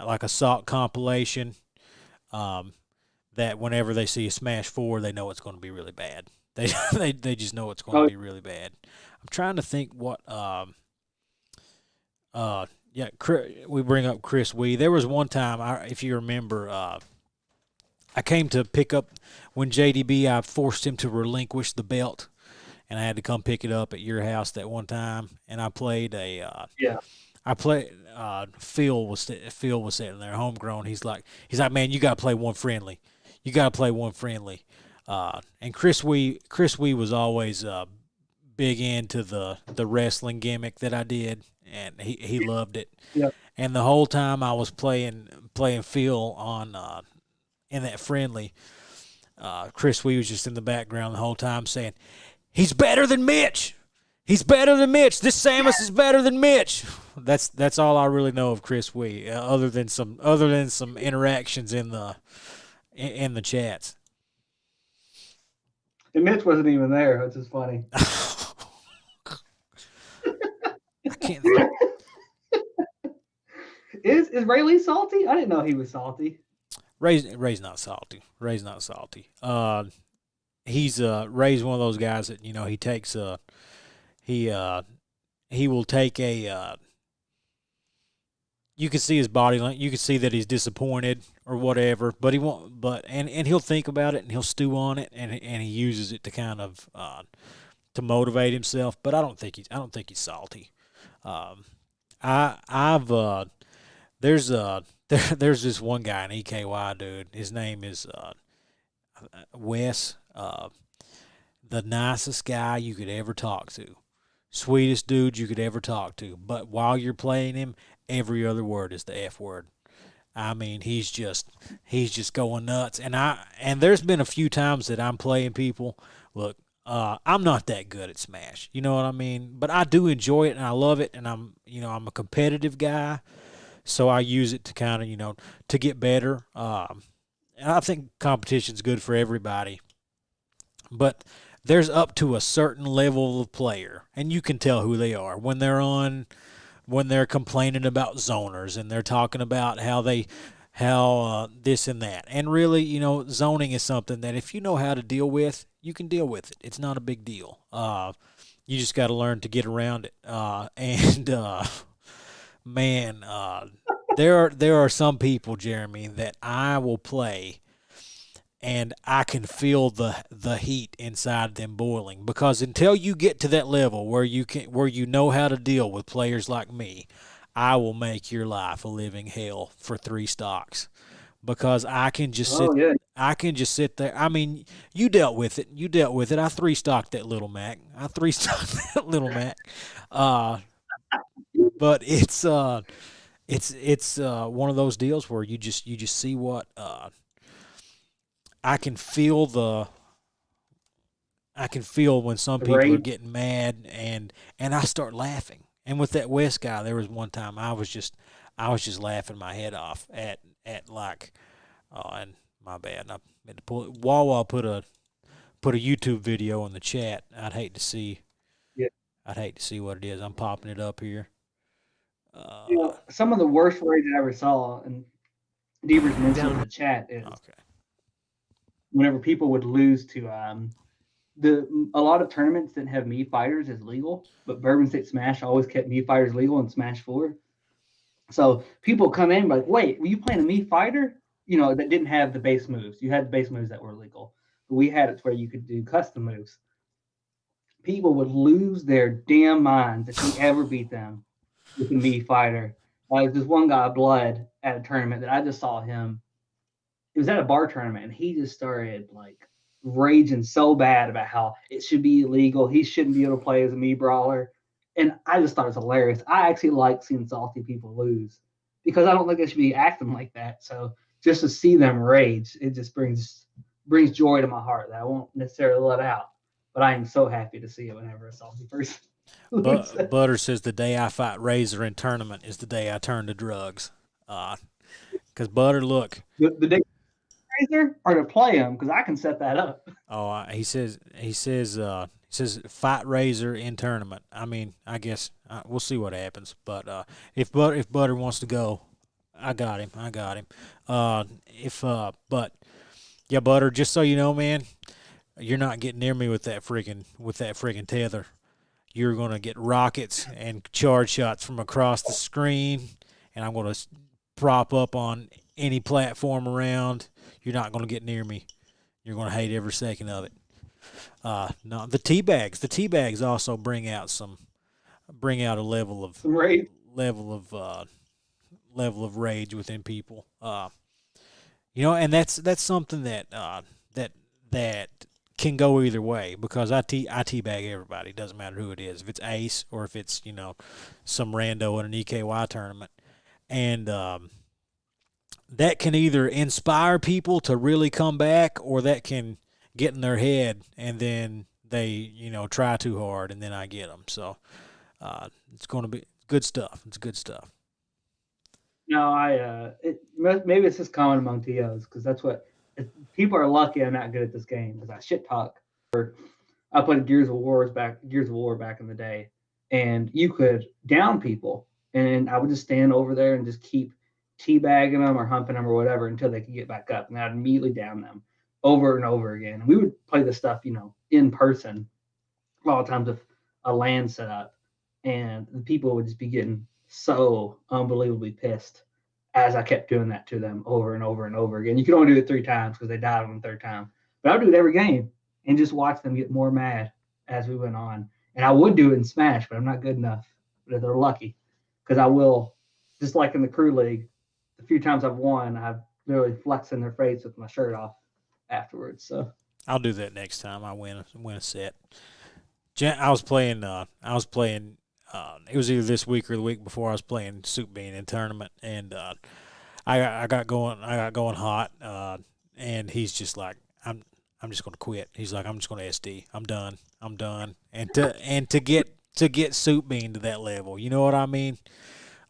like a salt compilation, that whenever they see a Smash 4, they know it's going to be really bad. They just know it's going to be really bad. I'm trying to think what we bring up Chris Wee. There was one time, if you remember, I came to pick up when JDB. I forced him to relinquish the belt, and I had to come pick it up at your house that one time. And I played Phil was sitting there, homegrown. He's like, man, you got to play one friendly. You got to play one friendly. And Chris Wee was always big into the wrestling gimmick that I did, and he loved it.
Yep.
And the whole time I was playing Phil on in that friendly, Chris Wee was just in the background the whole time saying, "He's better than Mitch. He's better than Mitch. This Samus is better than Mitch." That's all I really know of Chris Wee, other than some interactions in the chats.
And Mitch wasn't even there, which is funny.
I can't.
Is Ray Lee salty? I didn't know he was salty.
Ray's not salty. Ray's not salty. He's Ray's one of those guys that he takes he he will take a you can see his body language. You can see that he's disappointed or whatever, but he won't. But and he'll think about it and he'll stew on it and he uses it to kind of to motivate himself. But I don't think he's salty. I've there's there's this one guy in EKY, dude. His name is Wes. The nicest guy you could ever talk to, sweetest dude you could ever talk to. But while you're playing him, every other word is the F word. I mean, he's just going nuts. And there's been a few times that I'm playing people. Look, I'm not that good at Smash. You know what I mean? But I do enjoy it and I love it. And I'm a competitive guy, so I use it to kind of to get better. And I think competition's good for everybody. But there's up to a certain level of player, and you can tell who they are when they're complaining about zoners and they're talking about how this and that. And really, zoning is something that if you know how to deal with, you can deal with it. It's not a big deal. You just got to learn to get around it. Man, there are some people, Jeremy, that I will play and I can feel the heat inside them boiling, because until you get to that level where you know how to deal with players like me, I will make your life a living hell for 3 stocks, because
Yeah.
I can just sit there. I mean, you dealt with it. You dealt with it. I 3 stocked that little Mac. I 3 stocked that little Mac. But it's one of those deals where you just see what I can feel when some
The
people are
rage.
getting mad, and I start laughing. And with that West guy, there was one time I was just laughing my head off at like, oh, and my bad. I meant to pull it. Wawa put a YouTube video in the chat.
Yeah.
I'd hate to see what it is. I'm popping it up here.
Some of the worst rage I ever saw, and Devers mentioned in
Down.
the chat, is
Okay.
whenever people would lose to a lot of tournaments didn't have Mii fighters as legal, but Bourbon State Smash always kept Mii fighters legal in Smash 4. So people come in like, wait, were you playing a Mii fighter? That didn't have the base moves. You had the base moves that were legal. But we had it where you could do custom moves. People would lose their damn minds if you ever beat them with a Mii fighter. Like this one guy, Blood, at a tournament that I just saw him. It was at a bar tournament, and he just started like raging so bad about how it should be illegal. He shouldn't be able to play as a Mii brawler. And I just thought it was hilarious. I actually like seeing salty people lose because I don't think they should be acting like that. So just to see them rage, it just brings joy to my heart that I won't necessarily let out. But I am so happy to see it whenever a salty person loses.
But Butter says the day I fight Razor in tournament is the day I turn to drugs. Because Butter, look,
The day or to play them because I can set that up.
oh, he says fight Razor in tournament. I mean, I guess we'll see what happens. But if Butter wants to go, I got him. But yeah, Butter. Just so you know, man, you're not getting near me with that freaking tether. You're gonna get rockets and charge shots from across the screen, and I'm gonna prop up on any platform around. You're not gonna get near me. You're gonna hate every second of it. No, the tea bags. The tea bags also bring out a level of
Some rage.
level of rage within people. And that's something that can go either way, because I teabag everybody. It doesn't matter who it is. If it's Ace or if it's some rando in an EKY tournament, and that can either inspire people to really come back, or that can get in their head and then they try too hard and then I get them. So it's going to be good stuff. It's good stuff.
No, maybe it's just common among TOs because that's what people are lucky. I'm not good at this game because I shit talk. I played Gears of War back in the day, and you could down people, and I would just stand over there and just keep teabagging them or humping them or whatever until they could get back up, and I'd immediately down them over and over again. And we would play this stuff, in person a lot of times with a land set up, and the people would just be getting so unbelievably pissed as I kept doing that to them over and over and over again. You could only do it 3 times because they died on the third time, but I would do it every game and just watch them get more mad as we went on. And I would do it in Smash, but I'm not good enough. But they're lucky because I will, just like in the crew league, the few times I've won, I've literally flexed in their face with my shirt off afterwards. So
I'll do that next time I win a set. I was playing. It was either this week or the week before. I was playing Soup Bean in tournament, and I got going hot. And he's just like, I'm just going to quit. He's like, I'm just going to SD. I'm done. And to get Soup Bean to that level, you know what I mean?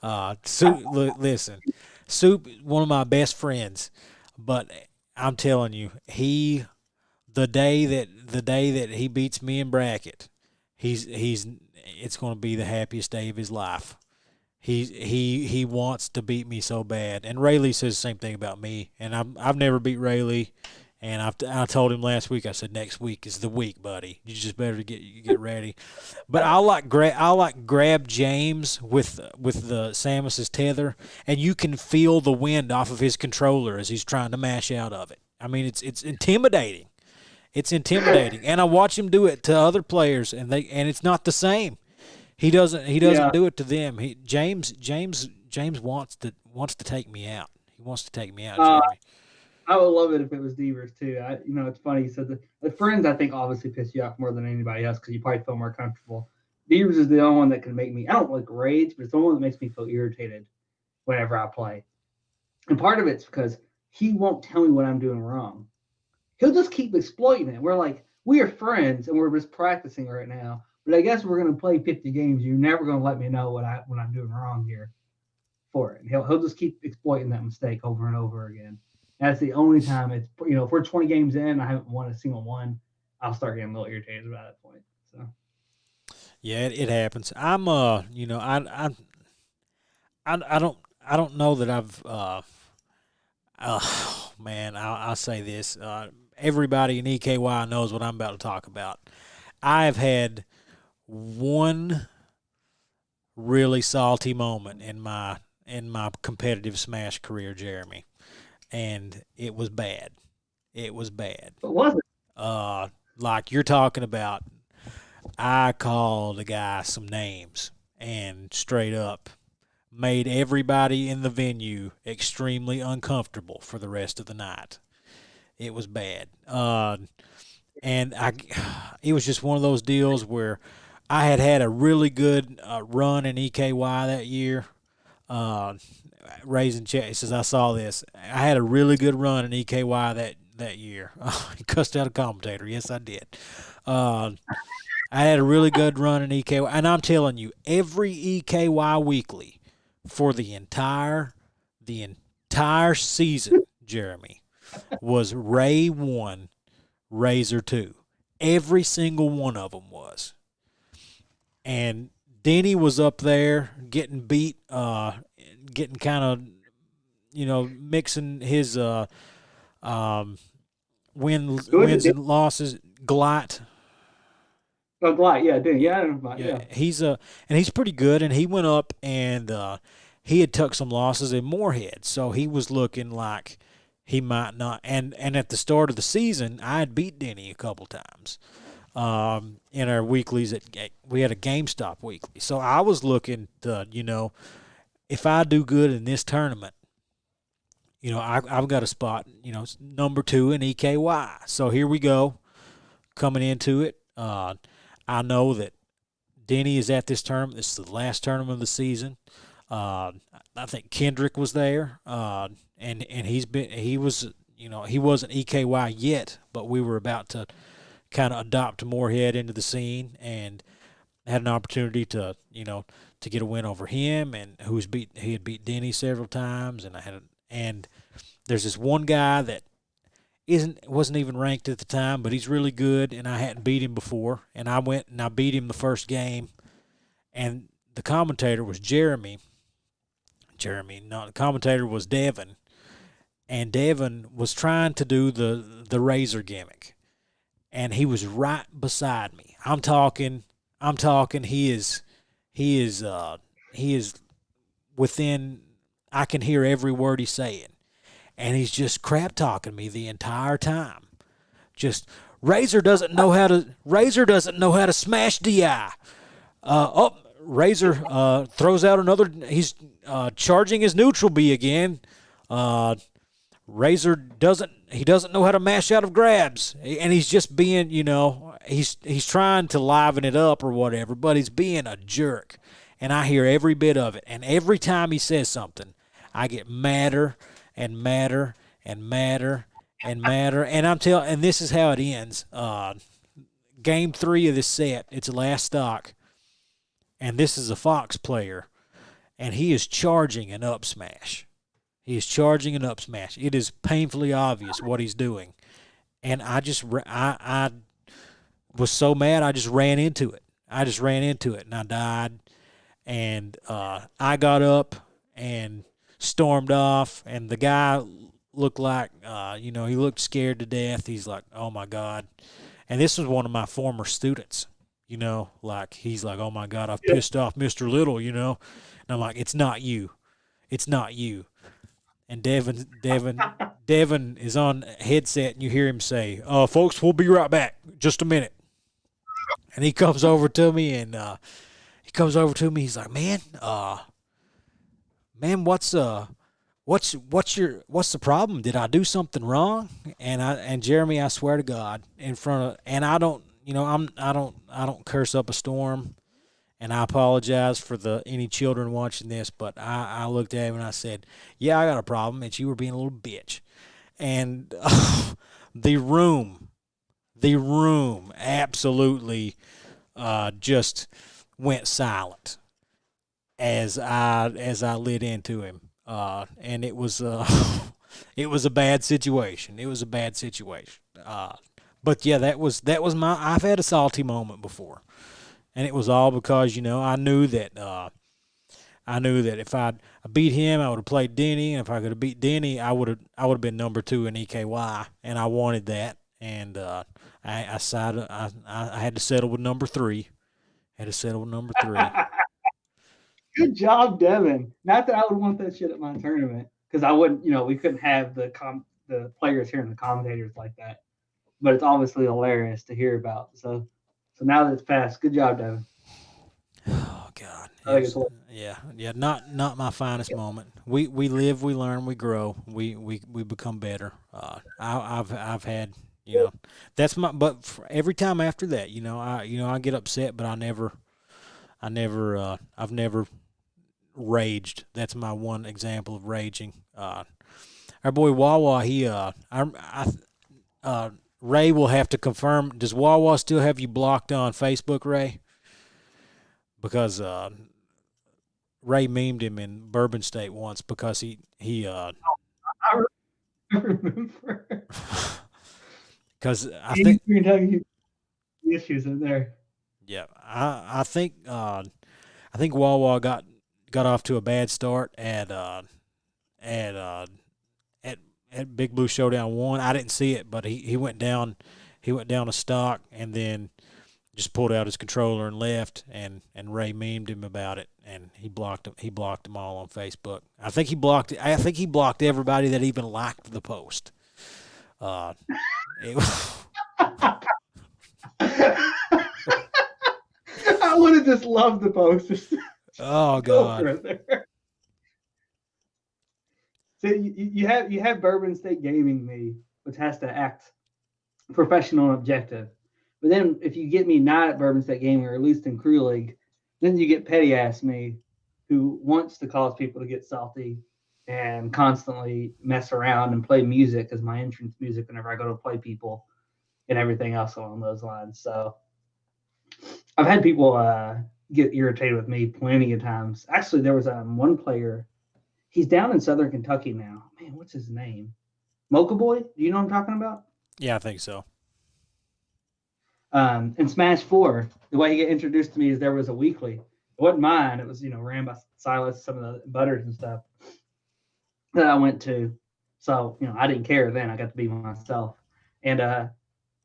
Listen, Soup, one of my best friends, but I'm telling you, the day that he beats me in bracket, it's going to be the happiest day of his life. He wants to beat me so bad, and Rayleigh says the same thing about me. And I've never beat Rayleigh, and I told him last week. I said next week is the week, buddy. You just better get ready. But I'll grab James with the Samus's tether, and you can feel the wind off of his controller as he's trying to mash out of it. I mean, it's intimidating. It's intimidating, and I watch him do it to other players, and it's not the same. He doesn't do it to them. James wants to take me out. He wants to take me out, Jeremy.
I would love it if it was Devers too. It's funny. So the friends, I think, obviously piss you off more than anybody else because you probably feel more comfortable. Devers is the only one that can make me. I don't like rage, but it's the only one that makes me feel irritated whenever I play. And part of it's because he won't tell me what I'm doing wrong. He'll just keep exploiting it. We're like, we are friends and we're just practicing right now. But I guess we're going to play 50 games. You're never going to let me know what I'm doing wrong here for it. He'll just keep exploiting that mistake over and over again. That's the only time it's, if we're 20 games in and I haven't won a single one, I'll start getting a little irritated about that point. So
yeah, it happens. I'm I don't know that I've oh man, I'll say this. Everybody in EKY knows what I'm about to talk about. I've had one really salty moment in my competitive Smash career, Jeremy, and it was bad. It was bad.
what was it?
Like you're talking about, I called the guy some names and straight up made everybody in the venue extremely uncomfortable for the rest of the night. It was bad. And it was just one of those deals where I had a really good run in EKY that year. Raising Chat says, I saw this. I had a really good run in EKY that year. He cussed out a commentator. Yes, I did. I had a really good run in EKY. And I'm telling you, every EKY weekly for the entire season, Jeremy, was Ray 1, Razor 2. Every single one of them was. And Denny was up there getting beat, getting kind of, mixing his wins and losses. Glot.
Oh, Glot, yeah, Denny, yeah.
He's pretty good, and he went up and he had took some losses in Moorhead, so he was looking like he might not. And at the start of the season, I had beat Denny a couple times in our weeklies. We had a GameStop weekly. So I was looking to, if I do good in this tournament, I've got a spot, number 2 in EKY. So here we go, coming into it. I know that Denny is at this tournament. This is the last tournament of the season. I think Kendrick was there, and he wasn't EKY yet, but we were about to kind of adopt Moorhead into the scene, and had an opportunity to get a win over him, and he had beat Denny several times, and there's this one guy that wasn't even ranked at the time, but he's really good, and I hadn't beat him before, and I went and I beat him the first game, and the commentator was Jeremy. Jeremy. No, the commentator was Devin, and Devin was trying to do the razor gimmick, and he was right beside me. I'm talking. I'm talking. He is. He is within. I can hear every word he's saying, and he's just crap talking me the entire time. Just Razor doesn't know how to smash DI. Razor throws out another. He's charging his neutral B again. Razor doesn't know how to mash out of grabs, and he's just being, he's trying to liven it up or whatever, but he's being a jerk, and I hear every bit of it. And every time he says something, I get madder and madder and madder and madder, and this is how it ends. Game 3 of this set, it's last stock, and this is a Fox player, and he is charging an up smash. He is charging an up smash. It is painfully obvious what he's doing. And I was so mad, I just ran into it. And I died. And I got up and stormed off. And the guy looked like, he looked scared to death. He's like, oh, my God. And this was one of my former students, he's like, oh, my God, I've pissed off Mr. Little, And I'm like, it's not you. It's not you. And Devin is on headset, and you hear him say, folks, we'll be right back. Just a minute. And he comes over to me, he's like, man, what's the problem? Did I do something wrong? And Jeremy, I swear to God, I don't curse up a storm. And I apologize for any children watching this, but I looked at him and I said, yeah, I got a problem. It's you were being a little bitch. And the room absolutely just went silent as I lit into him. And it was it was a bad situation. But yeah, that was I've had a salty moment before. And it was all because, I knew that if I beat him, I would have played Denny, and if I could have beat Denny, I would have been number 2 in EKY, and I wanted that. And I decided I had to settle with number 3.
Good job, Devin. Not that I would want that shit at my tournament, because I wouldn't. We couldn't have the players here and the commentators like that. But it's obviously hilarious to hear about. So now that it's passed, good job, Devin.
Oh God, not my finest moment. We live, we learn, we grow, we become better. I've had, that's my. But every time after that, I get upset, but I've never raged. That's my one example of raging. Our boy Wawa, Ray will have to confirm. Does Wawa still have you blocked on Facebook, Ray? Because Ray memed him in Bourbon State once because he
I remember.
Because I think
the issues in there.
Yeah, I think Wawa got off to a bad start at Big Blue Showdown 1. I didn't see it, but he went down a stock and then just pulled out his controller and left, and Ray memed him about it, and he blocked them all on Facebook. I think he blocked everybody that even liked the post. I
would have just loved the post.
Oh God.
So you have Bourbon State Gaming me, which has to act professional and objective. But then if you get me not at Bourbon State Gaming or at least in Crew League, then you get petty ass me, who wants to cause people to get salty and constantly mess around and play music as my entrance music whenever I go to play people and everything else along those lines. So I've had people get irritated with me plenty of times. Actually, there was one player. He's down in Southern Kentucky now. Man, what's his name? Mocha Boy? Do you know what I'm talking about?
Yeah, I think so.
In Smash 4, the way he got introduced to me is there was a weekly. It wasn't mine. It was, ran by Silas, some of the Butters and stuff. that I went to. So, I didn't care then. I got to be myself. And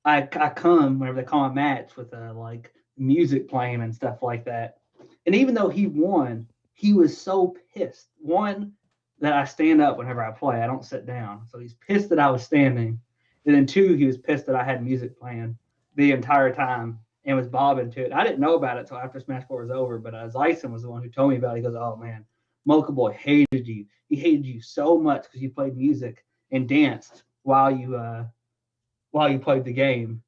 I come whenever they call a match with like music playing and stuff like that. And even though he won, he was so pissed. One, that I stand up whenever I play. I don't sit down. So he's pissed that I was standing. And then two, he was pissed that I had music playing the entire time and was bobbing to it. I didn't know about it until after Smash 4 was over, but Zyson was the one who told me about it. He goes, "Oh man, Mocha Boy hated you. He hated you so much because you played music and danced while you played the game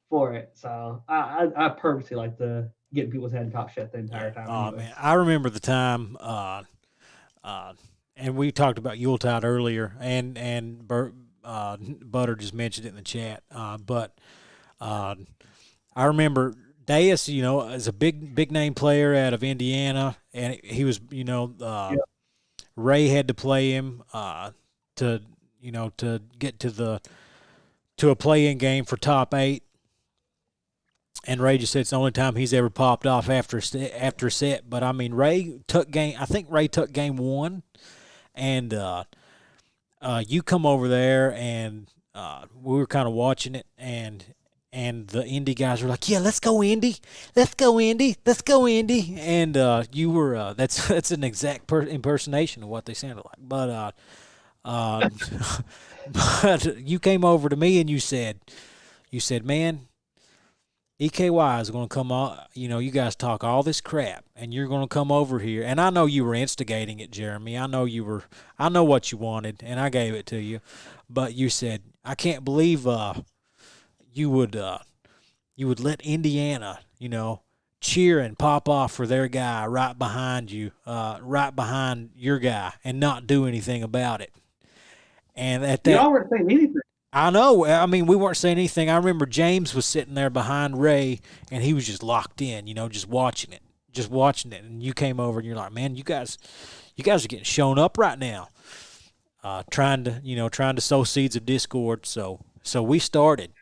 for it." So I purposely like to get people's head and talk shit the
Yeah.
entire time.
Oh
Anyway,
man, I remember the time. And we talked about Yuletide earlier, and Butter just mentioned it in the chat. But I remember Deus, is a big name player out of Indiana, and he was,
yeah,
Ray had to play him to to get to a play-in game for top 8. And Ray just said it's the only time he's ever popped off after a set. But I mean, Ray took game. I think Ray took game 1, and you come over there, and we were kind of watching it, and the Indy guys were like, "Yeah, let's go Indy, let's go Indy, let's go Indy," and you were that's an exact impersonation of what they sounded like. Uh, but you came over to me and you said, "Man, EKY is going to come on. You guys talk all this crap, and you're going to come over here." And I know you were instigating it, Jeremy. I know what you wanted, and I gave it to you. But you said, "I can't believe you would let Indiana, cheer and pop off for their guy right behind you, right behind your guy, and not do anything about it." And at that,
y'all weren't saying anything.
I know. I mean, we weren't saying anything. I remember James was sitting there behind Ray, and he was just locked in, just watching it, And you came over, and you're like, "Man, you guys are getting shown up right now, trying to sow seeds of discord." So we started,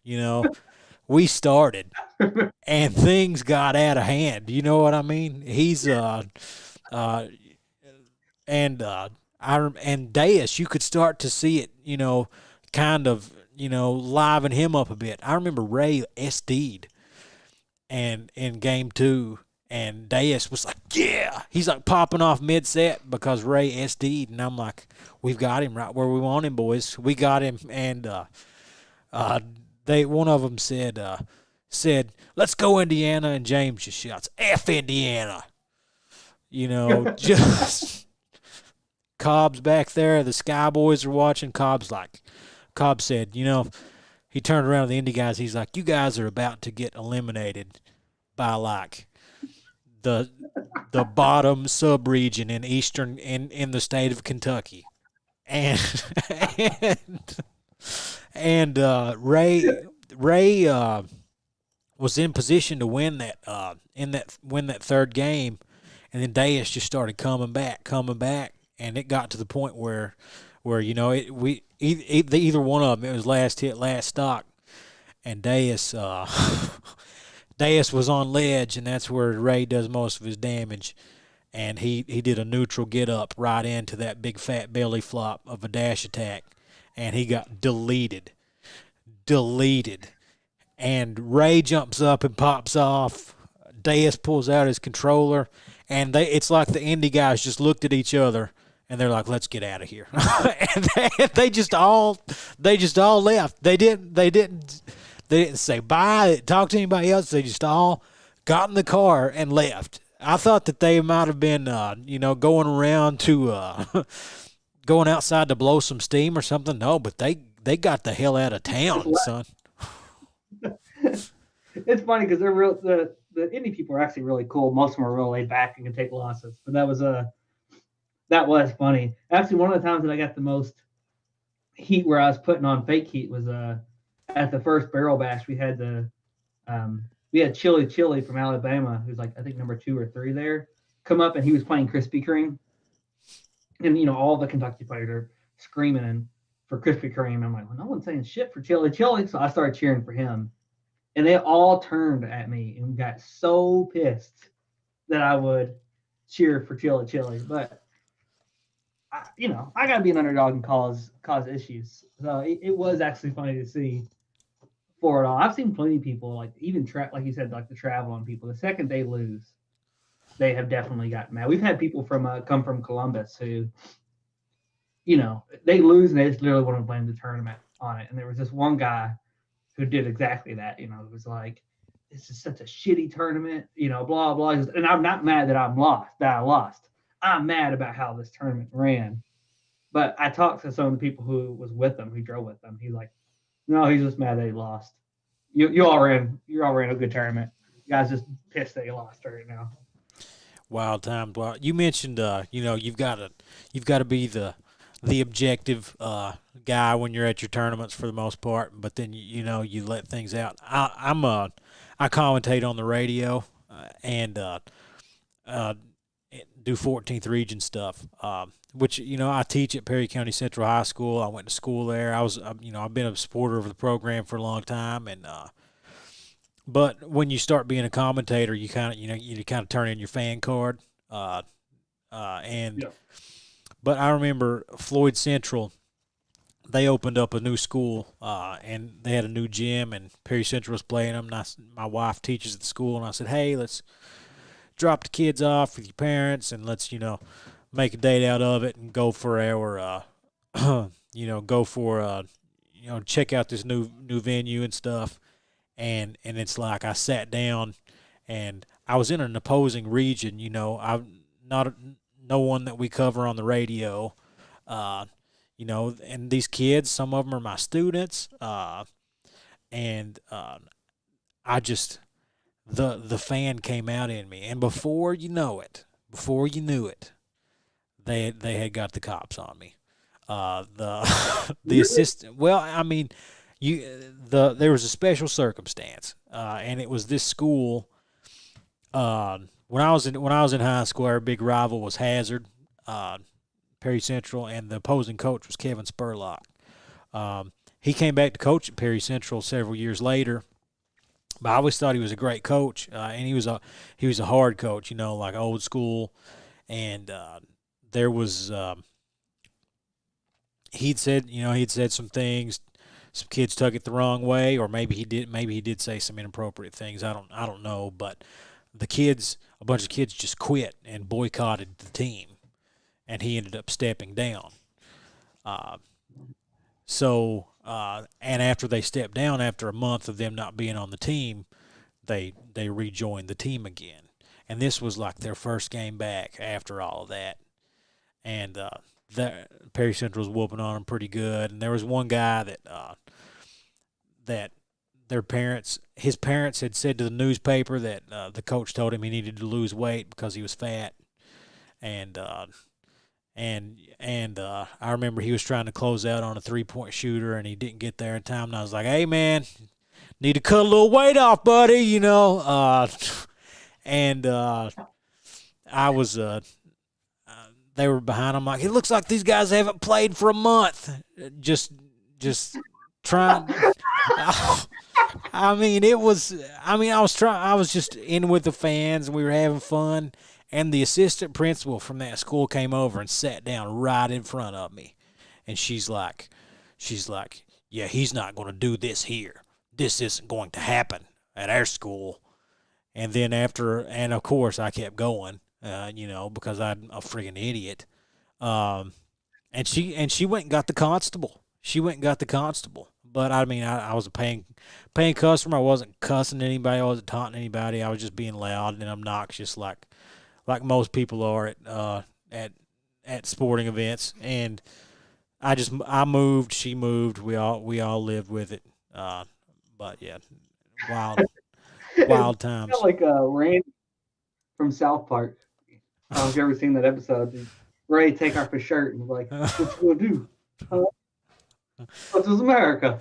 and things got out of hand. You know what I mean? He's uh, and Deus, you could start to see it, kind of, liven him up a bit. I remember Ray SD'd and in game 2, and Deus was like, "Yeah," he's like popping off mid set because Ray SD'd, and I'm like, "We've got him right where we want him, boys. We got him." And one of them said, "Let's go Indiana," and James just shouts, "F Indiana," just. Cobb's back there. The Sky Boys are watching. Cobb said, he turned around to the Indy guys. He's like, "You guys are about to get eliminated by like the bottom sub-region in eastern in the state of Kentucky," and and Ray was in position to win that third game, and then Deus just started coming back. And it got to the point where either one of them, it was last hit, last stock, and Deus Deus was on ledge, and that's where Ray does most of his damage, and he did a neutral get up right into that big fat belly flop of a dash attack, and he got deleted, and Ray jumps up and pops off. Deus pulls out his controller, and it's like the Indy guys just looked at each other. And they're like, "Let's get out of here," and they just all left. They didn't say bye, talk to anybody else. They just all got in the car and left. I thought that they might have been, going around to going outside to blow some steam or something. No, but they got the hell out of town, son.
It's funny because they're real. The indie people are actually really cool. Most of them are real laid back and can take losses. But that was funny. Actually, one of the times that I got the most heat where I was putting on fake heat was at the first barrel bash. We had Chili from Alabama, who's like I think number 2 or 3 there, come up, and he was playing Krispy Kreme, and all the Kentucky players are screaming for Krispy Kreme. I'm like, well, no one's saying shit for Chili, so I started cheering for him, and they all turned at me and got so pissed that I would cheer for Chili, but I got to be an underdog and cause issues. So it was actually funny to see for it all. I've seen plenty of people like even like you said, like the travel on people. The second they lose, they have definitely gotten mad. We've had people from come from Columbus who, they lose and they just literally want to blame the tournament on it. And there was this one guy who did exactly that. It was like, this is such a shitty tournament, blah blah. And I'm not mad that I lost. I'm mad about how this tournament ran. But I talked to some of the people who was with them, who drove with them. He's like, no, he's just mad that he lost. You all ran a good tournament. You guys just pissed that you lost right now.
Wild times. Well, you mentioned, you've got to be the objective guy when you're at your tournaments for the most part, but then you let things out. I commentate on the radio and uh, do 14th region stuff, which I teach at Perry County Central High School. I went to school there. I've been a supporter of the program for a long time, and but when you start being a commentator, you kind of you kind of turn in your fan card, and
Yeah.
but I remember Floyd Central. They opened up a new school, and they had a new gym, and Perry Central was playing them. And my wife teaches at the school, and I said, "Hey, let's drop the kids off with your parents, and let's make a date out of it, and go for our, go for check out this new venue and stuff." And it's like I sat down, and I was in an opposing region. I'm not no one that we cover on the radio. Uh, and these kids, some of them are my students, and I just the fan came out in me, and before you knew it, they had got the cops on me. The assistant. Well, I mean, there was a special circumstance, and it was this school. When I was in high school, our big rival was Hazard, Perry Central, and the opposing coach was Kevin Spurlock. He came back to coach at Perry Central several years later, but I always thought he was a great coach, and he was a hard coach, like old school, and there was he'd said some things. Some kids took it the wrong way, or maybe he did. Maybe he did say some inappropriate things. I don't know. But a bunch of kids, just quit and boycotted the team, and he ended up stepping down. Uh, and after they stepped down, after a month of them not being on the team, they rejoined the team again. And this was like their first game back after all of that. And Perry Central was whooping on them pretty good. And there was one guy that his parents had said to the newspaper that the coach told him he needed to lose weight because he was fat. And I remember he was trying to close out on a 3-point shooter, and he didn't get there in time. And I was like, "Hey, man, need to cut a little weight off, buddy," and I was they were behind him. Like, it looks like these guys haven't played for a month. Just trying. I mean, it was. I mean, I was trying. I was just in with the fans, and we were having fun. And the assistant principal from that school came over and sat down right in front of me, and she's like, "Yeah, he's not going to do this here. This isn't going to happen at our school." And then and of course, I kept going, because I'm a friggin' idiot. And she went and got the constable. She went and got the constable. But I mean, I was a paying customer. I wasn't cussing anybody. I wasn't taunting anybody. I was just being loud and obnoxious, like most people are at sporting events. And I moved. She moved. We all lived with it. But yeah, wild wild
Kind
times.
of like Randy from South Park. I don't know if you ever seen that episode. He's ready to take off his shirt and like, "What you gonna do? Huh? This is America."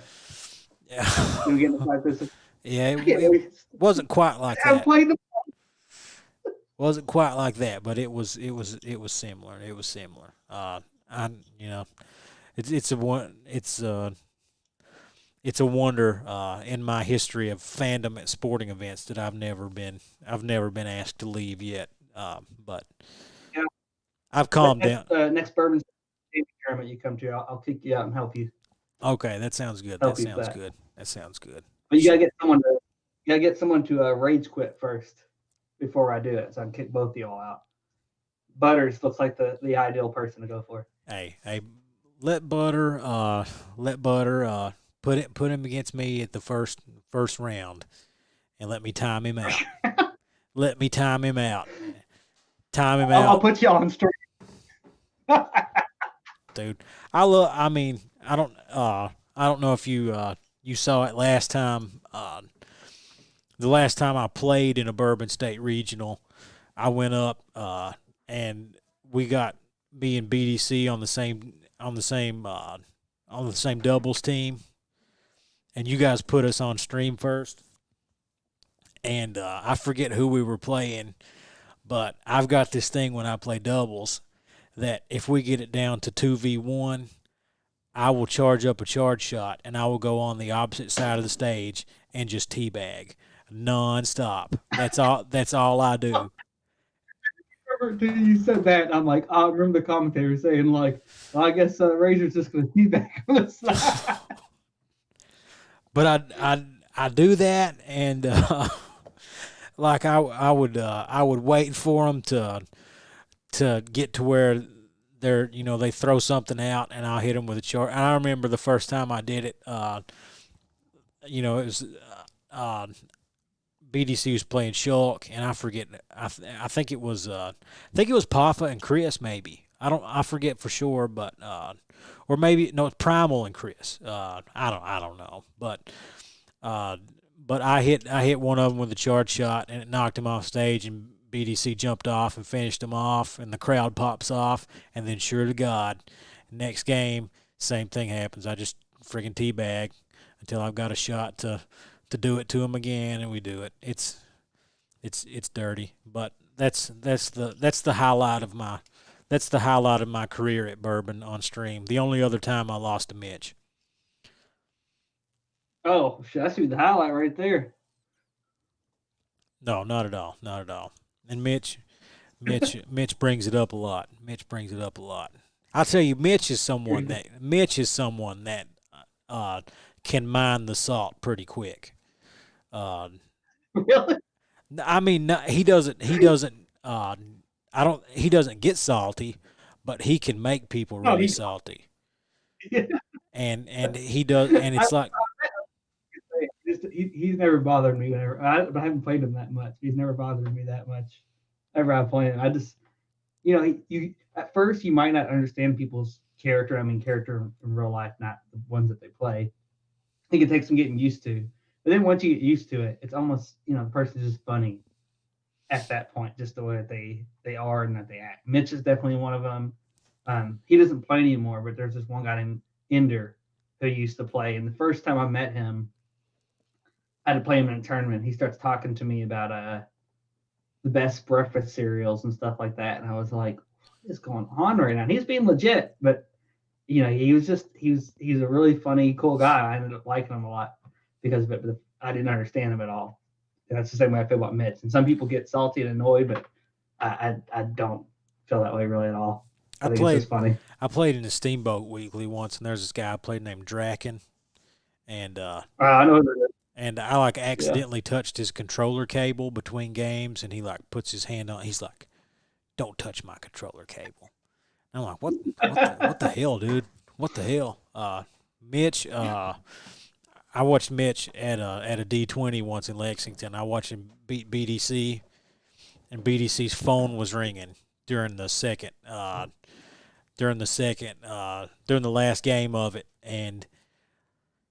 Yeah,
You get like this.
yeah.
I
It,
can't
it
wait.
wasn't quite like
I'm
that.
playing the.
Wasn't quite like that, but it was similar. It was similar. I it's a wonder in my history of fandom at sporting events that I've never been asked to leave yet. But
Yeah,
I've calmed down.
next bourbon. any tournament you come to, I'll kick you out and help you
Okay, that sounds good. That
with
sounds
that.
good. That sounds good.
But you gotta get someone to rage quit first before I do it, so I can kick both of y'all out. Butters looks like the ideal person to go for.
Hey, let Butter, put him against me at the first round, and let me time him out. Let me time him out. Time him
I'll
out,
put you on straight.
dude. I don't know if you saw it last time. The last time I played in a Bourbon State Regional, I went up and we got me and BDC on the same doubles team, and you guys put us on stream first. And I forget who we were playing, but I've got this thing when I play doubles that if we get it down to 2v1, I will charge up a charge shot and I will go on the opposite side of the stage and just teabag nonstop. That's all I do.
You said that, and I'm like, I remember the commentator saying like, well, I guess Razor's just going to teabag on the side.
But I do that, and like I would wait for them to get to where they throw something out, and I'll hit them with a charge. And I remember the first time I did it, it was BDC was playing Shulk, and I forget. I think it was Papa and Chris, maybe. I forget for sure, but or maybe no, it's Primal and Chris. I don't know, but I hit one of them with a charge shot, and it knocked him off stage, and BDC jumped off and finished him off, and the crowd pops off, and then sure to God, next game, same thing happens. I just friggin' teabag until I've got a shot to do it to him again, and we do it. It's dirty, but that's the highlight of my career at Bourbon on stream. The only other time I lost to Mitch.
Oh, that should be the highlight right there.
No, not at all, not at all. And Mitch brings it up a lot. I'll tell you, Mitch is someone that can mine the salt pretty quick.
Really?
I mean, he doesn't. He doesn't. He doesn't get salty, but he can make people really salty.
Yeah.
And he does. And it's like
he's never bothered me. Whenever I haven't played him that much, he's never bothered me that much. Ever I play him, I just you at first you might not understand people's character. I mean, character in real life, not the ones that they play. I think it takes some getting used to. But then once you get used to it, it's almost the person's just funny at that point, just the way that they are and that they act. Mitch is definitely one of them. He doesn't play anymore, but there's this one guy named Ender who used to play. And the first time I met him, I had to play him in a tournament. He starts talking to me about the best breakfast cereals and stuff like that, and I was like, "What is going on right now?" And he's being legit, but he was he's a really funny, cool guy. I ended up liking him a lot because of it, but I didn't understand him at all. And that's the same way I feel about Mitch. And some people get salty and annoyed, but I don't feel that way really at all. I think it's just funny.
I played in the Steamboat Weekly once, and there's this guy I played named Draken, and
I know that.
and I accidentally touched his controller cable between games, and he puts his hand on. He's like, "Don't touch my controller cable." And I'm like, "What the hell, dude? What the hell?" Mitch, I watched Mitch at a D20 once in Lexington. I watched him beat BDC, and BDC's phone was ringing during the last game of it, and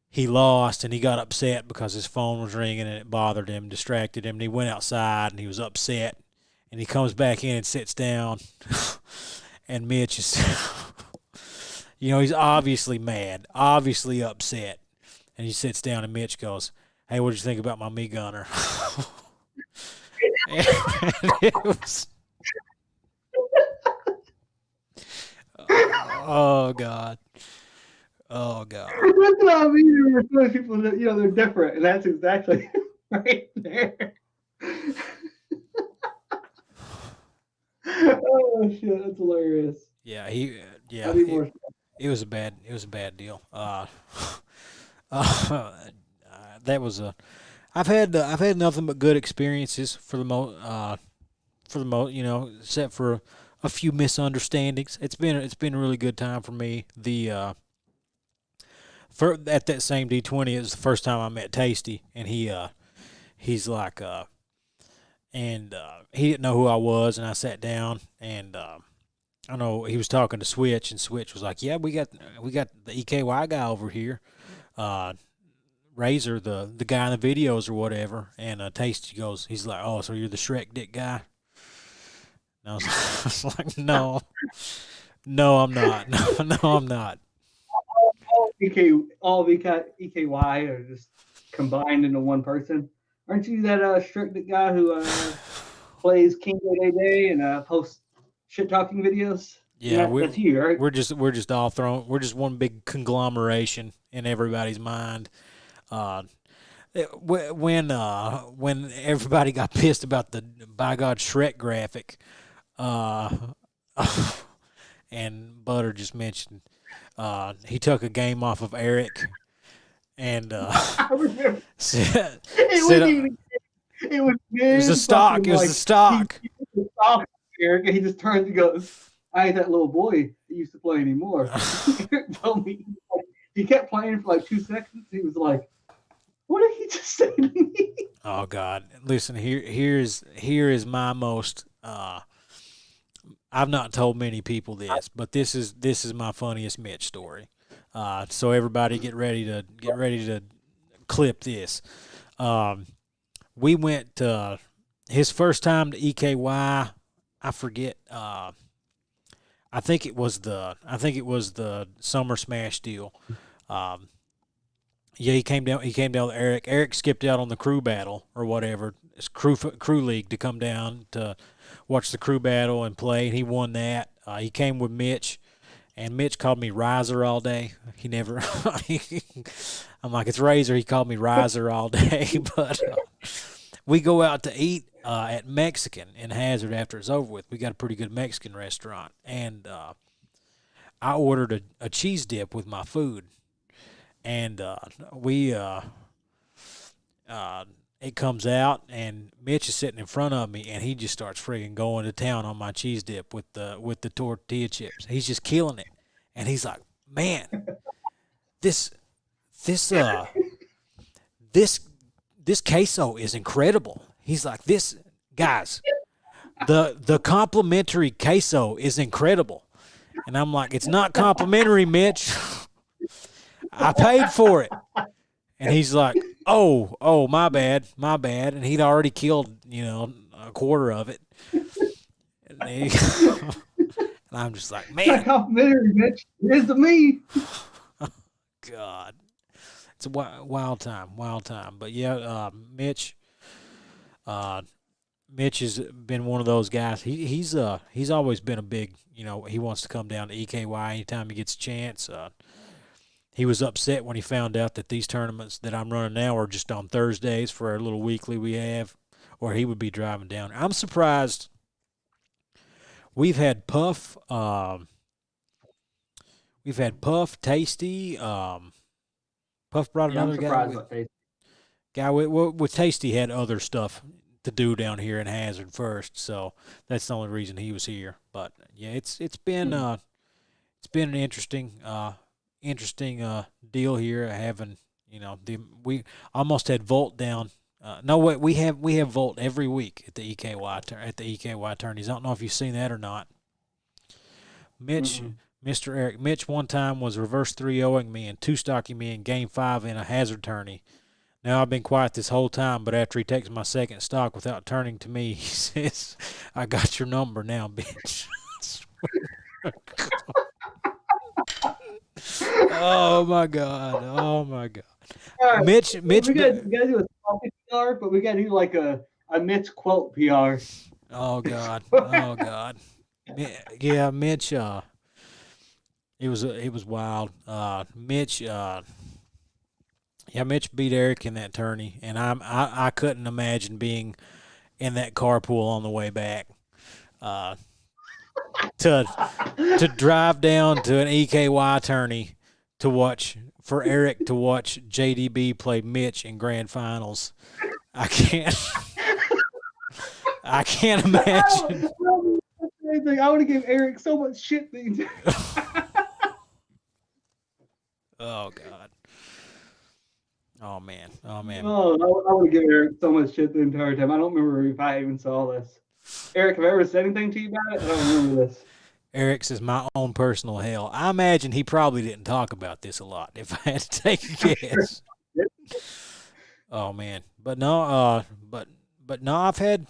he lost, and he got upset because his phone was ringing and it bothered him, distracted him, and he went outside and he was upset, and he comes back in and sits down, and Mitch is, he's obviously mad, obviously upset. And he sits down, and Mitch goes, "Hey, what did you think about my meat gunner?" and it was, oh God, oh God.
That's what I mean. We're supposed people that they're different, and that's exactly right there. Oh shit, that's hilarious.
Yeah, Yeah,
That'd be more.
it was a bad deal. That was a. I've had nothing but good experiences for the most, except for a few misunderstandings. It's been a really good time for me. For at that same D20, it was the first time I met Tasty, and he's like he didn't know who I was, and I sat down, and I know he was talking to Switch, and Switch was like, "Yeah, we got the EKY guy over here, Razor, the guy in the videos or whatever." And Tasty goes, he's like, "Oh, so you're the Shrek Dick guy?" And I was like, "No, no, I'm not. No, I'm not."
EKY are just combined into one person. Aren't you that strict guy who plays King Day Day and posts shit talking videos?
Yeah,
That's you, right?
we're just all thrown. We're just one big conglomeration in everybody's mind. Uh, when everybody got pissed about the by God Shrek graphic, uh, and Butter just mentioned he took a game off of Eric and
I remember.
said,
It
said
wasn't even. It was
it was a stock. It was a stock.
He stock, Eric, and he just turns and goes, "I ain't that little boy that used to play anymore." Eric told me he kept playing for like 2 seconds. He was like, "What did he just say to me?"
Oh God! Listen, here is my most. I've not told many people this, but this is my funniest Mitch story. So everybody get ready to clip this. We went his first time to EKY. I forget. I think it was the Summer Smash deal. Yeah, he came down. He came down with Eric. Eric skipped out on the crew battle or whatever. It's crew league to come down to watch the crew battle and play. And he won that. He came with Mitch, and Mitch called me Riser all day. He never. I'm like, it's Razor. He called me Riser all day. But we go out to eat at Mexican in Hazard after it's over with. We got a pretty good Mexican restaurant, and I ordered a cheese dip with my food. And it comes out, and Mitch is sitting in front of me, and he just starts friggin' going to town on my cheese dip with the tortilla chips. He's just killing it, and he's like, "Man, this this queso is incredible." He's like, "This guys, the complimentary queso is incredible," and I'm like, "It's not complimentary, Mitch. I paid for it." And he's like, oh, my bad. And he'd already killed, a quarter of it. And, and I'm just like,
Not
man,
complimentary, Mitch. It is to me.
God, it's a wild time. But yeah, Mitch has been one of those guys. He's always been a big, he wants to come down to EKY anytime he gets a chance. He was upset when he found out that these tournaments that I'm running now are just on Thursdays for our little weekly we have, or he would be driving down. I'm surprised. We've had Puff, Tasty. Puff brought
Yeah, I'm
another
surprised about Tasty.
guy with Tasty had other stuff to do down here in Hazard first, so that's the only reason he was here. But yeah, it's been an interesting deal here. Having we almost had Volt down. No, wait, we have Volt every week at the EKY tourneys. I don't know if you've seen that or not. Mitch, Mr. Eric, Mitch one time was reverse 3-0ing me and 2-stocking me in Game 5 in a Hazard tourney. Now I've been quiet this whole time, but after he takes my second stock without turning to me, he says, "I got your number now, bitch." Oh my god!
Right.
Mitch,
we gotta do a small PR, but we gotta do like a Mitch quote PR.
Oh god! Yeah, Mitch. It was wild. Mitch. Yeah, Mitch beat Eric in that tourney, and I couldn't imagine being in that carpool on the way back. to drive down to an EKY tourney to watch for Eric to watch JDB play Mitch in grand finals. I can't. I can't imagine.
I would have given Eric so much shit.
Oh God. Oh man. Oh man.
Oh, I would have given Eric so much shit the entire time. I don't remember if I even saw this. Eric, have I ever said anything to you about it? I don't remember this.
Eric's is my own personal hell. I imagine he probably didn't talk about this a lot. If I had to take a guess. Oh man, but no, but no. I've had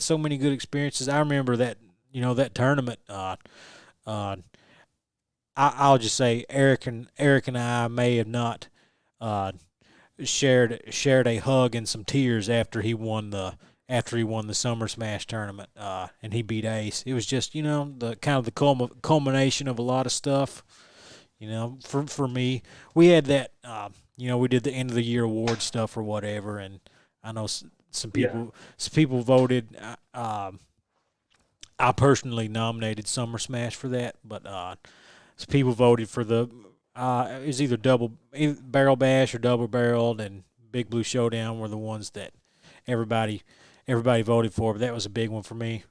so many good experiences. I remember that that tournament. I'll just say Eric and I may have not shared a hug and some tears after he won the Summer Smash tournament and he beat Ace. It was just the kind of the culmination of a lot of stuff. For me, we had that. We did the end of the year award stuff or whatever, and I know some people voted. I personally nominated Summer Smash for that, but some people voted for the it was either barrel bash or double barreled, and Big Blue Showdown were the ones that everybody voted for. But that was a big one for me.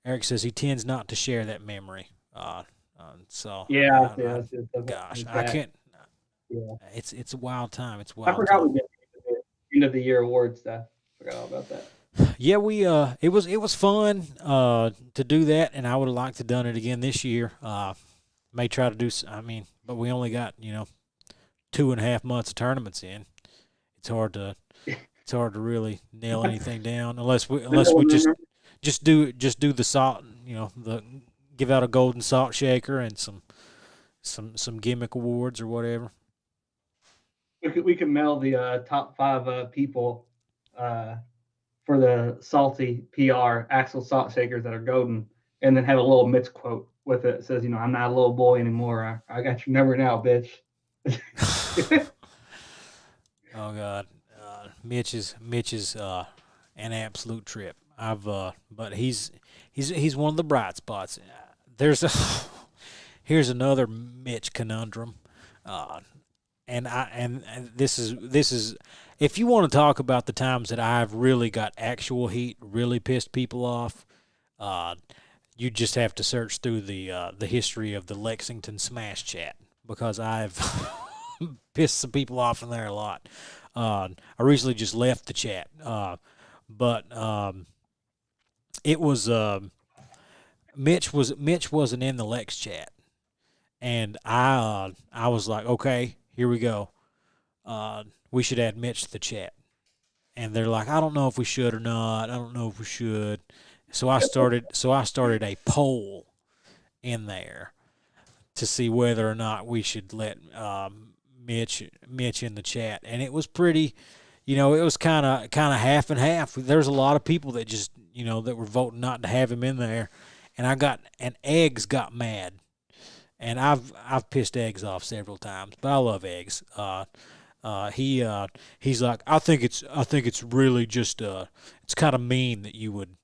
Eric says he tends not to share that memory. So gosh, I can't. Yeah. It's a wild time. It's wild.
I forgot we did the end of the year award stuff. Forgot all about that.
Yeah, we it was fun to do that, and I would have liked to have done it again this year. May try to do. But we only got 2.5 months of tournaments in. It's hard to really nail anything down unless we just do the salt. Give out a golden salt shaker and some gimmick awards or whatever.
We can mail the top 5 people for the salty PR Axel salt shakers that are golden, and then have a little Mitch quote with it. It says, I'm not a little boy anymore. I got your number now, bitch.
Oh God, Mitch is an absolute trip. But he's one of the bright spots. Here's another Mitch conundrum. And this is if you want to talk about the times that I've really got actual heat, really pissed people off, you just have to search through the history of the Lexington Smash chat, because I've pissed some people off in there a lot. I recently just left the chat, but it was Mitch wasn't in the Lex chat, and I was like, okay, here we go. We should add Mitch to the chat. And they're like, I don't know if we should or not. I don't know if we should. So I started a poll in there to see whether or not we should let Mitch in the chat. And it was pretty, it was kind of half and half. There's a lot of people that just, that were voting not to have him in there. And Eggs got mad. And I've pissed Eggs off several times, but I love Eggs. He's like, I think it's really just it's kind of mean that you would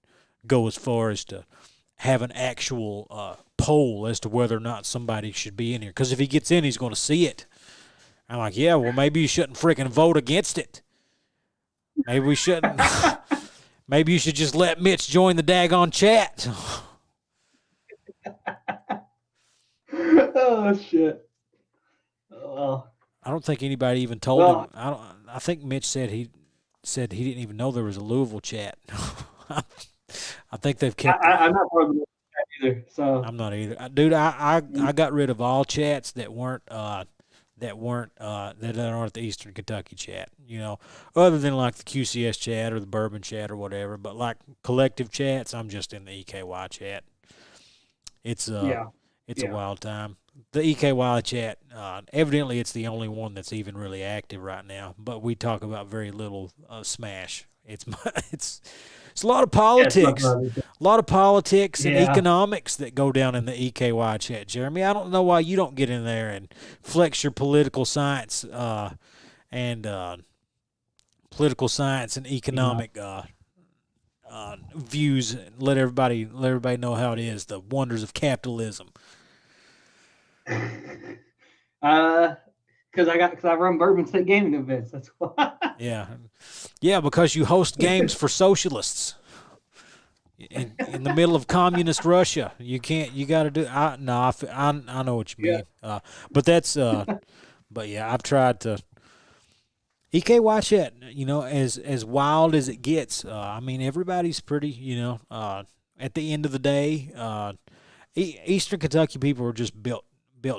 go as far as to have an actual poll as to whether or not somebody should be in here, because if he gets in, he's going to see it. I'm like, yeah, well, maybe you shouldn't freaking vote against it. Maybe we shouldn't. Maybe you should just let Mitch join the daggone chat.
Oh shit! Oh, well.
I don't think anybody even told him. I think Mitch said he didn't even know there was a Louisville chat. I think they've kept.
I'm not part of the chat either. So
I'm not either, dude. I got rid of all chats that aren't the Eastern Kentucky chat. Other than like the QCS chat or the Bourbon chat or whatever. But like collective chats, I'm just in the EKY chat. It's a wild time. The EKY chat, evidently it's the only one that's even really active right now, but we talk about very little Smash. It's a lot of politics, and economics that go down in the EKY chat, Jeremy. I don't know why you don't get in there and flex your political science and economic views. Let everybody know how it is. The wonders of capitalism.
Because I run Bourbon State gaming events. That's why.
Yeah, yeah, because you host games for socialists in the middle of communist Russia. You can't. You got to do. I know what you
Yeah.
mean. But that's. But yeah, I've tried to. EKY chat, as wild as it gets. I mean, everybody's pretty. At the end of the day, Eastern Kentucky people are just built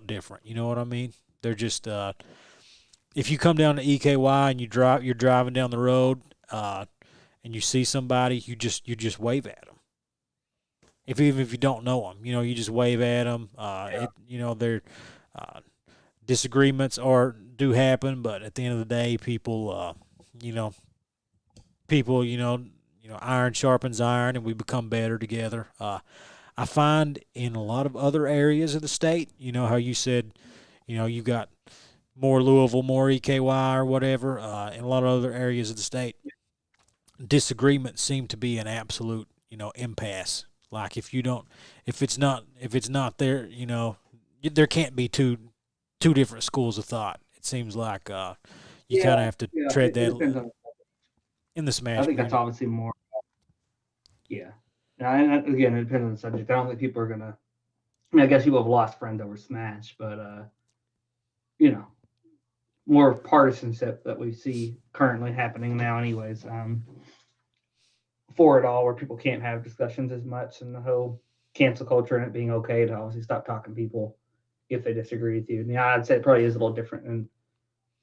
different. You know what I mean? They're just. If you come down to EKY and you're driving down the road, and you see somebody, you just wave at them. Even if you don't know them, you just wave at them. They're disagreements do happen, but at the end of the day, iron sharpens iron, and we become better together. I find in a lot of other areas of the state, how you said, you got more Louisville, more EKY or whatever. In a lot of other areas of the state, disagreements seem to be an absolute, impasse. Like if it's not there, there can't be two different schools of thought. It seems like you kind of have to tread
It
that
depends on.
in the
I
smash.
think that's obviously more. Yeah. And again, it depends on the subject. I don't think people are gonna. I mean, I guess people have lost friends over Smash, but you know, more partisanship that we see currently happening now, anyways. For it all, where people can't have discussions as much, and the whole cancel culture and it being okay to obviously stop talking to people if they disagree with you. And yeah, I'd say it probably is a little different in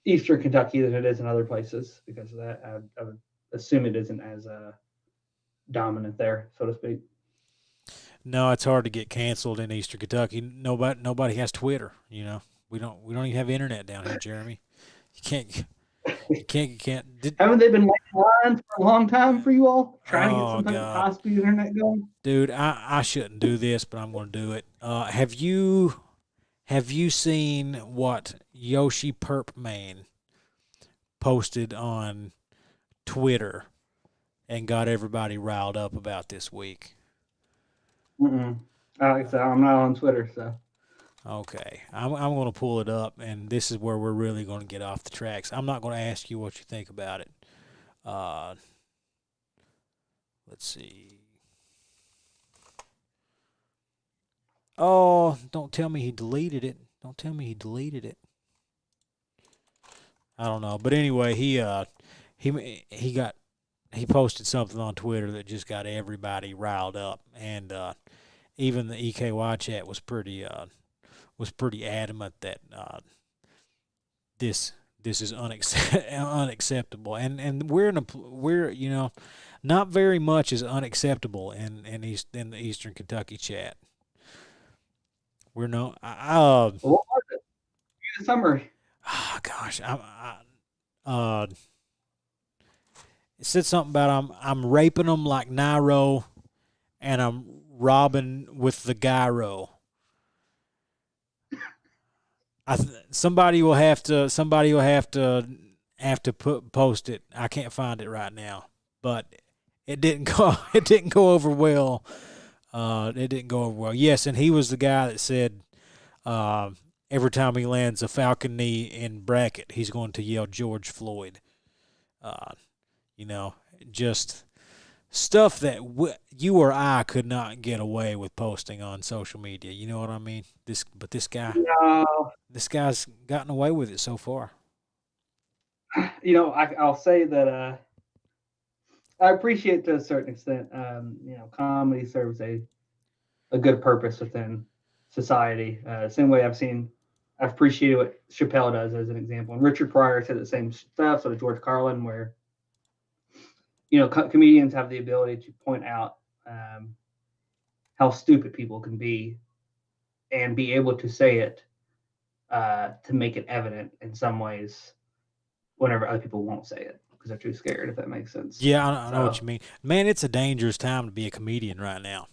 Eastern Kentucky than it is in other places because of that. I would assume it isn't as dominant there, so to speak.
No, it's hard to get canceled in Eastern Kentucky. Nobody has Twitter. We don't even have internet down here, Jeremy. You can't. You can't.
Haven't they been waiting lines for a long time for you all? Trying to get
Oh
some type of
God,
high-speed internet going?
dude, I shouldn't do this, but I'm going to do it. Have you seen what Yoshi Perpman posted on Twitter and got everybody riled up about this week?
Mm-mm. Like I said, I'm not on Twitter, so.
Okay, I'm going to pull it up, and this is where we're really going to get off the tracks. I'm not going to ask you what you think about it. Uh, let's see. Oh, don't tell me he deleted it. Don't tell me he deleted it. I don't know, but anyway, he posted something on Twitter that just got everybody riled up, and even the EKY chat was pretty adamant that this is unacceptable, and we're not very much is unacceptable in the Eastern Kentucky chat. We're no
What was it? Give me the summary.
gosh, it said something about I'm raping them like Nairo, and I'm robbing with the gyro. Somebody will have to post it. I can't find it right now, but it didn't go. It didn't go over well. It didn't go over well. Yes, and he was the guy that said every time he lands a Falcon knee in bracket, he's going to yell George Floyd. Uh, just stuff that you or I could not get away with posting on social media. You know what I mean? This
No,
guy's gotten away with it so far.
I'll say that I appreciate to a certain extent. Comedy serves a good purpose within society. Same way I've appreciated what Chappelle does as an example, and Richard Pryor said the same stuff. So did George Carlin, where comedians have the ability to point out how stupid people can be, and be able to say it to make it evident in some ways whenever other people won't say it because they're too scared. If that makes sense.
Yeah, I know what you mean, man. It's a dangerous time to be a comedian right now.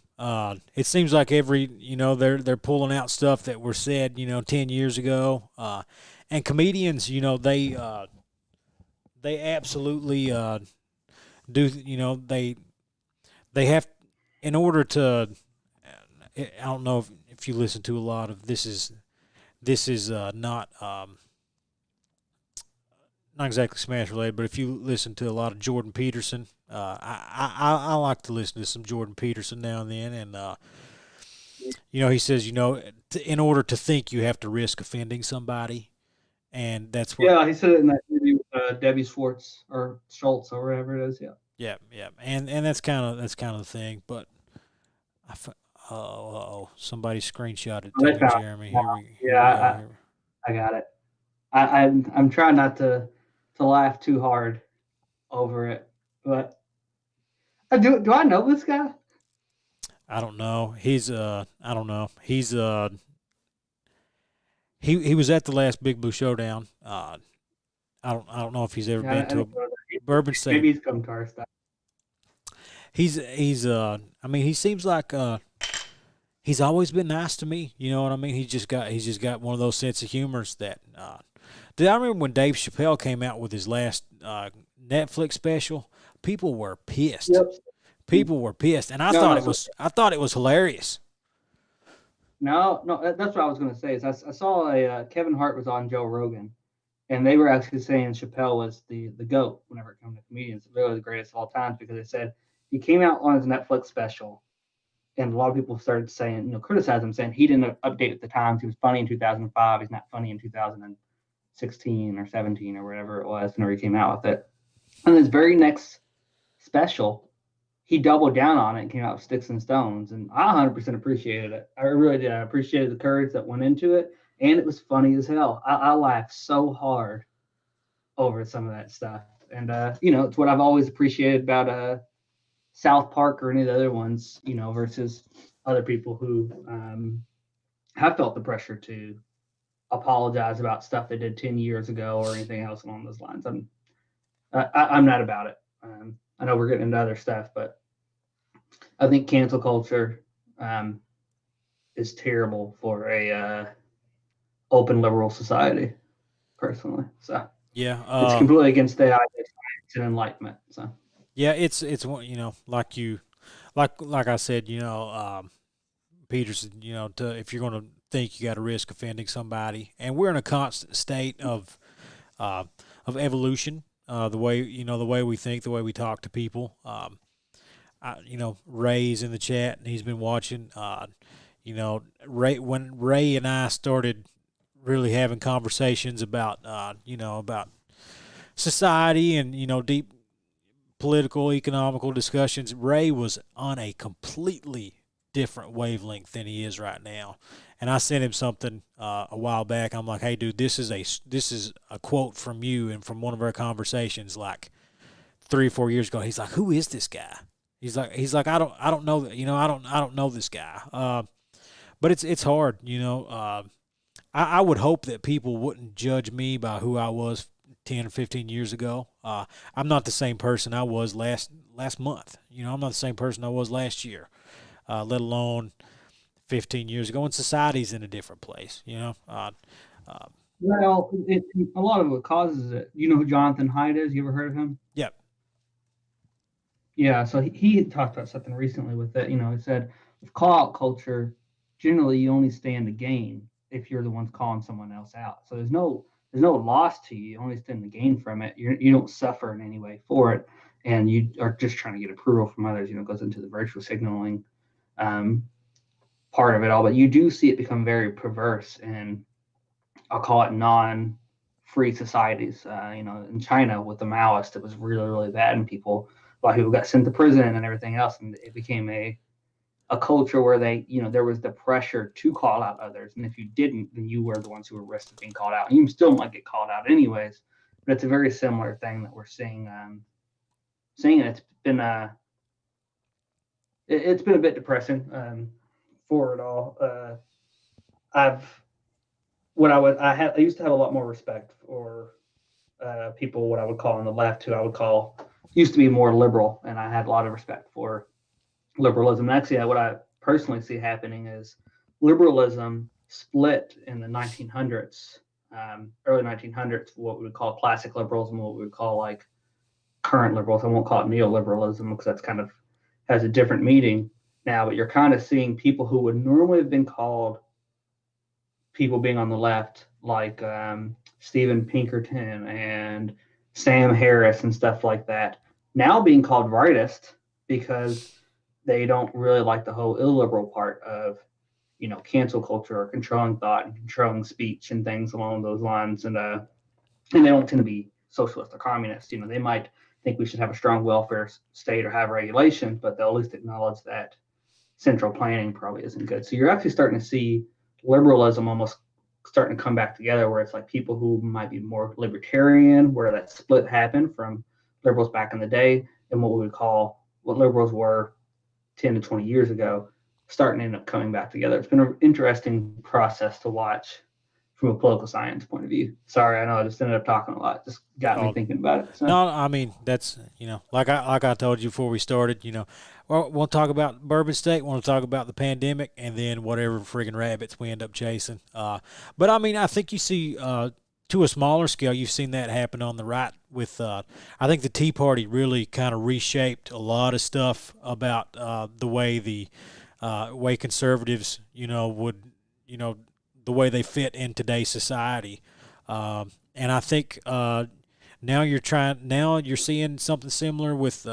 It seems like they're pulling out stuff that were said 10 years ago, and comedians they absolutely do they have, in order to, I don't know if you listen to a lot of this is not exactly Smash related, but if you listen to a lot of Jordan Peterson, I like to listen to some Jordan Peterson now and then, and he says, in order to think, you have to risk offending somebody, and that's what.
Yeah, he said it in that interview with Debbie Schwartz or Schultz or whatever it is. Yeah.
Yeah, yeah, and that's kind of the thing. But somebody screenshot it to
I
me,
found,
Jeremy. Here we go.
yeah,
Here.
I got it. I'm trying not to laugh too hard over it, but do I know this guy?
I don't know. I don't know. He was at the last Big Blue Showdown. I don't know if he's ever
Yeah,
been
I
to a
didn't know that.
Bourbon State.
Maybe he's come to our stuff.
I mean, he seems like he's always been nice to me. You know what I mean? He's just got one of those sense of humors that. Did I remember when Dave Chappelle came out with his last Netflix special? People were pissed.
Yep.
People were pissed, and I
No,
thought
no,
it was I thought it was hilarious.
no, no. That's what I was going to say. Is I saw Kevin Hart was on Joe Rogan, and they were actually saying Chappelle was the goat whenever it comes to comedians, really the greatest of all times, because they said he came out on his Netflix special, and a lot of people started saying, criticize him, saying he didn't update with the times. He was funny in 2005. He's not funny in 2016 or 17 or whatever it was whenever he came out with it. And his very next special, he doubled down on it and came out with Sticks and Stones. And I 100% appreciated it. I really did. I appreciated the courage that went into it. And it was funny as hell. I laughed so hard over some of that stuff. And, it's what I've always appreciated about South Park or any of the other ones, versus other people who have felt the pressure to apologize about stuff they did 10 years ago or anything else along those lines. I'm not about it. I know we're getting into other stuff, but I think cancel culture is terrible for a open liberal society, personally. So
Yeah,
it's completely against the idea of science and enlightenment. So
yeah, it's like I said, Peterson, if you're going to think, you got to risk offending somebody, and we're in a constant state of evolution. The way we think, the way we talk to people. Ray's in the chat, and he's been watching. Ray and I started really having conversations about society and deep political, economical discussions. Ray was on a completely different wavelength than he is right now. And I sent him something a while back. I'm like, "Hey, dude, this is a quote from you and from one of our conversations like 3 or 4 years ago." He's like, "Who is this guy?" He's like, I don't know, I don't know this guy. But it's hard. I would hope that people wouldn't judge me by who I was 10 or 15 years ago. I'm not the same person I was last month. I'm not the same person I was last year, let alone 15 years ago. And society's in a different place.
well, a lot of what causes it. You know who Jonathan Haidt is? You ever heard of him?
Yep.
Yeah, so he talked about something recently with it. He said with call out culture, generally you only stand to gain if you're the ones calling someone else out. So there's no loss to you. You only stand to gain from it. You don't suffer in any way for it, and you are just trying to get approval from others. It goes into the virtue signaling part of it all. But you do see it become very perverse, and I'll call it non-free societies. In China with the Maoists, it was really, really bad, and a lot of people got sent to prison and everything else, and it became a culture where there was the pressure to call out others, and if you didn't, then you were the ones who were risked being called out. And you still might get called out anyways, but it's a very similar thing that we're seeing. It's been it's been a bit depressing for it all. I used to have a lot more respect for people what I would call on the left, who I would call used to be more liberal, and I had a lot of respect for liberalism. And actually, what I personally see happening is liberalism split in the 1900s, early 1900s, what we would call classic liberalism, what we would call like current liberals. I won't call it neoliberalism because that's kind of has a different meaning now, but you're kind of seeing people who would normally have been called people being on the left, like Stephen Pinkerton and Sam Harris and stuff like that, now being called rightist because they don't really like the whole illiberal part of, cancel culture or controlling thought and controlling speech and things along those lines. And they don't tend to be socialist or communist. They might think we should have a strong welfare state or have regulation, but they'll at least acknowledge that central planning probably isn't good. So you're actually starting to see liberalism almost starting to come back together, where it's like people who might be more libertarian, where that split happened from liberals back in the day, and what we would call what liberals were 10 to 20 years ago, starting to end up coming back together. It's been an interesting process to watch from a political science point of view. Sorry, I know I just ended up talking a lot. Just got me
Oh,
thinking about it. So.
no, I mean that's like I told you before we started. We'll talk about Bourbon State. We'll talk about the pandemic, and then whatever friggin' rabbits we end up chasing. But I mean, I think you see to a smaller scale, you've seen that happen on the right with. I think the Tea Party really kind of reshaped a lot of stuff about the way the way conservatives, would the way they fit in today's society. And I think now you're seeing something similar with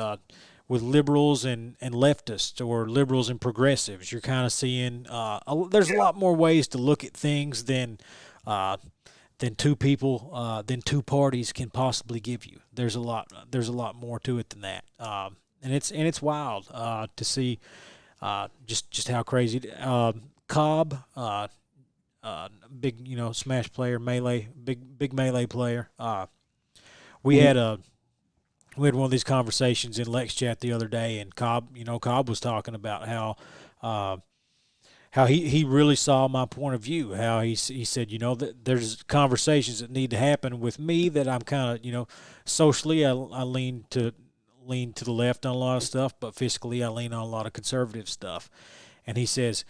liberals and leftists, or liberals and progressives. You're kind of seeing there's a lot more ways to look at things than two parties can possibly give you. There's a lot more to it than that. And it's wild to see just how crazy. Cobb, big smash player, melee, big melee player. We had one of these conversations in Lex Chat the other day, and Cobb was talking about how he really saw my point of view. How he said, that there's conversations that need to happen with me that I'm kind of, socially I lean to the left on a lot of stuff, but fiscally I lean on a lot of conservative stuff. And he says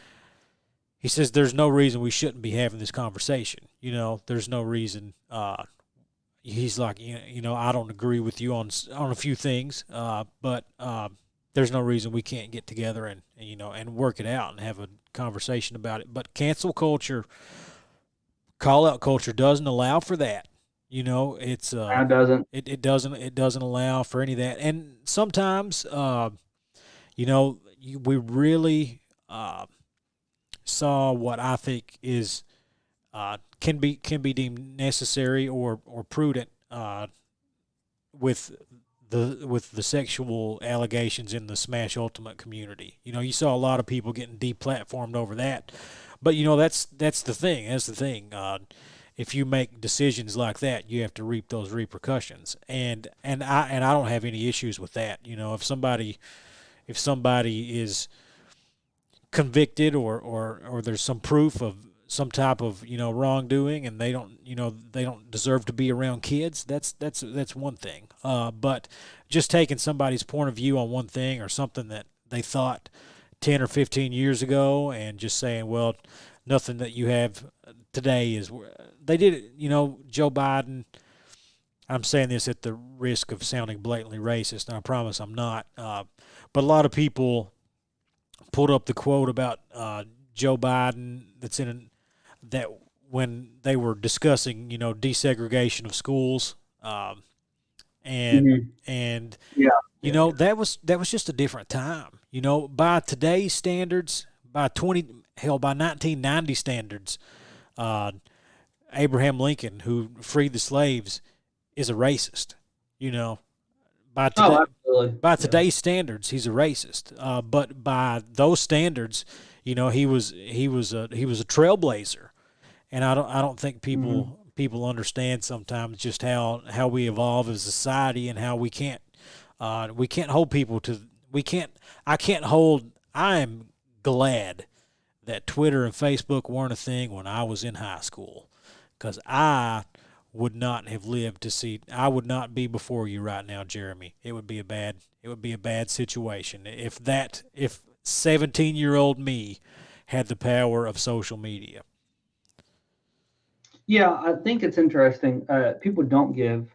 there's no reason we shouldn't be having this conversation. There's no reason. He's like, I don't agree with you on a few things, but there's no reason we can't get together and work it out and have a conversation about it. But cancel culture, call out culture doesn't allow for that. It's
It doesn't.
it doesn't allow for any of that. And sometimes we really saw what I think is can be deemed necessary or prudent with the sexual allegations in the Smash Ultimate community. You saw a lot of people getting deplatformed over that, but that's the thing. That's the thing. If you make decisions like that, you have to reap those repercussions, and I don't have any issues with that. If somebody is convicted or there's some proof of some type of wrongdoing, and they don't deserve to be around kids, that's one thing. But just taking somebody's point of view on one thing or something that they thought 10 or 15 years ago and just saying, well, nothing that you have today is. They did it. Joe Biden. I'm saying this at the risk of sounding blatantly racist, and I promise I'm not. But a lot of people pulled up the quote about Joe Biden that when they were discussing, desegregation of schools, and
Yeah.
that was just a different time. By today's standards, by 1990 standards, Abraham Lincoln, who freed the slaves, is a racist. By today,
Absolutely.
by today's standards, he's a racist. But by those standards, he was a trailblazer, and I don't think people understand sometimes just how we evolve as a society, and how we can't hold people to I am glad that Twitter and Facebook weren't a thing when I was in high school, because I would not have lived to see. I would not be before you right now, Jeremy. It would be a bad situation if 17-year-old me had the power of social media.
Yeah, I think it's interesting. People don't give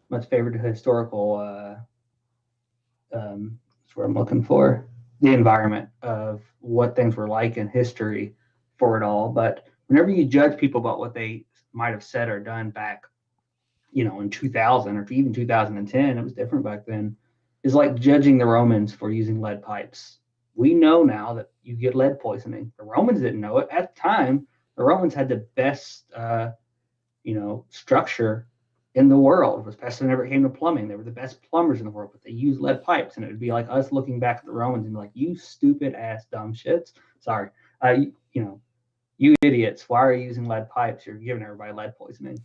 much favor to historical That's what I'm looking for. The environment of what things were like in history for it all. But whenever you judge people about what they might have said or done back, in 2000 or even 2010, it was different back then. Is like judging the Romans for using lead pipes. We know now that you get lead poisoning. The Romans didn't know it at the time. The Romans had the best, structure in the world, especially whenever it came to plumbing. They were the best plumbers in the world, but they used lead pipes, and it would be like us looking back at the Romans and be like, "You stupid ass dumb shits." Sorry, you idiots. Why are you using lead pipes? You're giving everybody lead poisoning.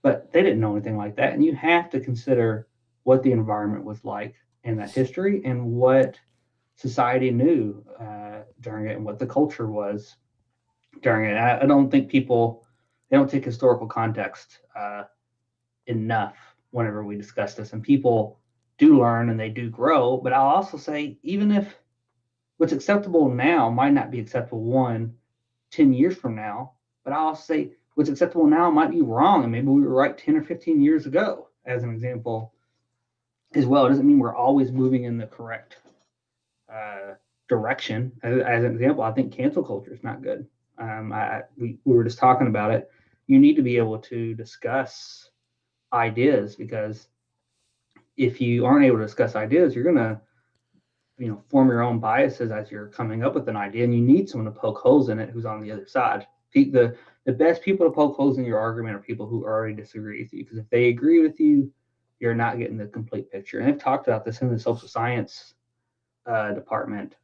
But they didn't know anything like that, and you have to consider what the environment was like in that history and what society knew during it and what the culture was during it. I don't think people they don't take historical context enough whenever we discuss this, and people do learn and they do grow. But I'll also say, even if what's acceptable now might not be acceptable 10 years from now, but I'll also say what's acceptable now might be wrong, and maybe we were right 10 or 15 years ago, as an example, as well. It doesn't mean we're always moving in the correct direction. As an example, I think cancel culture is not good. We were just talking about it. You need to be able to discuss ideas, because if you aren't able to discuss ideas, you're going to form your own biases as you're coming up with an idea, and you need someone to poke holes in it who's on the other side. The best people to poke holes in your argument are people who already disagree with you, because if they agree with you, you're not getting the complete picture. And I've talked about this in the social science department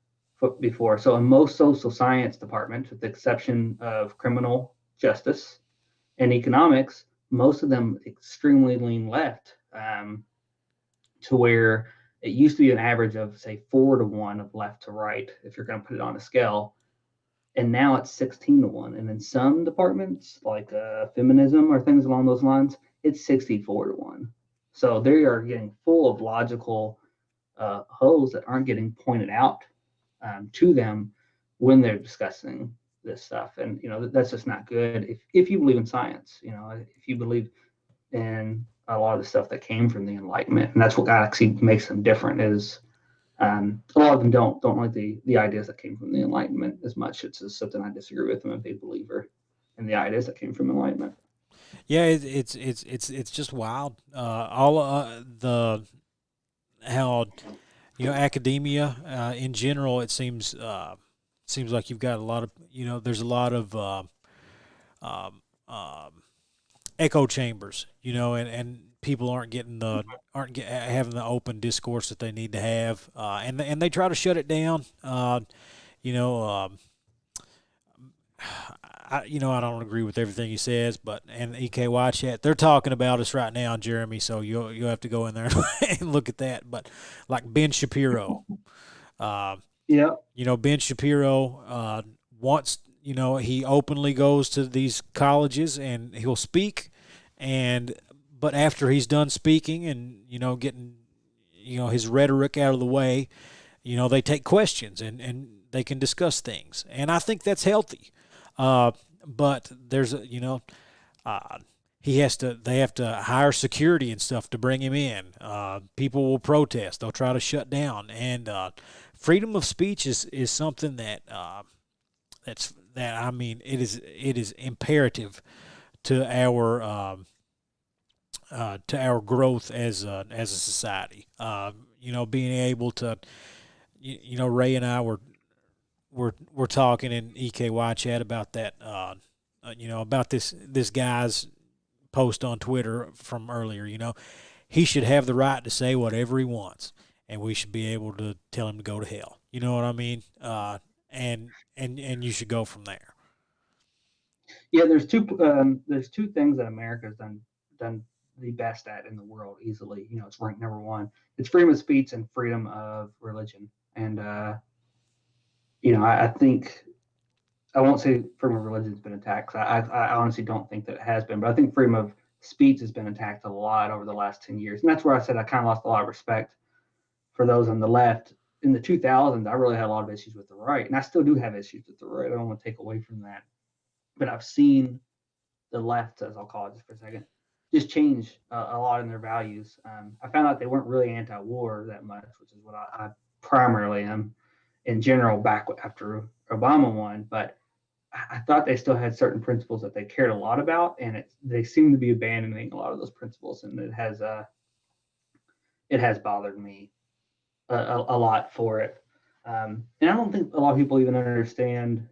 before. So in most social science departments, with the exception of criminal justice and economics, most of them extremely lean left, to where it used to be an average of, say, 4-1 of left to right, if you're going to put it on a scale. And now it's 16-1. And in some departments, like feminism or things along those lines, it's 64-1. So they are getting full of logical holes that aren't getting pointed out to them when they're discussing this stuff. And, that's just not good. If you believe in science, if you believe in a lot of the stuff that came from the Enlightenment, and that's what actually makes them different. Is a lot of them don't like the ideas that came from the Enlightenment as much. It's just something I disagree with. I'm a big believer in the ideas that came from Enlightenment.
Yeah, it's just wild. All the how academia in general. It seems like you've got a lot of there's a lot of um, um, echo chambers, and people aren't having the open discourse that they need to have, and they try to shut it down. You know, I don't agree with everything he says, but and EKY chat, they're talking about us right now, Jeremy. So you'll have to go in there and look at that. But like Ben Shapiro, uh,
Yeah,
Ben Shapiro wants, he openly goes to these colleges and he'll speak, and but after he's done speaking and getting his rhetoric out of the way, they take questions and they can discuss things, and I think that's healthy. Uh, but there's uh, they have to hire security and stuff to bring him in. People will protest. They'll try to shut down. And freedom of speech is something that I mean it is imperative to our growth as a society. Being able to Ray and I were talking in EKY chat about that. About this guy's post on Twitter from earlier. He should have the right to say whatever he wants, and we should be able to tell him to go to hell. You know what I mean? And you should go from there.
yeah. There's two things that America's done the best at in the world easily. It's ranked number one. It's freedom of speech and freedom of religion. And I think I won't say freedom of religion has been attacked. I honestly don't think that it has been, but I think freedom of speech has been attacked a lot over the last 10 years. And that's where I said I kind of lost a lot of respect for those on the left. In the 2000s, I really had a lot of issues with the right, and I still do have issues with the right. I don't want to take away from that. But I've seen the left, as I'll call it just for a second, just change a lot in their values. I found out they weren't really anti-war that much, which is what I primarily am in general back after Obama won, but I thought they still had certain principles that they cared a lot about, and they seem to be abandoning a lot of those principles, and it has bothered me a lot for it. And I don't think a lot of people even understand.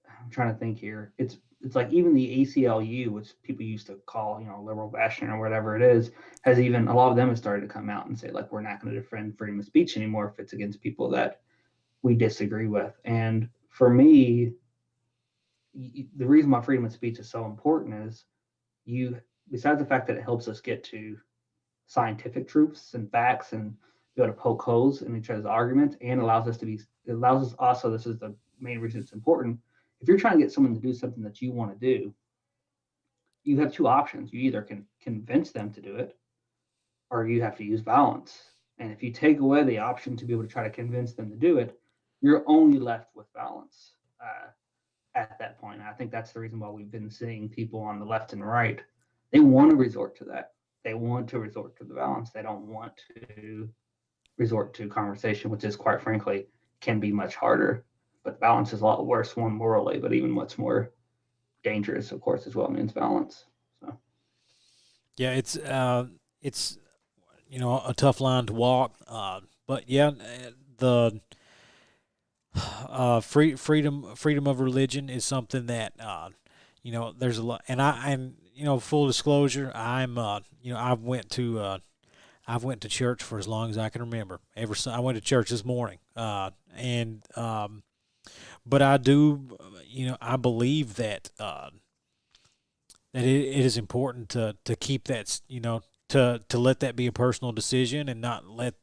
I'm trying to think here. It's like even the ACLU, which people used to call liberal bastion or whatever it is, has even a lot of them have started to come out and say like we're not going to defend freedom of speech anymore if it's against people that we disagree with. And for me, the reason why freedom of speech is so important is besides the fact that it helps us get to scientific truths and facts and be able to poke holes in each other's arguments, and it allows us also, this is the main reason it's important. If you're trying to get someone to do something that you want to do, you have two options. You either can convince them to do it, or you have to use violence. And if you take away the option to be able to try to convince them to do it, you're only left with violence at that point. And I think that's the reason why we've been seeing people on the left and right. They want to resort to that. They want to resort to the violence. They don't want to resort to conversation, which is quite frankly can be much harder. But violence is a lot worse, one morally, but even much more dangerous, of course, as well means violence. So
Yeah, it's a tough line to walk, but yeah, the freedom of religion is something that there's a lot, and full disclosure, I've went to church for as long as I can remember. I went to church this morning, but I do, I believe that that it is important to keep that, to let that be a personal decision and not let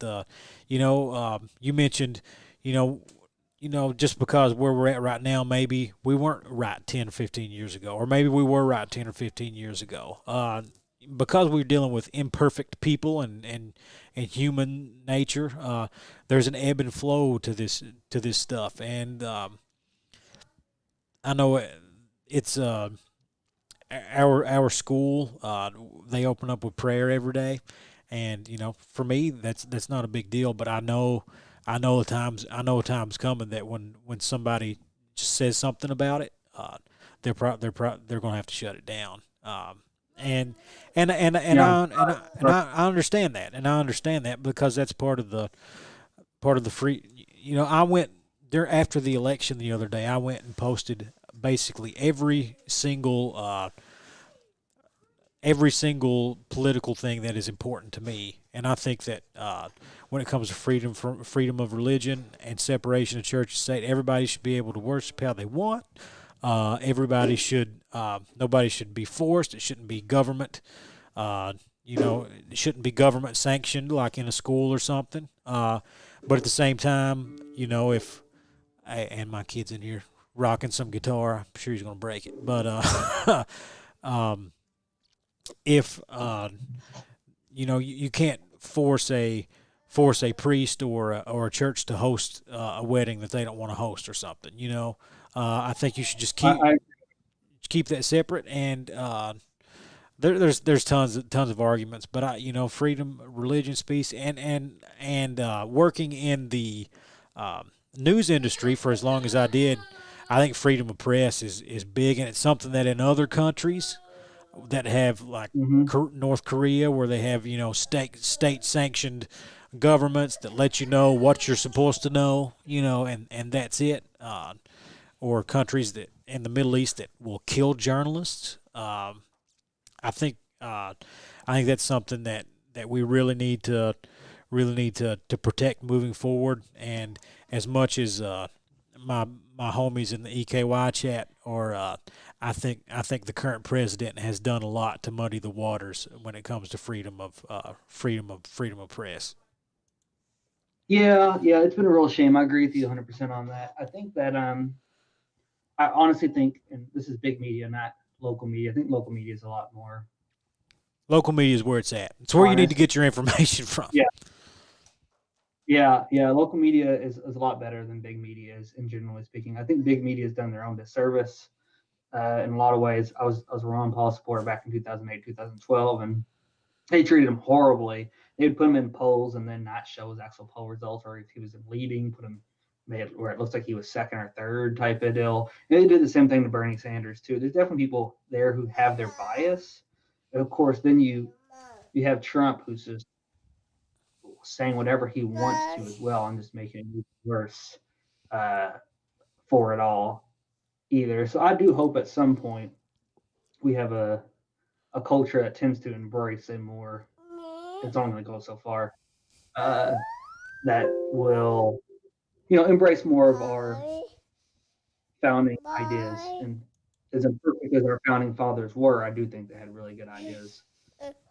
you mentioned, just because where we're at right now, maybe we weren't right 10 or 15 years ago, or maybe we were right 10 or 15 years ago. Because we're dealing with imperfect people and human nature, there's an ebb and flow to this stuff, and I know it's our school. They open up with prayer every day, and for me that's not a big deal. But I know a time's coming that when somebody just says something about it, they're going to have to shut it down. I understand that, because that's part of the free. I went there after the election the other day. I went and posted basically every single political thing that is important to me, and I think that when it comes to freedom of religion and separation of church and state, everybody should be able to worship how they want. Everybody should. Nobody should be forced. It shouldn't be government. It shouldn't be government sanctioned like in a school or something. But at the same time, if and my kid's in here rocking some guitar, I'm sure he's going to break it. But if you can't force a priest or a church to host a wedding that they don't want to host or something. I think you should just keep that separate. And there's tons of arguments, but freedom, religion, speech, and working in the news industry for as long as I did, I think freedom of press is big, and it's something that in other countries that have like North Korea, where they have state sanctioned governments that let you know what you're supposed to know, and that's it. Or countries that in the Middle East that will kill journalists. I think that's something that we really need to protect moving forward. And as much as my homies in the EKY chat, or I think the current president has done a lot to muddy the waters when it comes to freedom of press.
Yeah, it's been a real shame. I agree with you 100% on that. I think that I honestly think, and this is big media, not local media. I think local media is a lot more.
Local media is where it's at. It's where you need to get your information from.
Yeah. Local media is a lot better than big media is, in generally speaking. I think big media has done their own disservice in a lot of ways. I was a Ron Paul supporter back in 2008, 2012, and they treated him horribly. they would put him in polls and then not show his actual poll results, or if he was leading, put him where it looks like he was second or third type of deal. And they did the same thing to Bernie Sanders too. There's definitely people there who have their bias, and of course, then you have Trump who's just saying whatever he wants to as well, and just making it worse uh, for it all either. So I do hope at some point we have a culture that tends to embrace a more. It's only going to go so far. Uh, that will, embrace more of our founding ideas. And as imperfect as our founding fathers were, I do think they had really good ideas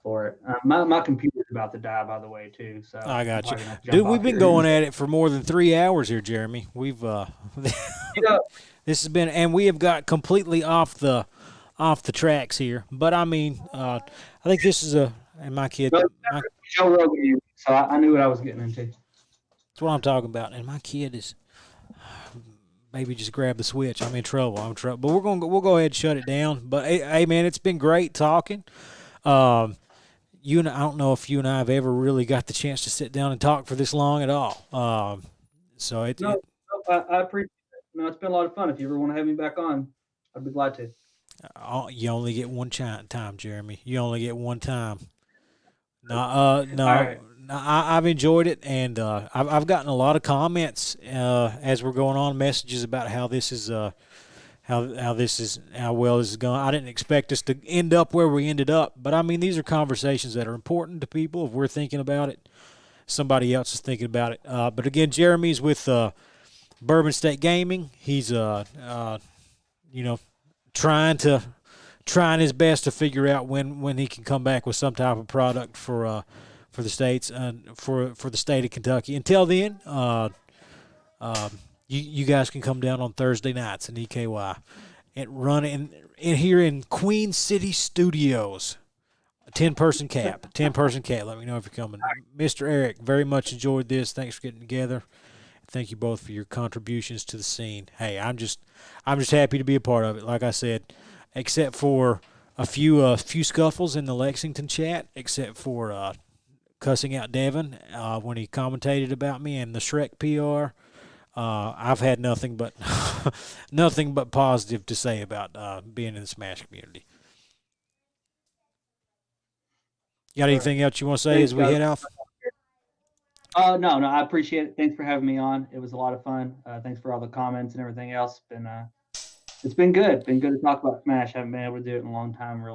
for it. My computer's about to die, by the way, too. So
I
I'm
got you,
probably gonna have to jump
dude. We've
off
been
here.
going at it for more than 3 hours here, Jeremy. We've
Yeah,
this has been, and we have got completely off the tracks here. But I mean, I think this is and my kid,
no,
my,
Joe Rogan, so I knew what I was getting into.
that's what I'm talking about. And my kid is maybe just grab the switch. I'm in trouble. I'm in trouble. But we'll go ahead and shut it down. But hey, man, it's been great talking. Um, you and I don't know if you and I have ever really got the chance to sit down and talk for this long at all. So
No, I appreciate it. No, it's been a lot of fun. If you ever want to have me back on, I'd be glad to.
you only get one time, Jeremy. You only get one time. No,
All right.
no, I've enjoyed it, and I've gotten a lot of comments as we're going on, messages about how this is how well this is going. I didn't expect us to end up where we ended up, but I mean these are conversations that are important to people. If we're thinking about it, somebody else is thinking about it. But again, Jeremy's with Bourbon State Gaming. He's you know trying his best to figure out when he can come back with some type of product for the states and for the state of Kentucky. Until then, you guys can come down on Thursday nights in EKY and run in here in Queen City Studios. A 10-person cap. 10-person cap. Let me know if you're coming. Mr. Eric, very much enjoyed this. Thanks for getting together. Thank you both for your contributions to the scene. Hey, I'm just happy to be a part of it. Like I said, except for a few scuffles in the Lexington chat, except for cussing out Devin when he commentated about me and the Shrek PR. I've had nothing but nothing but positive to say about being in the Smash community. You got
All right.
anything else you want to say
Thanks,
as we
guys.
head off?
No, I appreciate it. Thanks for having me on. It was a lot of fun. Thanks for all the comments and everything else. It's been good. Been good to talk about Smash. Haven't been able to do it in a long time, really.